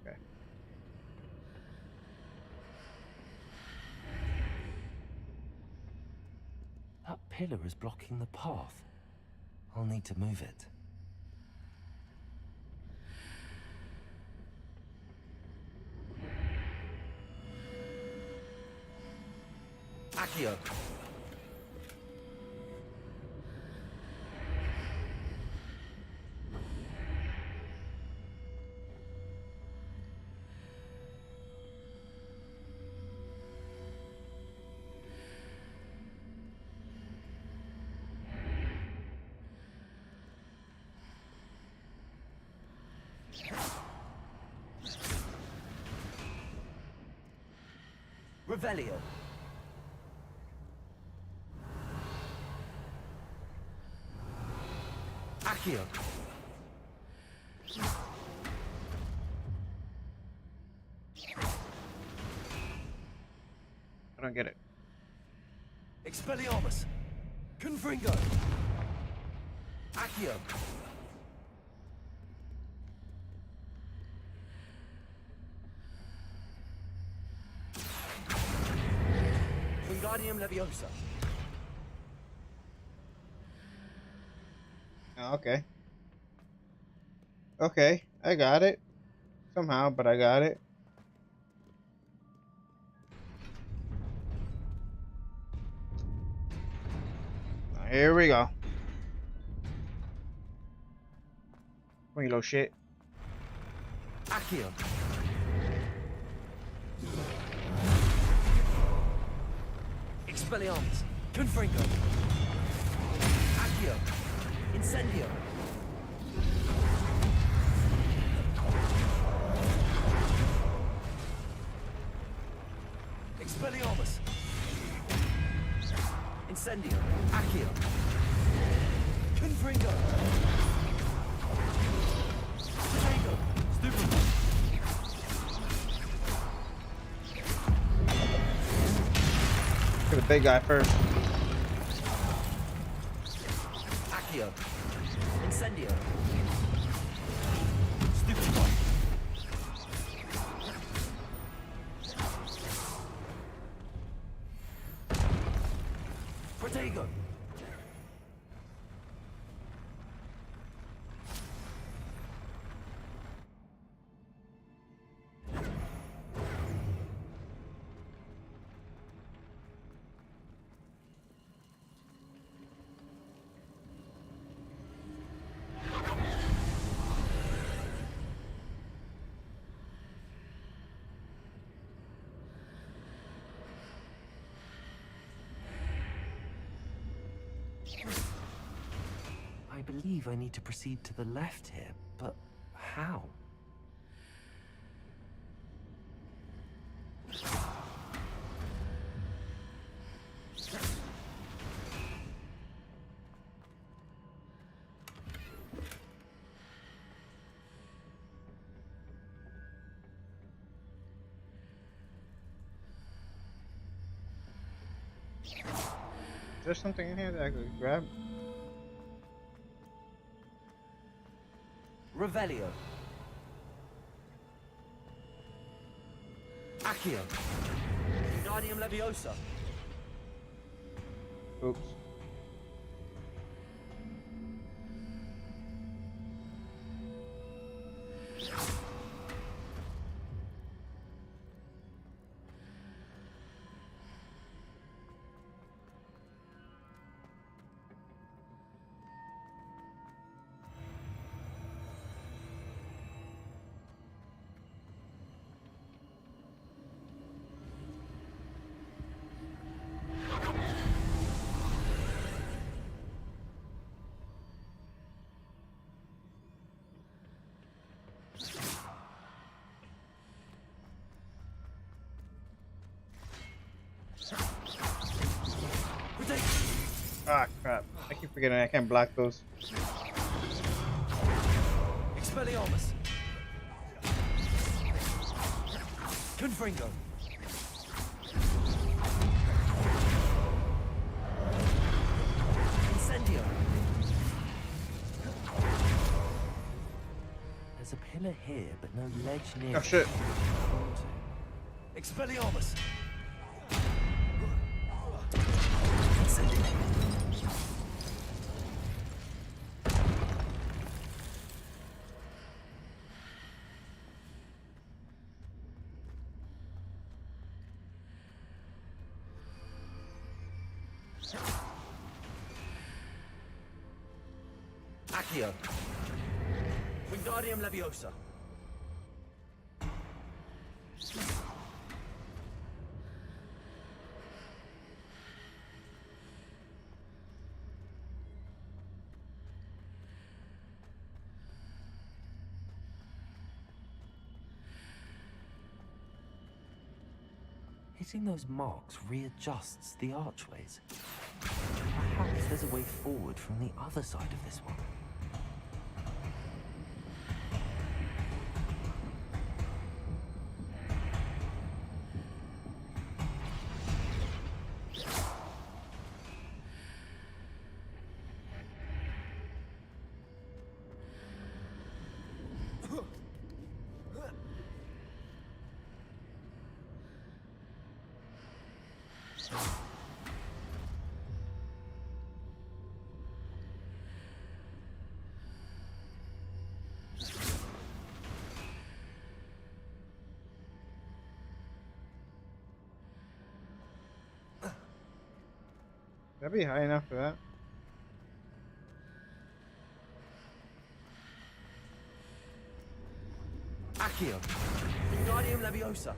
Speaker 1: Okay.
Speaker 2: That pillar is blocking the path. I'll need to move it. Accio. Revelio. Accio.
Speaker 1: I don't get it.
Speaker 2: Expelliarmus. Confringo. Accio. Wingardium Leviosa.
Speaker 1: Oh, okay. Okay, I got it. Somehow, but I got it. Here we go. Come here, little shit.
Speaker 2: Accio. Expelliarmus. Confringo. Accio. Incendio. Expelliarmus. Incendio. Accio. Confringo. Protego. Stupid.
Speaker 1: Get the big guy first.
Speaker 2: Accio. Incendio. Stupid one. Protego. I believe I need to proceed to the left here, but how?
Speaker 1: Is there something in here that I could grab?
Speaker 2: Revelio. Accio. Wingardium Leviosa.
Speaker 1: Oops. Ah, crap. I keep forgetting I can't block those.
Speaker 2: Expelliarmus. Confringo. There's a pillar here, but no ledge near.
Speaker 1: Oh shit.
Speaker 2: Expelliarmus! Accio! Wingardium Leviosa! Hitting those marks readjusts the archways. Perhaps there's a way forward from the other side of this one.
Speaker 1: That'd be high enough for that.
Speaker 2: Accio! Wingardium Leviosa!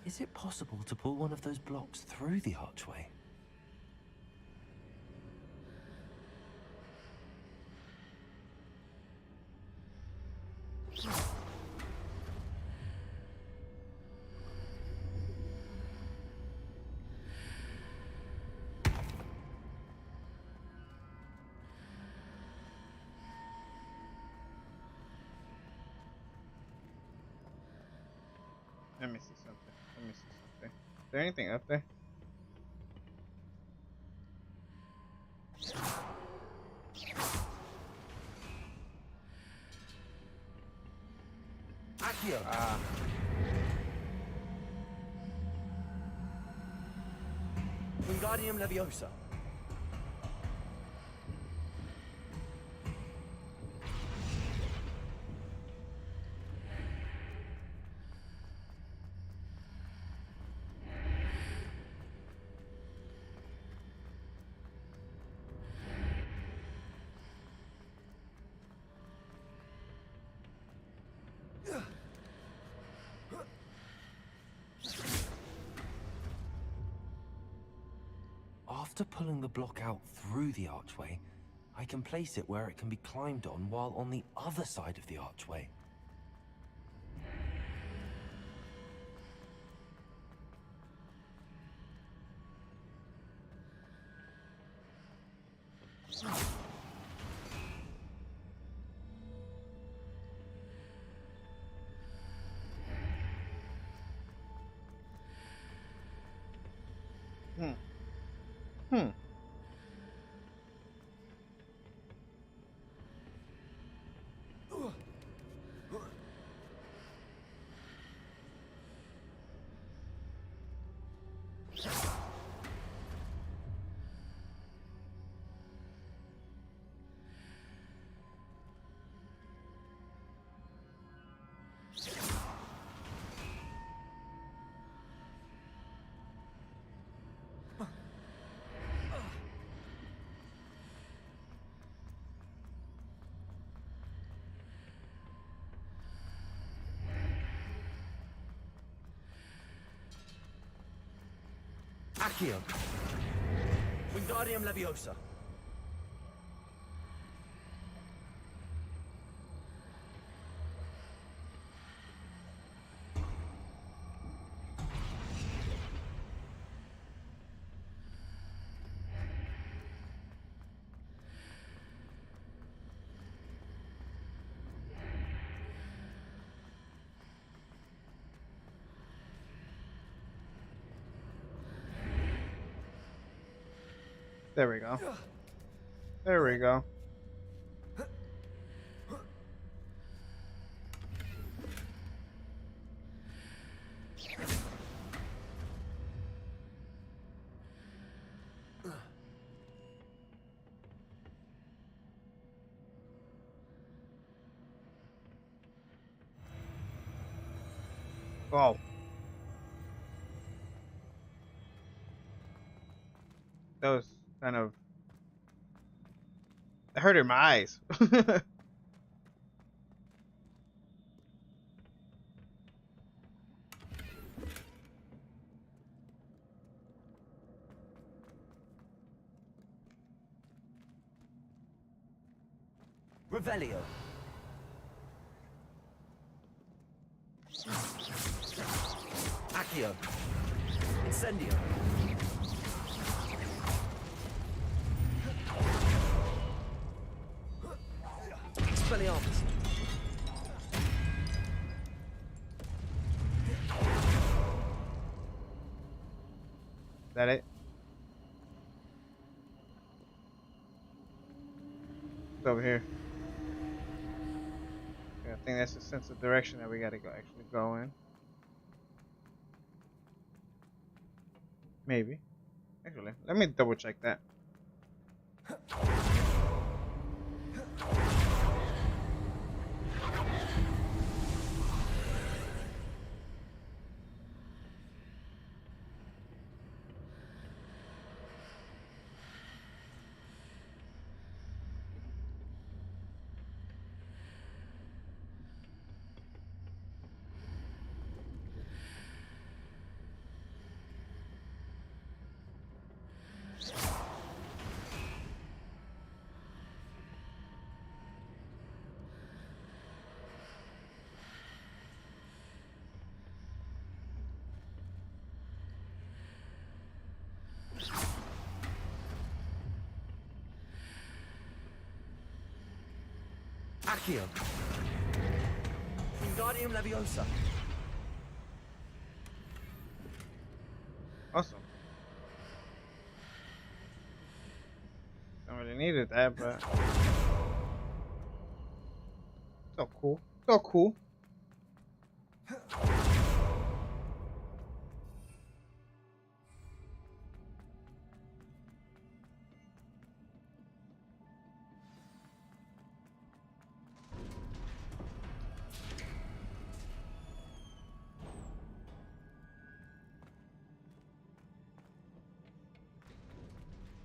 Speaker 2: Is it possible to pull one of those blocks through the archway?
Speaker 1: Let me see something. Let me see something. Is there anything up there?
Speaker 2: Accio!
Speaker 1: Ah.
Speaker 2: Wingardium Leviosa! After pulling the block out through the archway, I can place it where it can be climbed on while on the other side of the archway.
Speaker 1: Hmm.
Speaker 2: Accio! Wingardium Leviosa!
Speaker 1: There we go. There we go. Oh. That was kind of... It hurted my eyes.
Speaker 15: Revelio. Accio. Incendio. Expelliarmus.
Speaker 1: Is that it? It's over here. Yeah, I think that's the sense of direction that we gotta actually go in. Maybe. Actually, let me double check that.
Speaker 15: Accio. Wingardium Leviosa.
Speaker 1: Awesome. Don't really needed that, but so cool. So cool.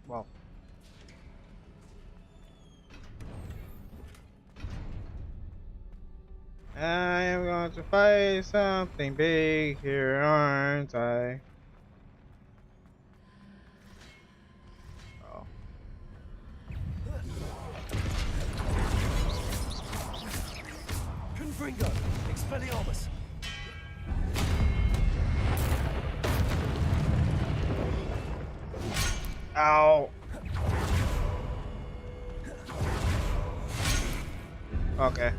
Speaker 1: Wow. I am going to fight something big here, aren't I? Oh.
Speaker 15: Confringo. Expelliarmus.
Speaker 1: Ow. Okay.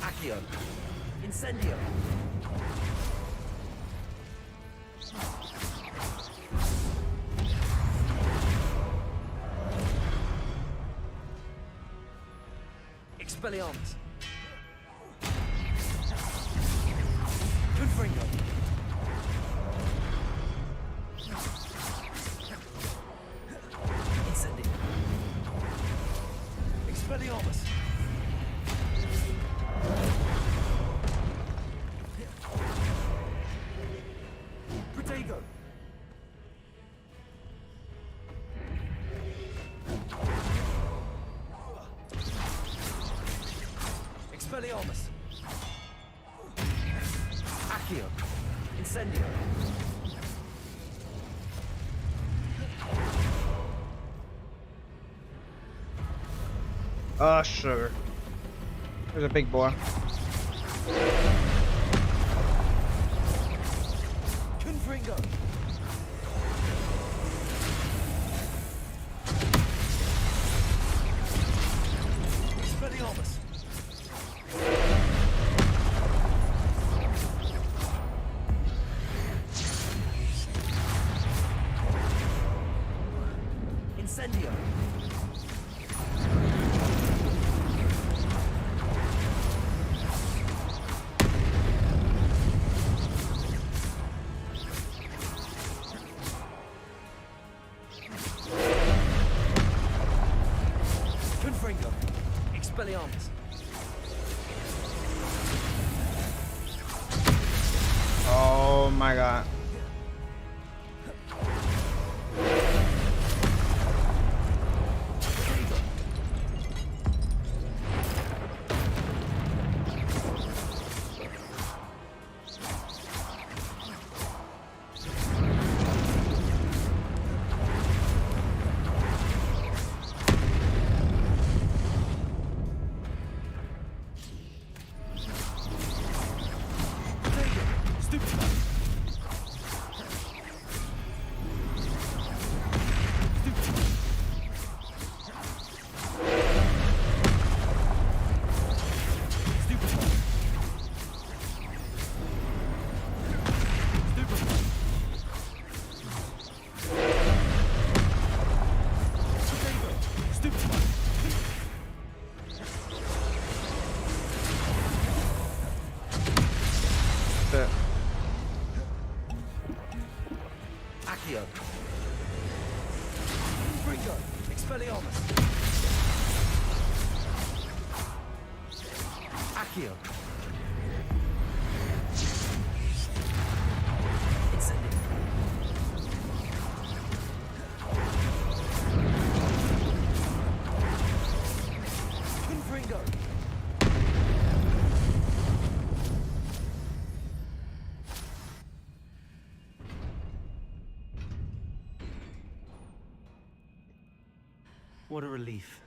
Speaker 15: Accio. Incendio. Expelliarmus. Confringo. Incendio. Expelliarmus. Protego. Expelliarmus. Accio. Incendio.
Speaker 1: Oh, sugar. There's a big boy.
Speaker 15: Confringo.
Speaker 10: Expelliarmus! Incendio! Confringo! Expelliarmus!
Speaker 1: Oh my god.
Speaker 10: Accio! Confringo! Expelliarmus! Accio! Incendio! Confringo! What a relief.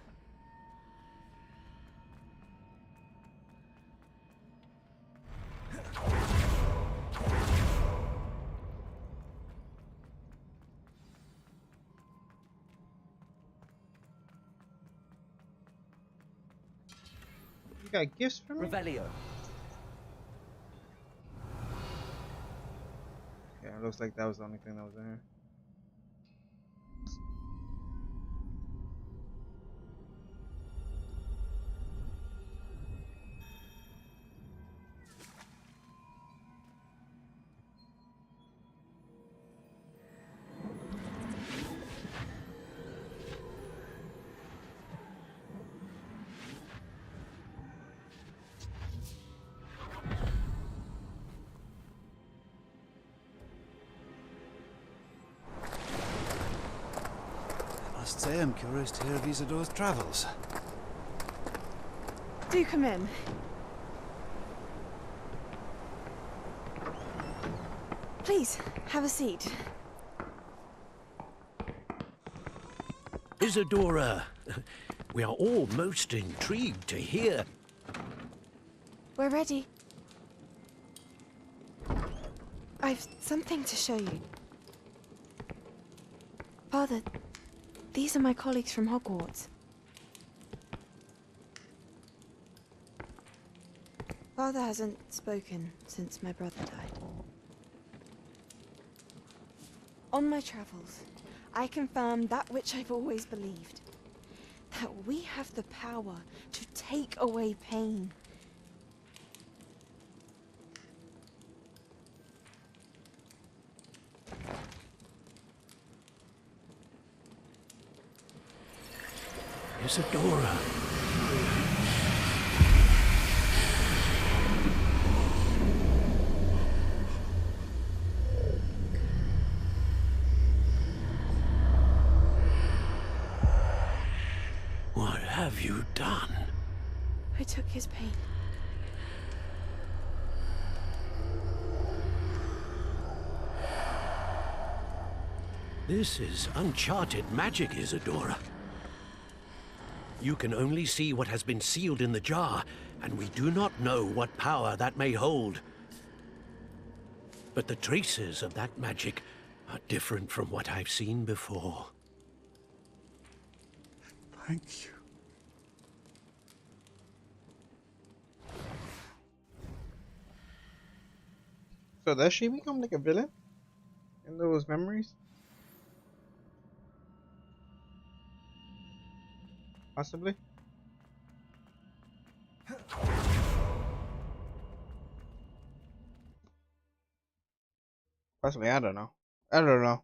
Speaker 1: You got gifts for me?
Speaker 10: Revelio.
Speaker 1: Yeah, it looks like that was the only thing that was in here.
Speaker 21: I must say I'm curious to hear of Isadore's travels.
Speaker 7: Do come in. Please, have a seat.
Speaker 6: Isadora, we are all most intrigued to hear.
Speaker 7: We're ready. I've something to show you. Father, these are my colleagues from Hogwarts. Father hasn't spoken since my brother died. On my travels, I confirmed that which I've always believed. That we have the power to take away pain.
Speaker 6: Isadora. What have you done?
Speaker 7: I took his pain.
Speaker 6: This is uncharted magic, Isadora. You can only see what has been sealed in the jar, and we do not know what power that may hold. But the traces of that magic are different from what I've seen before.
Speaker 21: Thank you.
Speaker 1: So does she become like a villain in those memories? Possibly. Possibly, I don't know. I don't know.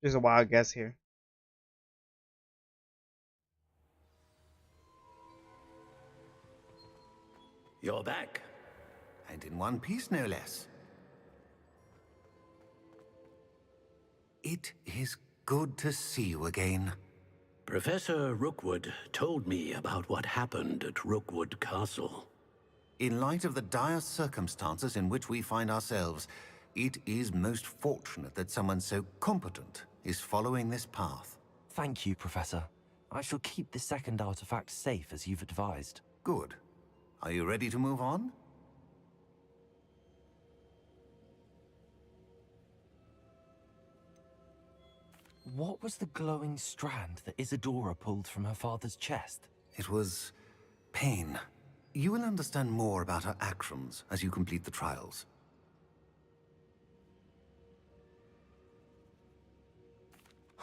Speaker 1: Just a wild guess here.
Speaker 10: You're back. And in one piece, no less. It is good to see you again.
Speaker 6: Professor Rookwood told me about what happened at Rookwood Castle.
Speaker 10: In light of the dire circumstances in which we find ourselves, it is most fortunate that someone so competent is following this path.
Speaker 2: Thank you, Professor. I shall keep the second artifact safe as you've advised.
Speaker 10: Good. Are you ready to move on?
Speaker 2: What was the glowing strand that Isadora pulled from her father's chest?
Speaker 10: It was pain. You will understand more about her actions as you complete the trials.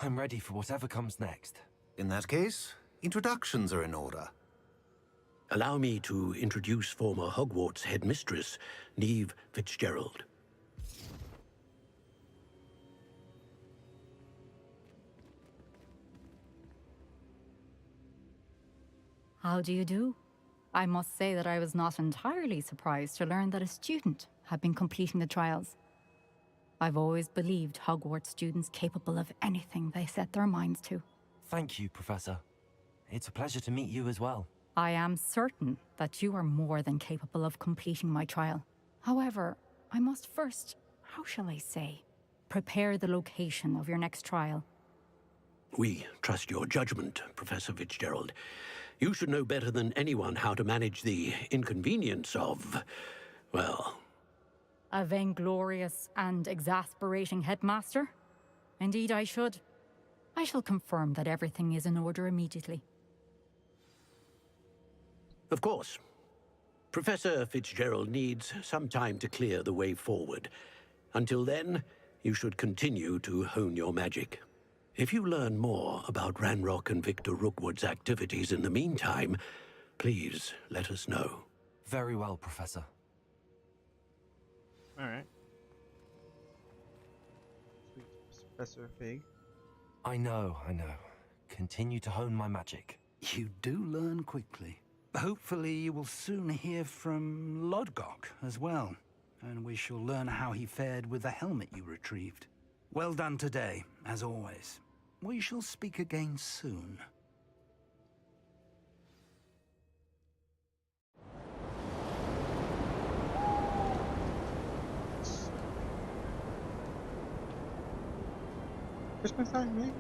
Speaker 2: I'm ready for whatever comes next.
Speaker 10: In that case, introductions are in order.
Speaker 6: Allow me to introduce former Hogwarts headmistress, Neve Fitzgerald.
Speaker 5: How do you do? I must say that I was not entirely surprised to learn that a student had been completing the trials. I've always believed Hogwarts students capable of anything they set their minds to.
Speaker 2: Thank you, Professor. It's a pleasure to meet you as well.
Speaker 5: I am certain that you are more than capable of completing my trial. However, I must first, how shall I say, prepare the location of your next trial.
Speaker 6: We trust your judgment, Professor Fitzgerald. You should know better than anyone how to manage the inconvenience of, well...
Speaker 5: A vainglorious and exasperating headmaster? Indeed I should. I shall confirm that everything is in order immediately.
Speaker 6: Of course. Professor Fitzgerald needs some time to clear the way forward. Until then, you should continue to hone your magic. If you learn more about Ranrock and Victor Rookwood's activities in the meantime, please let us know.
Speaker 2: Very well, Professor.
Speaker 1: Alright. Sweet Professor Fig.
Speaker 2: I know. Continue to hone my magic.
Speaker 19: You do learn quickly. Hopefully you will soon hear from Lodgok as well, and we shall learn how he fared with the helmet you retrieved. Well done today, as always. We shall speak again soon.
Speaker 1: Christmas time, man.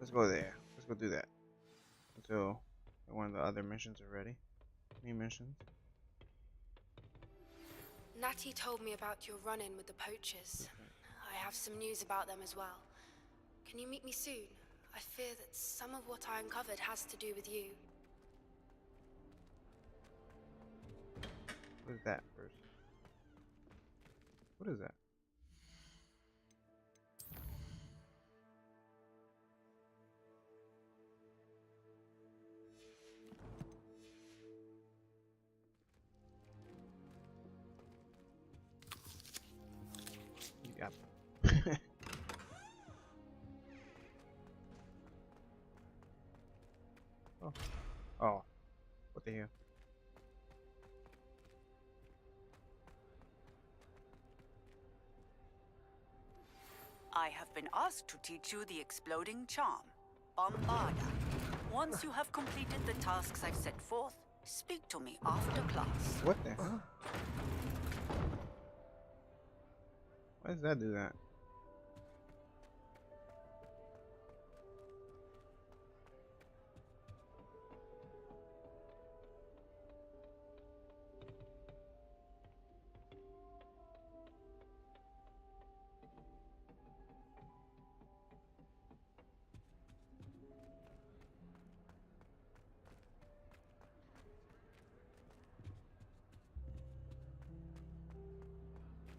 Speaker 1: Let's go there. Let's go do that. Until one of the other missions are ready. New missions.
Speaker 22: Natty told me about your run-in with the poachers. I have some news about them as well. Can you meet me soon? I fear that some of what I uncovered has to do with you.
Speaker 1: What is that first? What is that? Yep. Oh. Oh. What the hell?
Speaker 3: I have been asked to teach you the exploding charm, Bombarda. Once you have completed the tasks I've set forth, speak to me after class.
Speaker 1: What the hell? Why does that do that?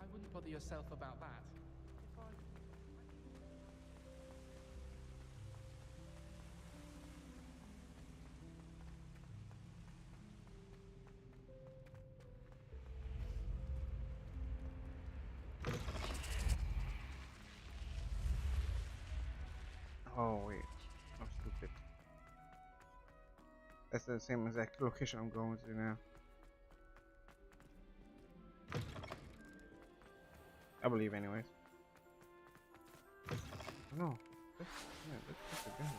Speaker 12: I wouldn't bother yourself about that.
Speaker 1: Oh wait, I'm stupid. That's the same exact location I'm going to now. I believe, anyways. No, let's pick again.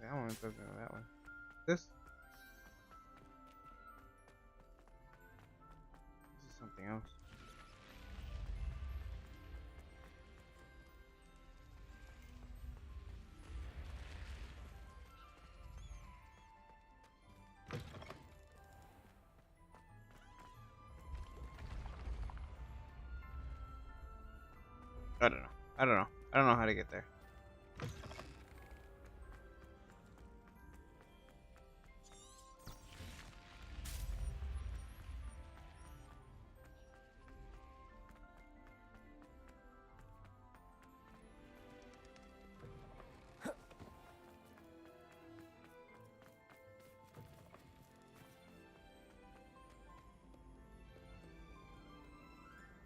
Speaker 1: That one doesn't know that one. This is something else. I don't know. I don't know. I don't know how to get there.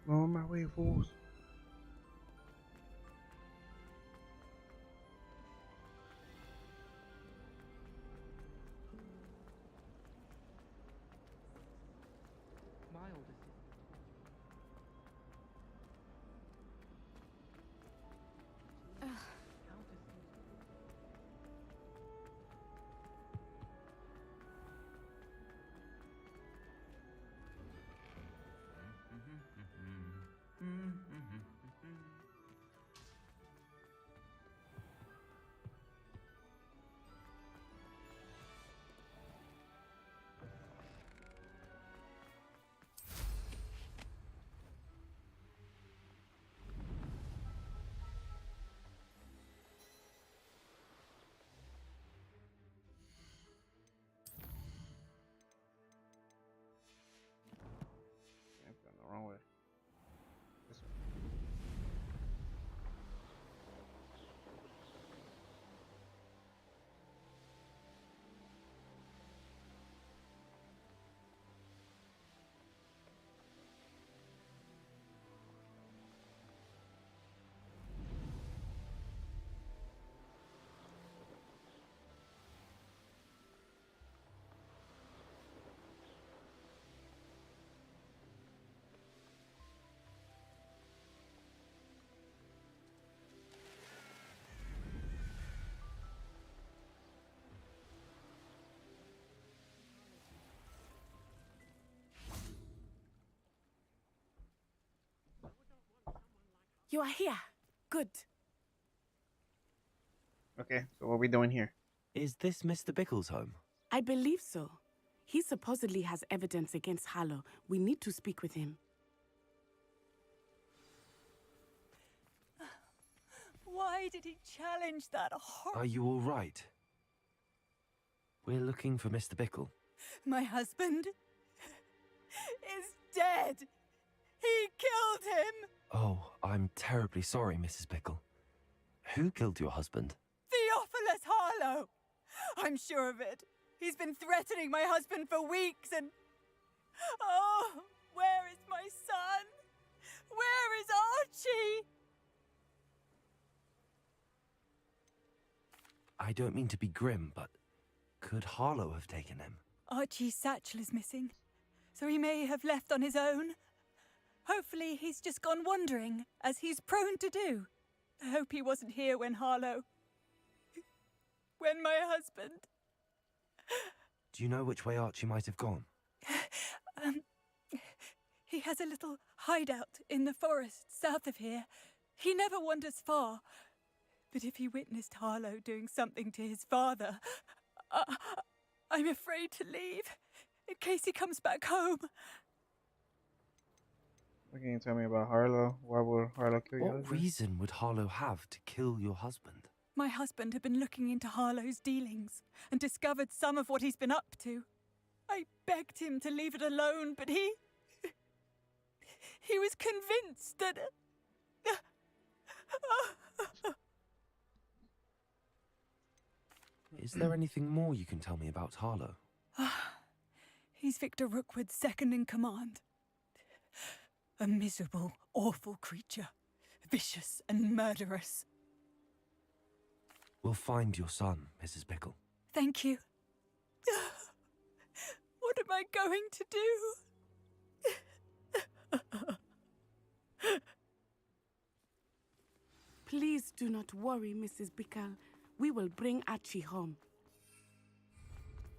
Speaker 1: On my way, fools.
Speaker 12: My oldest. I'm going the wrong way. This way.
Speaker 11: You are here. Good.
Speaker 1: Okay, so what are we doing here?
Speaker 2: Is this Mr. Bickle's home?
Speaker 11: I believe so. He supposedly has evidence against Harlow. We need to speak with him.
Speaker 9: Why did he challenge that
Speaker 2: Are you all right? We're looking for Mr. Bickle.
Speaker 9: My husband is dead. He killed him.
Speaker 2: Oh, I'm terribly sorry, Mrs. Bickle. Who killed your husband?
Speaker 9: Theophilus Harlow. I'm sure of it. He's been threatening my husband for weeks and... Oh, where is my son? Where is Archie?
Speaker 2: I don't mean to be grim, but could Harlow have taken him?
Speaker 9: Archie's satchel is missing. so he may have left on his own. Hopefully he's just gone wandering, as he's prone to do. I hope he wasn't here when Harlow... when my husband...
Speaker 2: Do you know which way Archie might have gone?
Speaker 9: He has a little hideout in the forest south of here. He never wanders far. But if he witnessed Harlow doing something to his father, I'm afraid to leave, in case he comes back home.
Speaker 1: What can you tell me about Harlow? Why would Harlow kill you?
Speaker 2: What reason would Harlow have to kill your husband?
Speaker 9: My husband had been looking into Harlow's dealings and discovered some of what he's been up to. I begged him to leave it alone, but he was convinced that...
Speaker 2: Is there anything more you can tell me about Harlow?
Speaker 9: He's Victor Rookwood's second in command. A miserable, awful creature. Vicious and murderous.
Speaker 2: We'll find your son, Mrs. Pickle.
Speaker 9: Thank you. What am I going to do?
Speaker 11: Please do not worry, Mrs. Bickle. We will bring Archie home.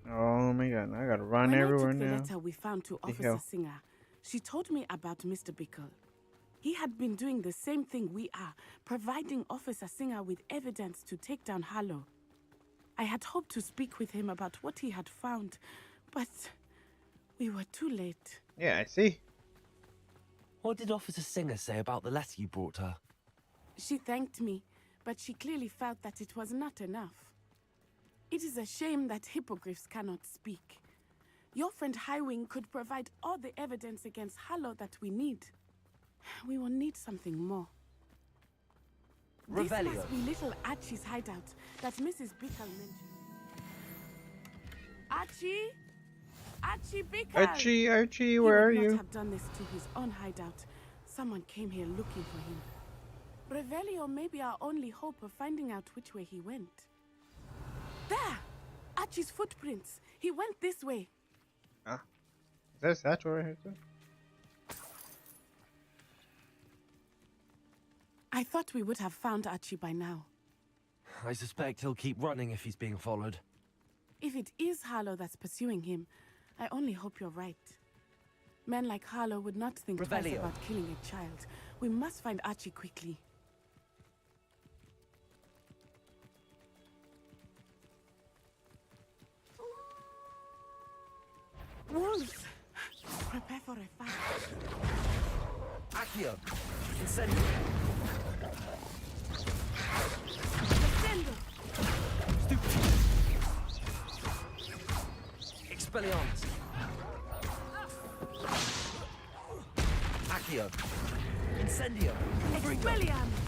Speaker 1: Oh my god, I gotta run everywhere
Speaker 11: when I took
Speaker 1: now.
Speaker 11: the letter we found to Officer Singer, she told me about Mr. Bickle. He had been doing the same thing we are, providing Officer Singer with evidence to take down Harlow. I had hoped to speak with him about what he had found, but we were too late.
Speaker 1: Yeah, I see.
Speaker 2: What did Officer Singer say about the letter you brought her?
Speaker 11: She thanked me, but she clearly felt that it was not enough. It is a shame that hippogriffs cannot speak. Your friend Highwing could provide all the evidence against Harlow that we need. We will need something more.
Speaker 2: Revelio.
Speaker 11: This must be little Archie's hideout that Mrs. Bickle mentioned. Archie? Archie Bickle!
Speaker 1: Archie, where are
Speaker 11: He would
Speaker 1: you?
Speaker 11: not have done this to his own hideout. Someone came here looking for him. Revelio may be our only hope of finding out which way he went. There! Archie's footprints. He went this way.
Speaker 1: Ah. Is that a statue right here too?
Speaker 11: I thought we would have found Archie by now.
Speaker 2: I suspect he'll keep running if he's being followed.
Speaker 11: If it is Harlow that's pursuing him, I only hope you're right. Men like Harlow would not think twice
Speaker 2: Revelio.
Speaker 11: about killing a child. We must find Archie quickly. Wolves! Prepare for a fight.
Speaker 2: Accio! Incendio!
Speaker 11: Descendo!
Speaker 2: Expelliarmus! Accio! Incendio!
Speaker 11: Expelliarmus!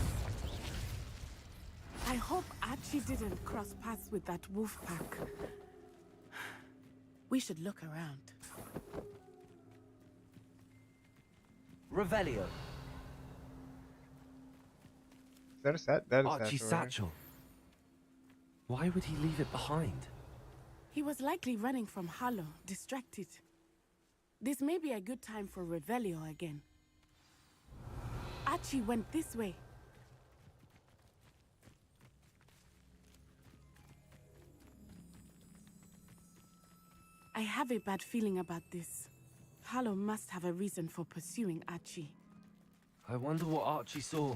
Speaker 11: I hope Archie didn't cross paths with that wolf pack. We should look around.
Speaker 2: Revelio!
Speaker 1: That is that
Speaker 2: Archie's satchel. Why would he leave it behind?
Speaker 11: He was likely running from Harlow, distracted. This may be a good time for Revelio again. Archie went this way. I have a bad feeling about this. Harlow must have a reason for pursuing Archie.
Speaker 2: I wonder what Archie saw.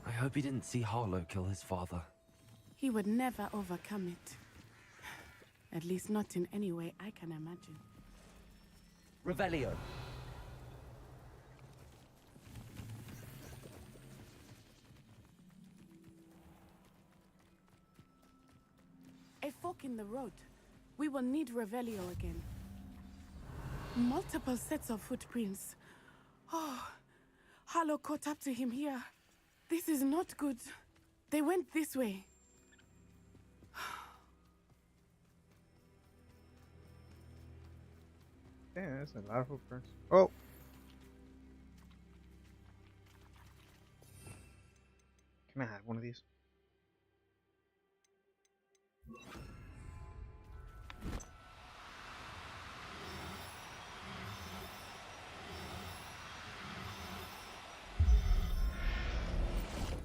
Speaker 2: I hope he didn't see Harlow kill his father.
Speaker 11: He would never overcome it. At least not in any way I can imagine.
Speaker 2: Revelio.
Speaker 11: A fork in the road. We will need Revelio again. Multiple sets of footprints. Oh, Harlow caught up to him here. This is not good. They went this way.
Speaker 1: Damn, that's a lot of footprints. Oh! Can I have one of these?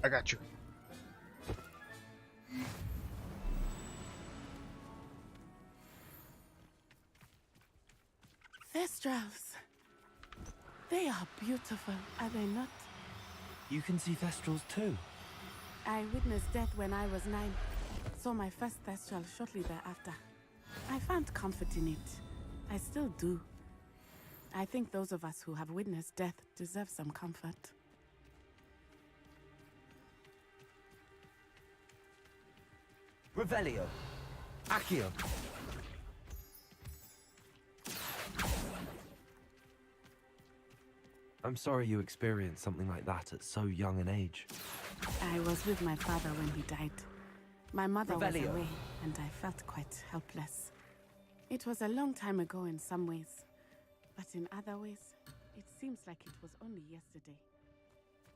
Speaker 1: I got you.
Speaker 11: Thestrals. They are beautiful, are they not?
Speaker 2: You can see Thestrals too.
Speaker 11: I witnessed death when I was 9. Saw my first Thestral shortly thereafter. I found comfort in it. I still do. I think those of us who have witnessed death deserve some comfort.
Speaker 2: Revelio. Accio. I'm sorry you experienced something like that at so young an age.
Speaker 11: I was with my father when he died. My mother was
Speaker 2: Revelio.
Speaker 11: away, and I felt quite helpless. It was a long time ago in some ways, but in other ways, it seems like it was only yesterday.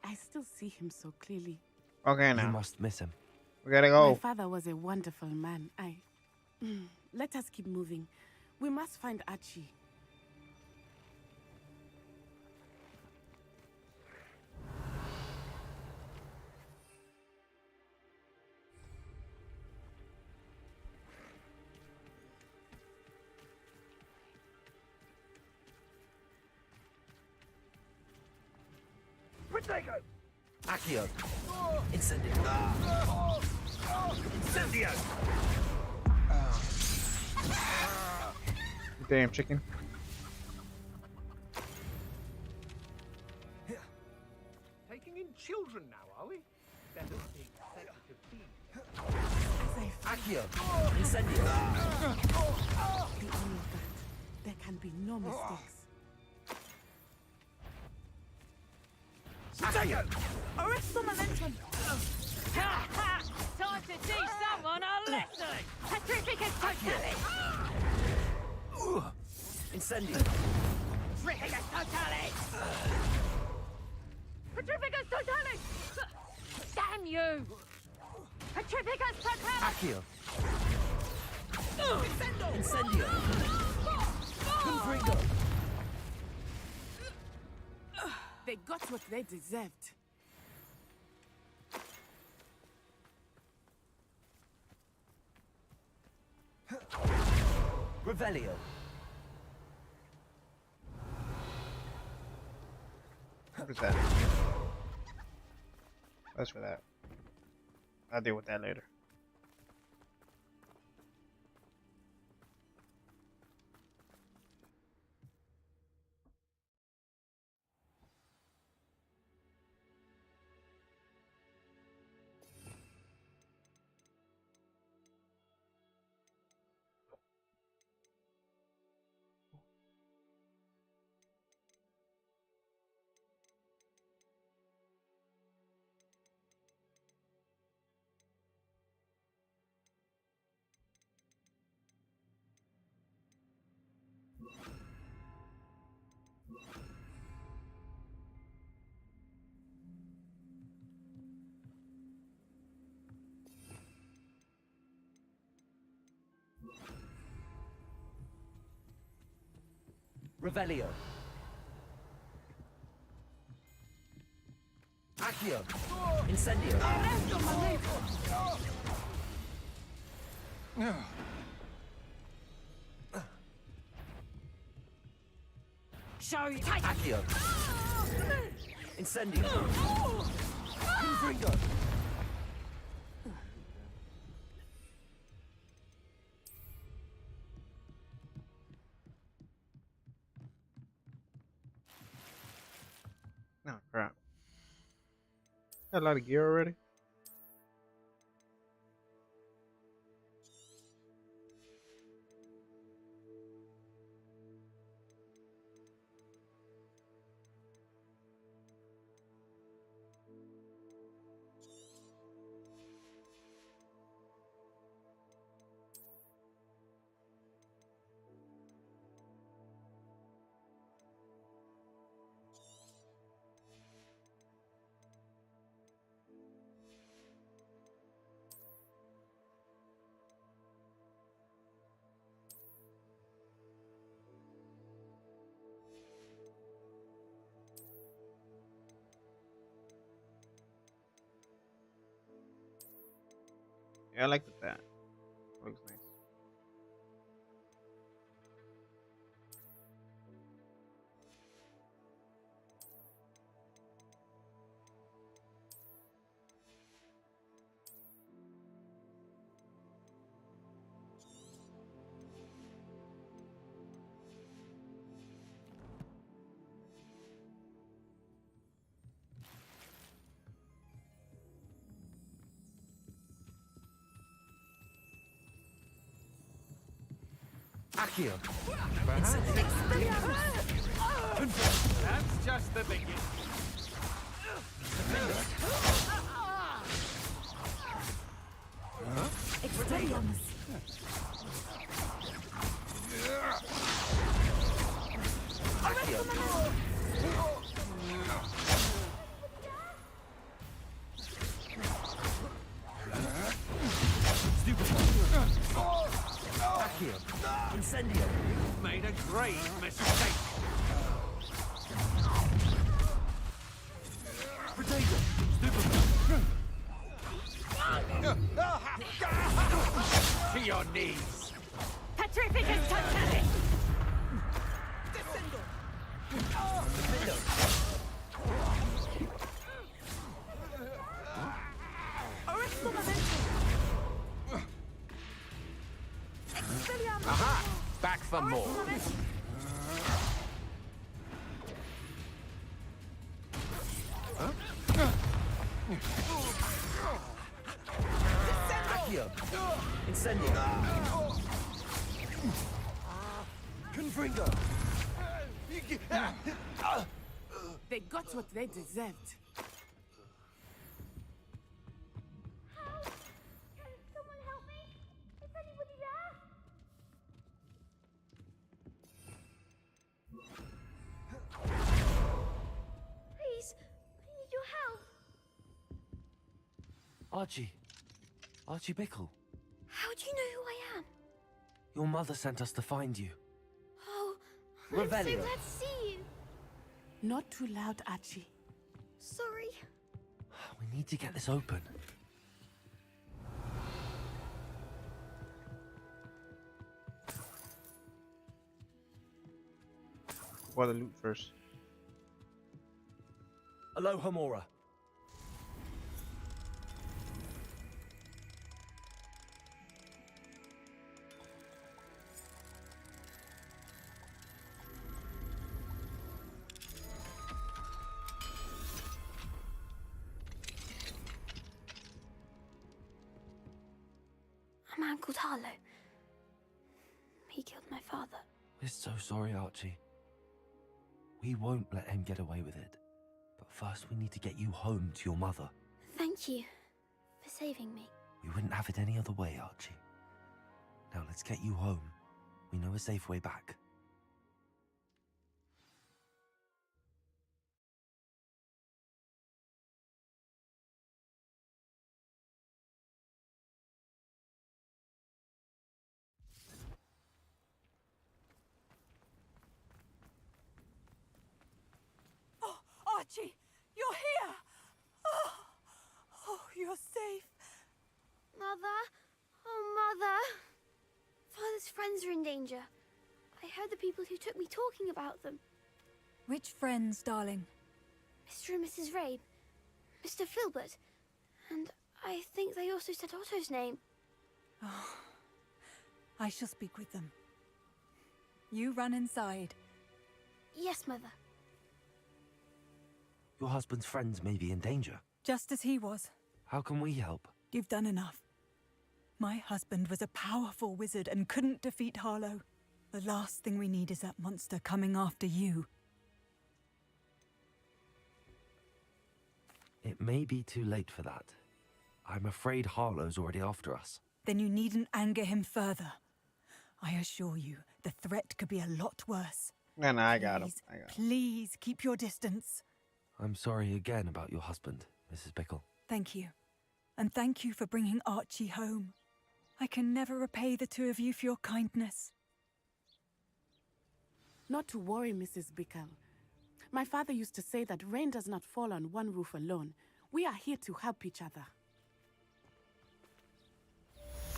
Speaker 11: I still see him so clearly.
Speaker 1: Okay, now.
Speaker 2: You must miss him.
Speaker 1: We gotta go.
Speaker 11: My father was a wonderful man. Let us keep moving. We must find Archie.
Speaker 10: Protego!
Speaker 2: Accio.
Speaker 10: Incendio! Incendio!
Speaker 1: Damn chicken.
Speaker 6: Taking in children now, are we? That is being sensitive feed.
Speaker 2: Accio. Incendio.
Speaker 11: The only that. There can be no mistakes.
Speaker 2: Accio.
Speaker 14: Arresto momentum! Ha ha! Time to teach someone a lesson! Petrificus totalis!
Speaker 2: Incendio.
Speaker 14: Petrificus totalis! Petrificus totalis! Damn you! Petrificus totalis!
Speaker 2: Accio. Incendio. Confringo.
Speaker 11: They got what they deserved.
Speaker 2: Revelio.
Speaker 1: What is that? That's for that. I'll deal with that later.
Speaker 2: Revelio. Accio. Incendio.
Speaker 14: Show you!
Speaker 2: Accio. Incendio. Confringo.
Speaker 1: Oh crap. Got a lot of gear already. Yeah, I like that. Looks nice.
Speaker 15: Accio.
Speaker 13: That's just the beginning.
Speaker 4: Expelliarmus.
Speaker 15: Incendio.
Speaker 13: You've made a grave mistake.
Speaker 15: Potato.
Speaker 13: To your knees.
Speaker 14: Petrificus Totalis!
Speaker 13: Aha! Back for more.
Speaker 15: Accio. Incendio. Confringo.
Speaker 11: They got what they deserved.
Speaker 22: Please, I need your help.
Speaker 2: Archie. Archie Bickle.
Speaker 22: How do you know who I am?
Speaker 2: Your mother sent us to find you.
Speaker 22: Oh, I'm so glad
Speaker 2: Revelio.
Speaker 22: to see you.
Speaker 11: Not too loud, Archie.
Speaker 22: Sorry.
Speaker 2: We need to get this open.
Speaker 1: What the loot first?
Speaker 2: Aloha Mora.
Speaker 22: A man called Harlow. He killed my father.
Speaker 2: We're so sorry, Archie. We won't let him get away with it. But first we need to get you home to your mother.
Speaker 22: Thank you for saving me.
Speaker 2: We wouldn't have it any other way, Archie. Now let's get you home. We know a safe way back.
Speaker 9: Oh, Archie, you're here! Oh, you're safe.
Speaker 22: Mother? Oh, Mother. Father's friends are in danger. I heard the people who took me talking about them.
Speaker 5: Which friends, darling?
Speaker 22: Mr. and Mrs. Rabe, Mr. Filbert, and I think they also said Otto's name.
Speaker 5: Oh, I shall speak with them. You run inside.
Speaker 22: Yes, Mother.
Speaker 2: Your husband's friends may be in danger.
Speaker 5: Just as he was.
Speaker 2: How can we help?
Speaker 5: You've done enough. My husband was a powerful wizard and couldn't defeat Harlow. The last thing we need is that monster coming after you.
Speaker 2: It may be too late for that. I'm afraid Harlow's already after us.
Speaker 5: Then you needn't anger him further. I assure you, the threat could be a lot worse.
Speaker 1: And I got him.
Speaker 5: Please keep your distance.
Speaker 2: I'm sorry again about your husband, Mrs. Bickle.
Speaker 5: Thank you. And thank you for bringing Archie home. I can never repay the two of you for your kindness.
Speaker 11: Not to worry, Mrs. Bickle. My father used to say that rain does not fall on one roof alone. We are here to help each other.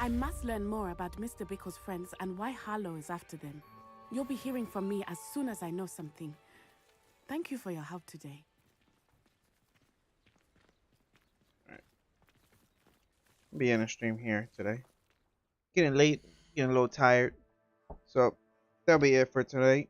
Speaker 11: I must learn more about Mr. Bickle's friends and why Harlow is after them. You'll be hearing from me as soon as I know something. Thank you for your help today.
Speaker 1: Be in a stream here today. Getting late, getting a little tired. So that'll be it for today.